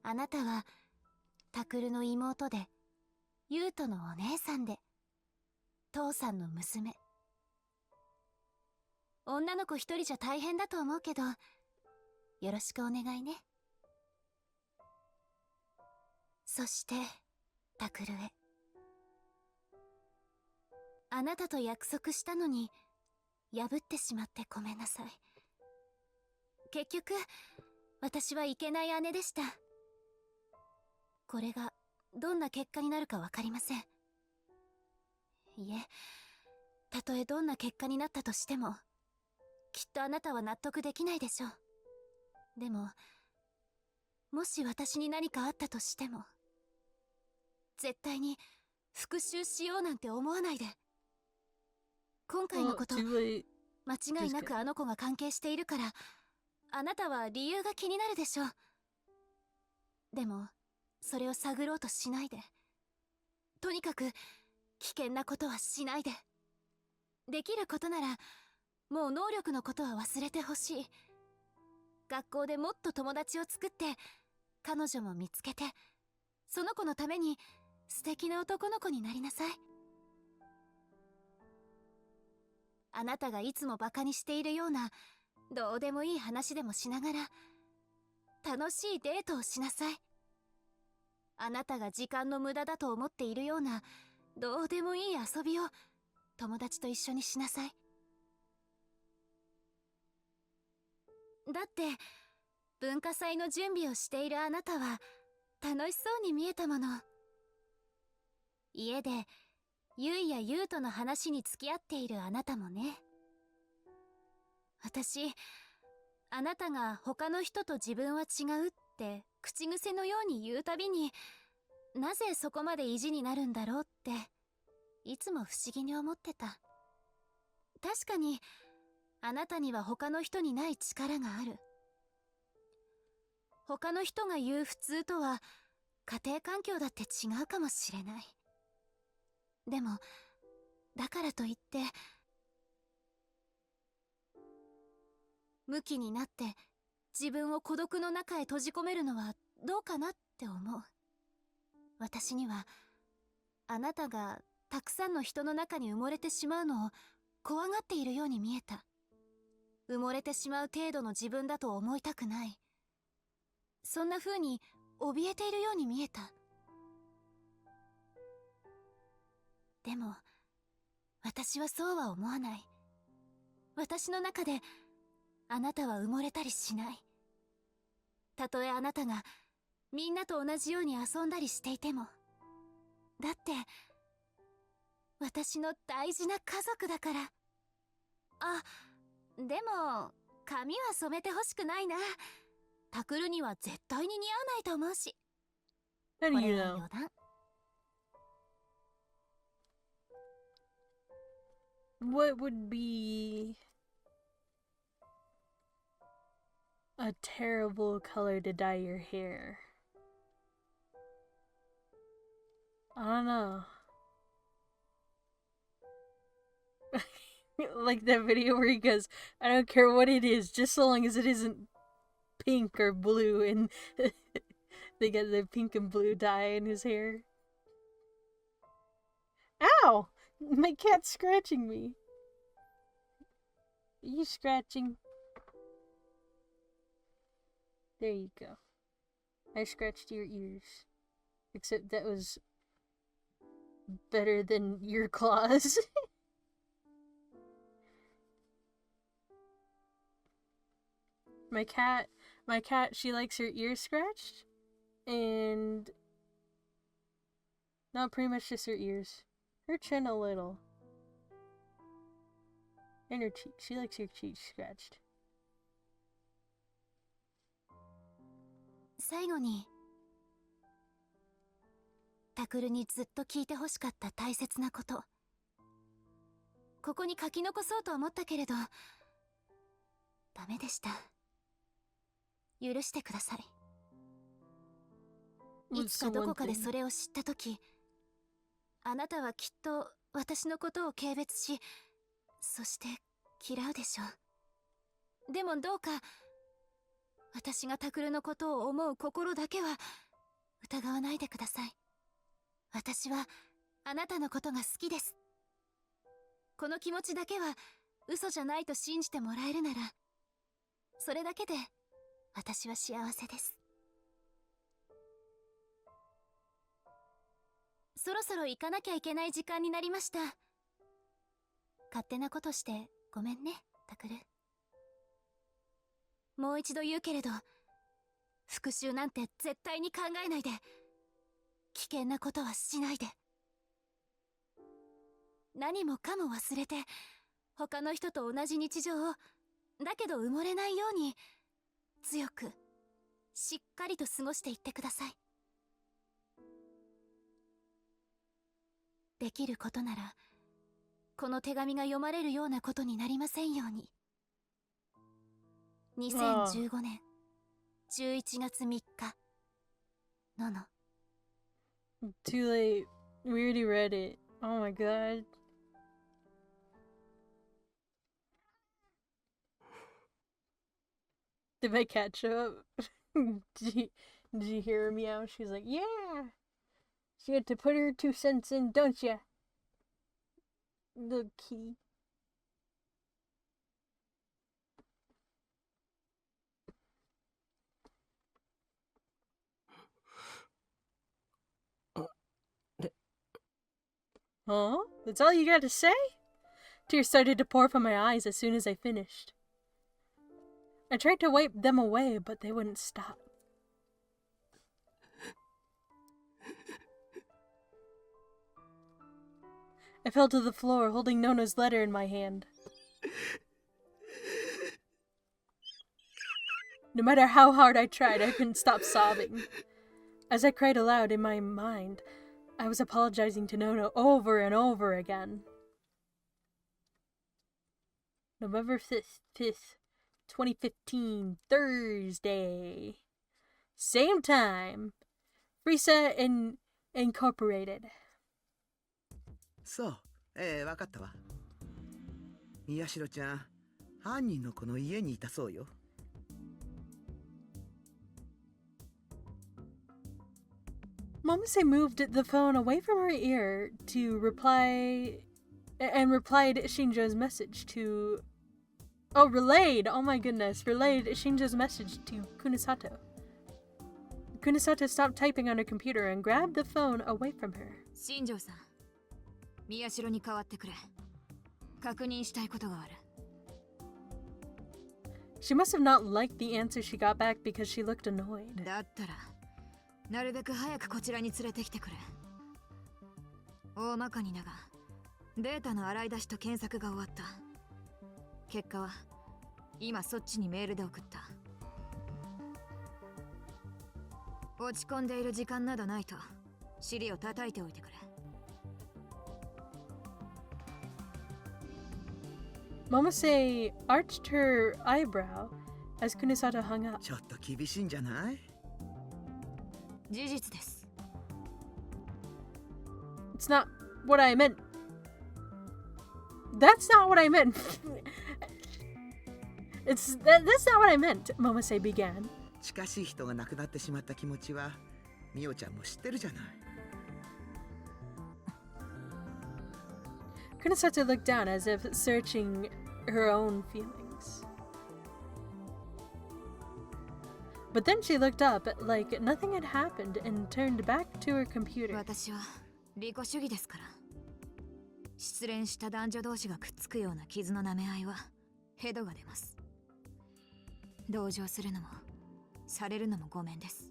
あなたはタクルの妹で、ユウトのお姉さんで、父さんの娘。女の子一人じゃ大変だと思うけど、よろしくお願いね。そしてタクルへ。あなたと約束したのに破ってしまってごめんなさい。結局私はいけない姉でした。これがどんな結果になるかわかりません。いえ、たとえどんな結果になったとしてもきっとあなたは納得できないでしょう。でももし私に何かあったとしても絶対に復讐しようなんて思わないで。今回の well, こと too late. 間違いなくあの子が関係しているからあなたは理由が気になるでしょう。でもそれを探ろうとしないで。とにかく危険なことはしないで。できることならもう能力のことは忘れてほしい。学校でもっと友達を作って彼女も見つけて、その子のために素敵な男の子になりなさい。あなたがいつもバカにしているようなどうでもいい話でもしながら楽しいデートをしなさい。あなたが時間の無駄だと思っているようなどうでもいい遊びを友達と一緒にしなさい。だって文化祭の準備をしているあなたは楽しそうに見えたもの。家でユイやユウとの話に付き合っているあなたもね。私、あなたが他の人と自分は違うって口癖のように言うたびに、なぜそこまで意地になるんだろうっていつも不思議に思ってた。確かにあなたには他の人にない力がある。他の人が言う普通とは家庭環境だって違うかもしれない。でもだからといってムキになって自分を孤独の中へ閉じ込めるのはどうかなって思う。私にはあなたがたくさんの人の中に埋もれてしまうのを怖がっているように見えた。埋もれてしまう程度の自分だと思いたくない。そんな風に怯えているように見えた。でも私はそうは思わない。私の中であなたは埋もれたりしない。たとえあなたがみんなと同じように遊んだりしていても。だって私の大事な家族だから。あ、でも髪は染めてほしくないな。タクルには絶対に似合わないと思うし。 How こ do れ you は know? 余談。What would be a terrible color to dye your hair? I don't know. Like that video where he goes, I don't care what it is, just so long as it isn't pink or blue, and they get the pink and blue dye in his hair. Ow! My cat's scratching me. Are you scratching? There you go. I scratched your ears. Except that was better than your claws. My cat, she likes her ears scratched. And not pretty much just her ears. Her chin a little. And her cheek. She likes her cheeks scratched. 最後にタクルにずっと聞いてほしかった大切なこと、ここに書き残そうと思ったけれどダメでした。許してください。いつかどこかでそれを知ったとき、あなたはきっと私のことを軽蔑し、そして嫌うでしょう。でもどうか私がタクルのことを思う心だけは疑わないでください。私はあなたのことが好きです。この気持ちだけは嘘じゃないと信じてもらえるなら、それだけで私は幸せです。そろそろ行かなきゃいけない時間になりました。勝手なことしてごめんね、タクル。もう一度言うけれど、復讐なんて絶対に考えないで、危険なことはしないで。何もかも忘れて、他の人と同じ日常を、だけど埋もれないように、強く、しっかりと過ごしていってください。できることなら、この手紙が読まれるようなことになりませんように。2015年11月3日。のの。Too late. We already read it. Oh my god. Did my cat show up? did you hear her meow? She's like, yeah! She had to put her 2 cents in, don't ya? The key. Huh? That's all you got to say? Tears started to pour from my eyes as soon as I finished. I tried to wipe them away, but they wouldn't stop. I fell to the floor, holding Nona's letter in my hand. No matter how hard I tried, I couldn't stop sobbing. As I cried aloud in my mind, I was apologizing to Nona over and over again. November 5th, 2015, Thursday. Same time. Frieza Incorporated. そう、わかったわ。宮代ちゃん、犯人の子の家にいたそうよ。Momose moved the phone away from her ear to replied Shinjo's message to... Oh, relayed! Oh my goodness. Relayed Shinjo's message to Kunisato. Kunisato stopped typing on her computer and grabbed the phone away from her. Shinjo-san, 宮代に代わってくれ。確認したいことがある。She must have not liked the answer she got back because she looked annoyed. だったら、なるべく早くこちらに連れてきてくれ。大まかにだが、データの洗い出しと検索が終わった。結果は、今そっちにメールで送った。落ち込んでいる時間などないと、尻を叩いておいてくれ。Momose arched her eyebrow as Kunisato hung up. ちょっと厳しいんじゃない？事実です。It's not what I meant. That's not what I meant. That's not what I meant, Momose began. 近しい人が亡くなってしまった気持ちはミオちゃんも知ってるじゃない。 Kunasato looked down as if searching her own feelings. But then she looked up like nothing had happened and turned back to her computer. 私は利己主義ですから。失恋した男女同士がくっつくような傷の舐め合いはヘドが出ます。同情するのもされるのもごめんです。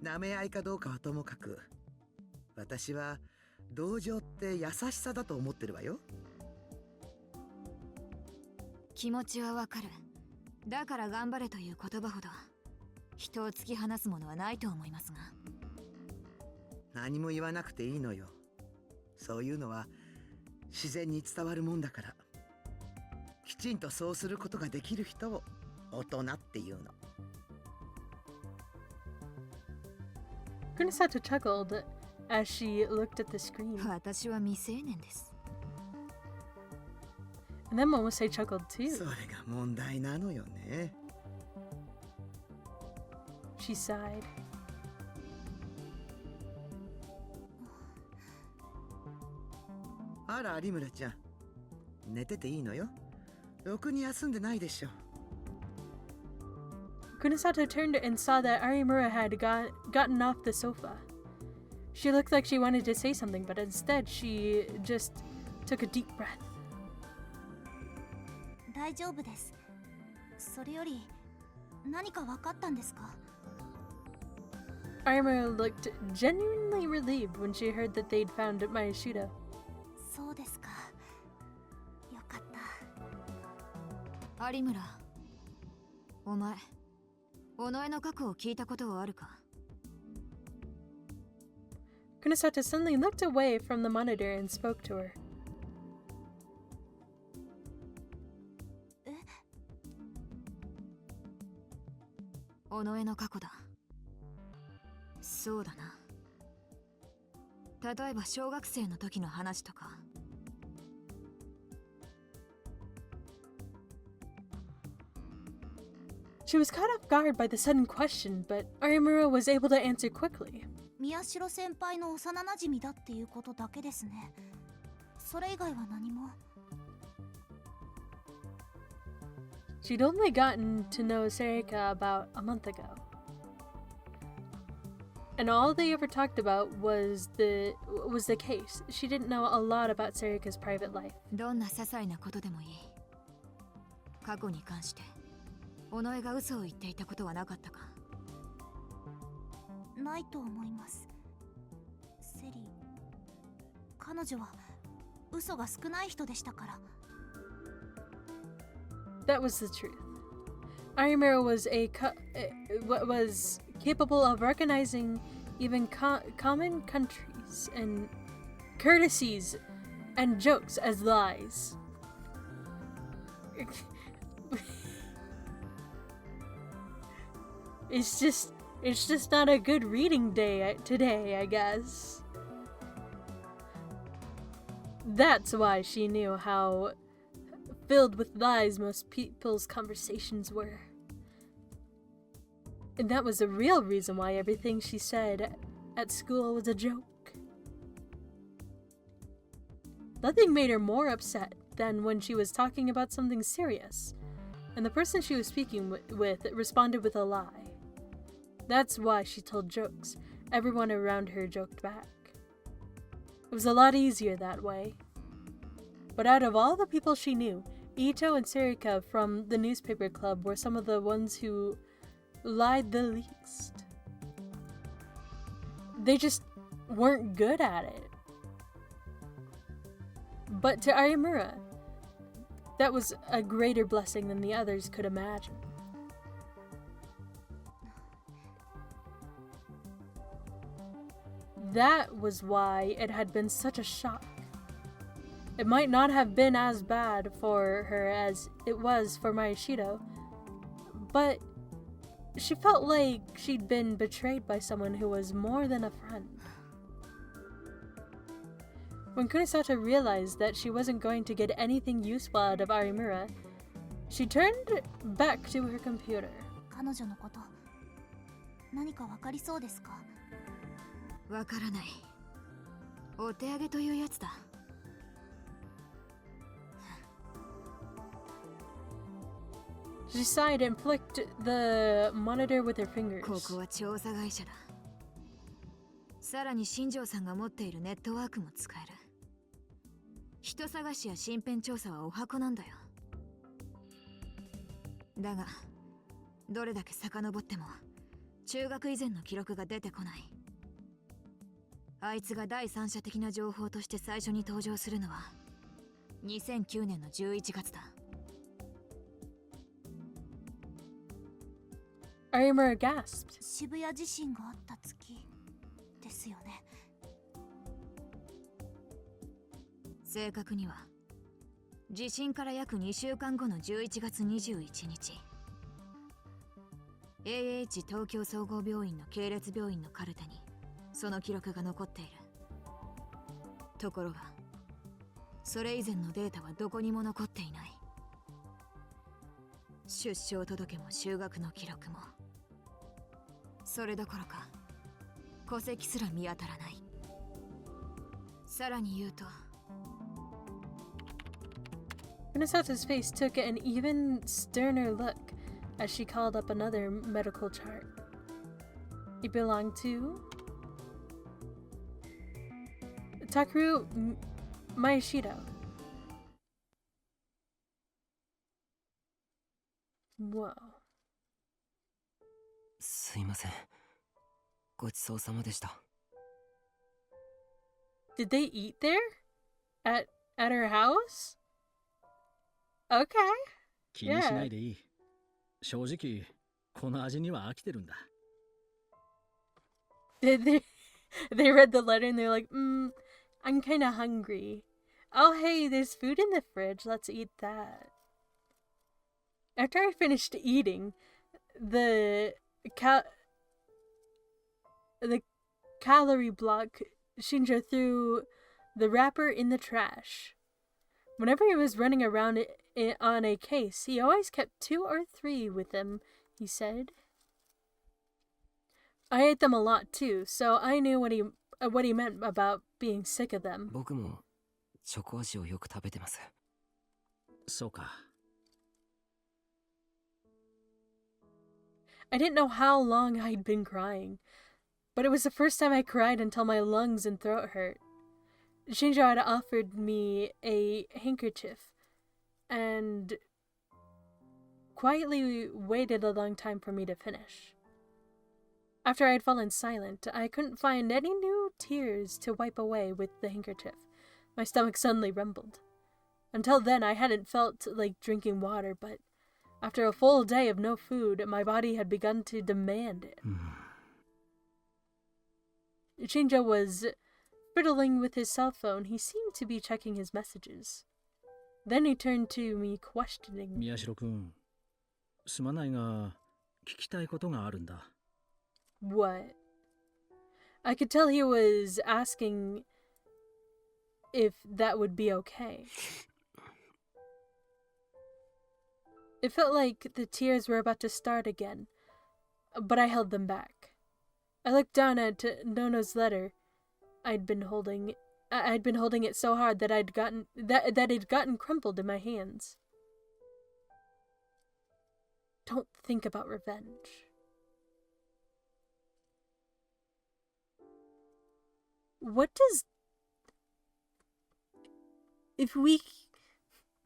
舐め合いかどうかはともかく、私は同情って優しさだと思ってるわよ。気持ちはわかる。だから頑張れという言葉ほど人を突き放すものはないと思いますが。何も言わなくていいのよ。そういうのは自然に伝わるもんだから。きちんとそうすることができる人を大人っていうの。Kunasato chuckled as she looked at the screen. 私は未成年です。And then Momose chuckled too. それが問題なのよね。She sighed. あら、有村ちゃん。寝てていいのよ。ろくに休んでないでしょ。Kunasato turned and saw that Arimura had gotten off the sofa. She looked like she wanted to say something, but instead she just took a deep breath. 大丈夫です。それより何か分かったんですか？ Arimura looked genuinely relieved when she heard that they'd found Mayashiro. そうですか。よかった。有村、お前、尾上の過去を聞いたことはあるか？ Kunasato suddenly looked away from the monitor and spoke to her. 尾上の過去だ。そうだな。例えば小学生の時の話とか。She was caught off guard by the sudden question, but Arimura was able to answer quickly. 宮代先輩の幼馴染だっていうことだけですね。それ以外は何も。She'd only gotten to know Serika about a month ago. And all they ever talked about was the case. She didn't know a lot about Serika's private life. どんな些細なことでもいい。過去に関して尾上が嘘を言っていたことはなかったか？ないと思います。セリ、彼女は嘘が少ない人でしたから。That was the truth. Arimura was was capable of recognizing even common countries and courtesies and jokes as lies. It's just not a good reading day today, I guess. That's why she knew how filled with lies most people's conversations were. And that was the real reason why everything she said at school was a joke. Nothing made her more upset than when she was talking about something serious, and the person she was speaking with responded with a lie. That's why she told jokes. Everyone around her joked back. It was a lot easier that way. But out of all the people she knew, Ito and Serika from the newspaper club were some of the ones who lied the least. They just weren't good at it. But to Arimura, that was a greater blessing than the others could imagine. That was why it had been such a shock. It might not have been as bad for her as it was for Mayashiro, but she felt like she'd been betrayed by someone who was more than a friend. When Kunisata realized that she wasn't going to get anything useful out of Arimura, she turned back to her computer. 彼女のこと何かわかりそうですか？わからない。お手上げというやつだ。She sighed and flicked the monitor with her fingers. ここは調査会社だ。さらに新庄さんが持っているネットワークも使える。人探しや身辺調査はお箱なんだよ。だがどれだけ遡っても中学以前の記録が出てこない。あいつが第三者的な情報として最初に登場するのは2009年の11月だ。Arimura gasped. 渋谷地震があった月ですよね。正確には地震から約2週間後の11月21日 AH 東京総合病院の系列病院のカルテにその記録が残っている。ところがそれ以前のデータはどこにも残っていない。出生届も就学の記録もそれどころか戸籍すら見当たらない。さらに言うとKunisata's face took an even sterner look as she called up another medical chart. It belonged to Takeru Maeshiro. Whoa. すいません。ごちそうさまでした。Did they eat there? At her house? Okay. 気にしないでいい。正直、この味には飽きてるんだ。They read the letter and they're like, I'm kind of hungry. Oh, hey, there's food in the fridge. Let's eat that. After I finished eating, the calorie block, Shinja threw the wrapper in the trash. Whenever he was running around on a case, he always kept 2 or 3 with him, he said. I ate them a lot too, so I knew what he meant about being sick of them. 僕もチョコ味をよく食べてます。そうか。I didn't know how long I'd been crying, but it was the first time I cried until my lungs and throat hurt. Shinjo had offered me a handkerchief and quietly waited a long time for me to finish. After I had fallen silent, I couldn't find any new tears to wipe away with the handkerchief. My stomach suddenly rumbled. Until then, I hadn't felt like drinking water, but after a full day of no food, my body had begun to demand it. Shinjo was fiddling with his cell phone. He seemed to be checking his messages. Then he turned to me, questioning. 宮代くん、すまないが、聞きたいことがあるんだ。What? I could tell he was asking if that would be okay. It felt like the tears were about to start again, but I held them back. I looked down at Nono's letter. I'd been holding it so hard that it'd gotten crumpled in my hands. Don't think about revenge. What does... If we...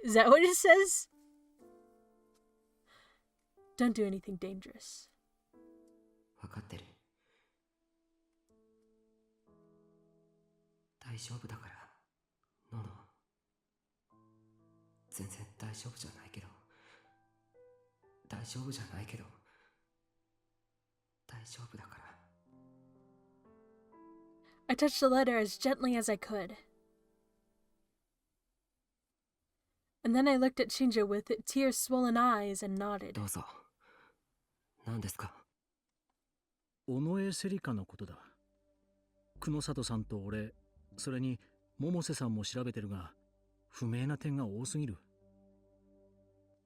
Is that what it says? Don't do anything dangerous. わかってる。大丈夫だから、ノノ。全然大丈夫じゃないけど、大丈夫じゃないけど、大丈夫だから。I touched the letter as gently as I could. And then I looked at Shinjo with tear-swollen eyes and nodded. どうぞ。何ですか？尾上セリカのことだ。久野里さんと俺、それに百瀬さんも調べてるが、不明な点が多すぎる。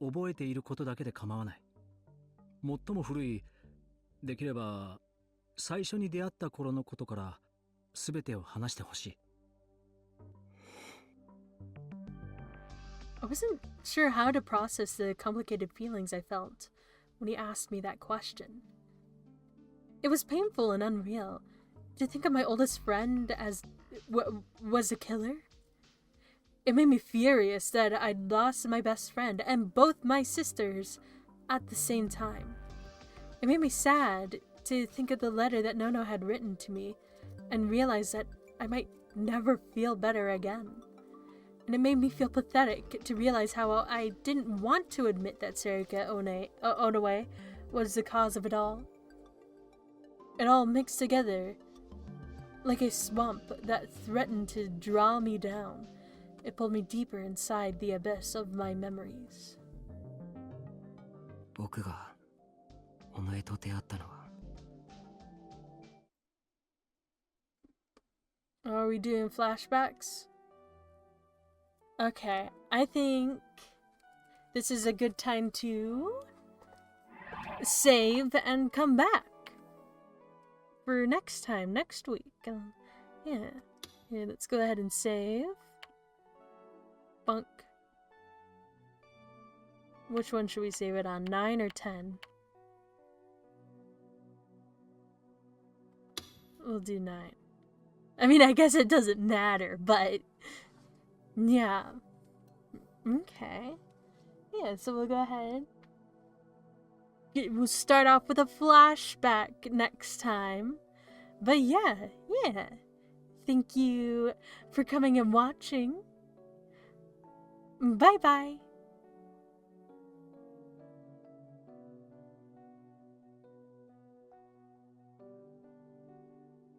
覚えていることだけで構わない。最も古い、できれば最初に出会った頃のことから全てを話してほしい。I wasn't sure how to process the complicated feelings I felt when he asked me that question. It was painful and unreal to think of my oldest friend as was a killer. It made me furious that I'd lost my best friend and both my sisters at the same time. It made me sad to think of the letter that Nono had written to me and realize that I might never feel better again. And it made me feel pathetic to realize how I didn't want to admit that Sarika Onoe was the cause of it all. It all mixed together like a swamp that threatened to draw me down. It pulled me deeper inside the abyss of my memories. 僕がお前と出会ったのは Are we doing flashbacks? Okay, I think this is a good time to save and come back for next time, next week. Yeah, let's go ahead and save. Bunk. Which one should we save it on, 9 or 10? We'll do 9. I mean, I guess it doesn't matter, but yeah. Okay. Yeah, so we'll go ahead. We'll start off with a flashback next time. But yeah. Thank you for coming and watching. Bye-bye.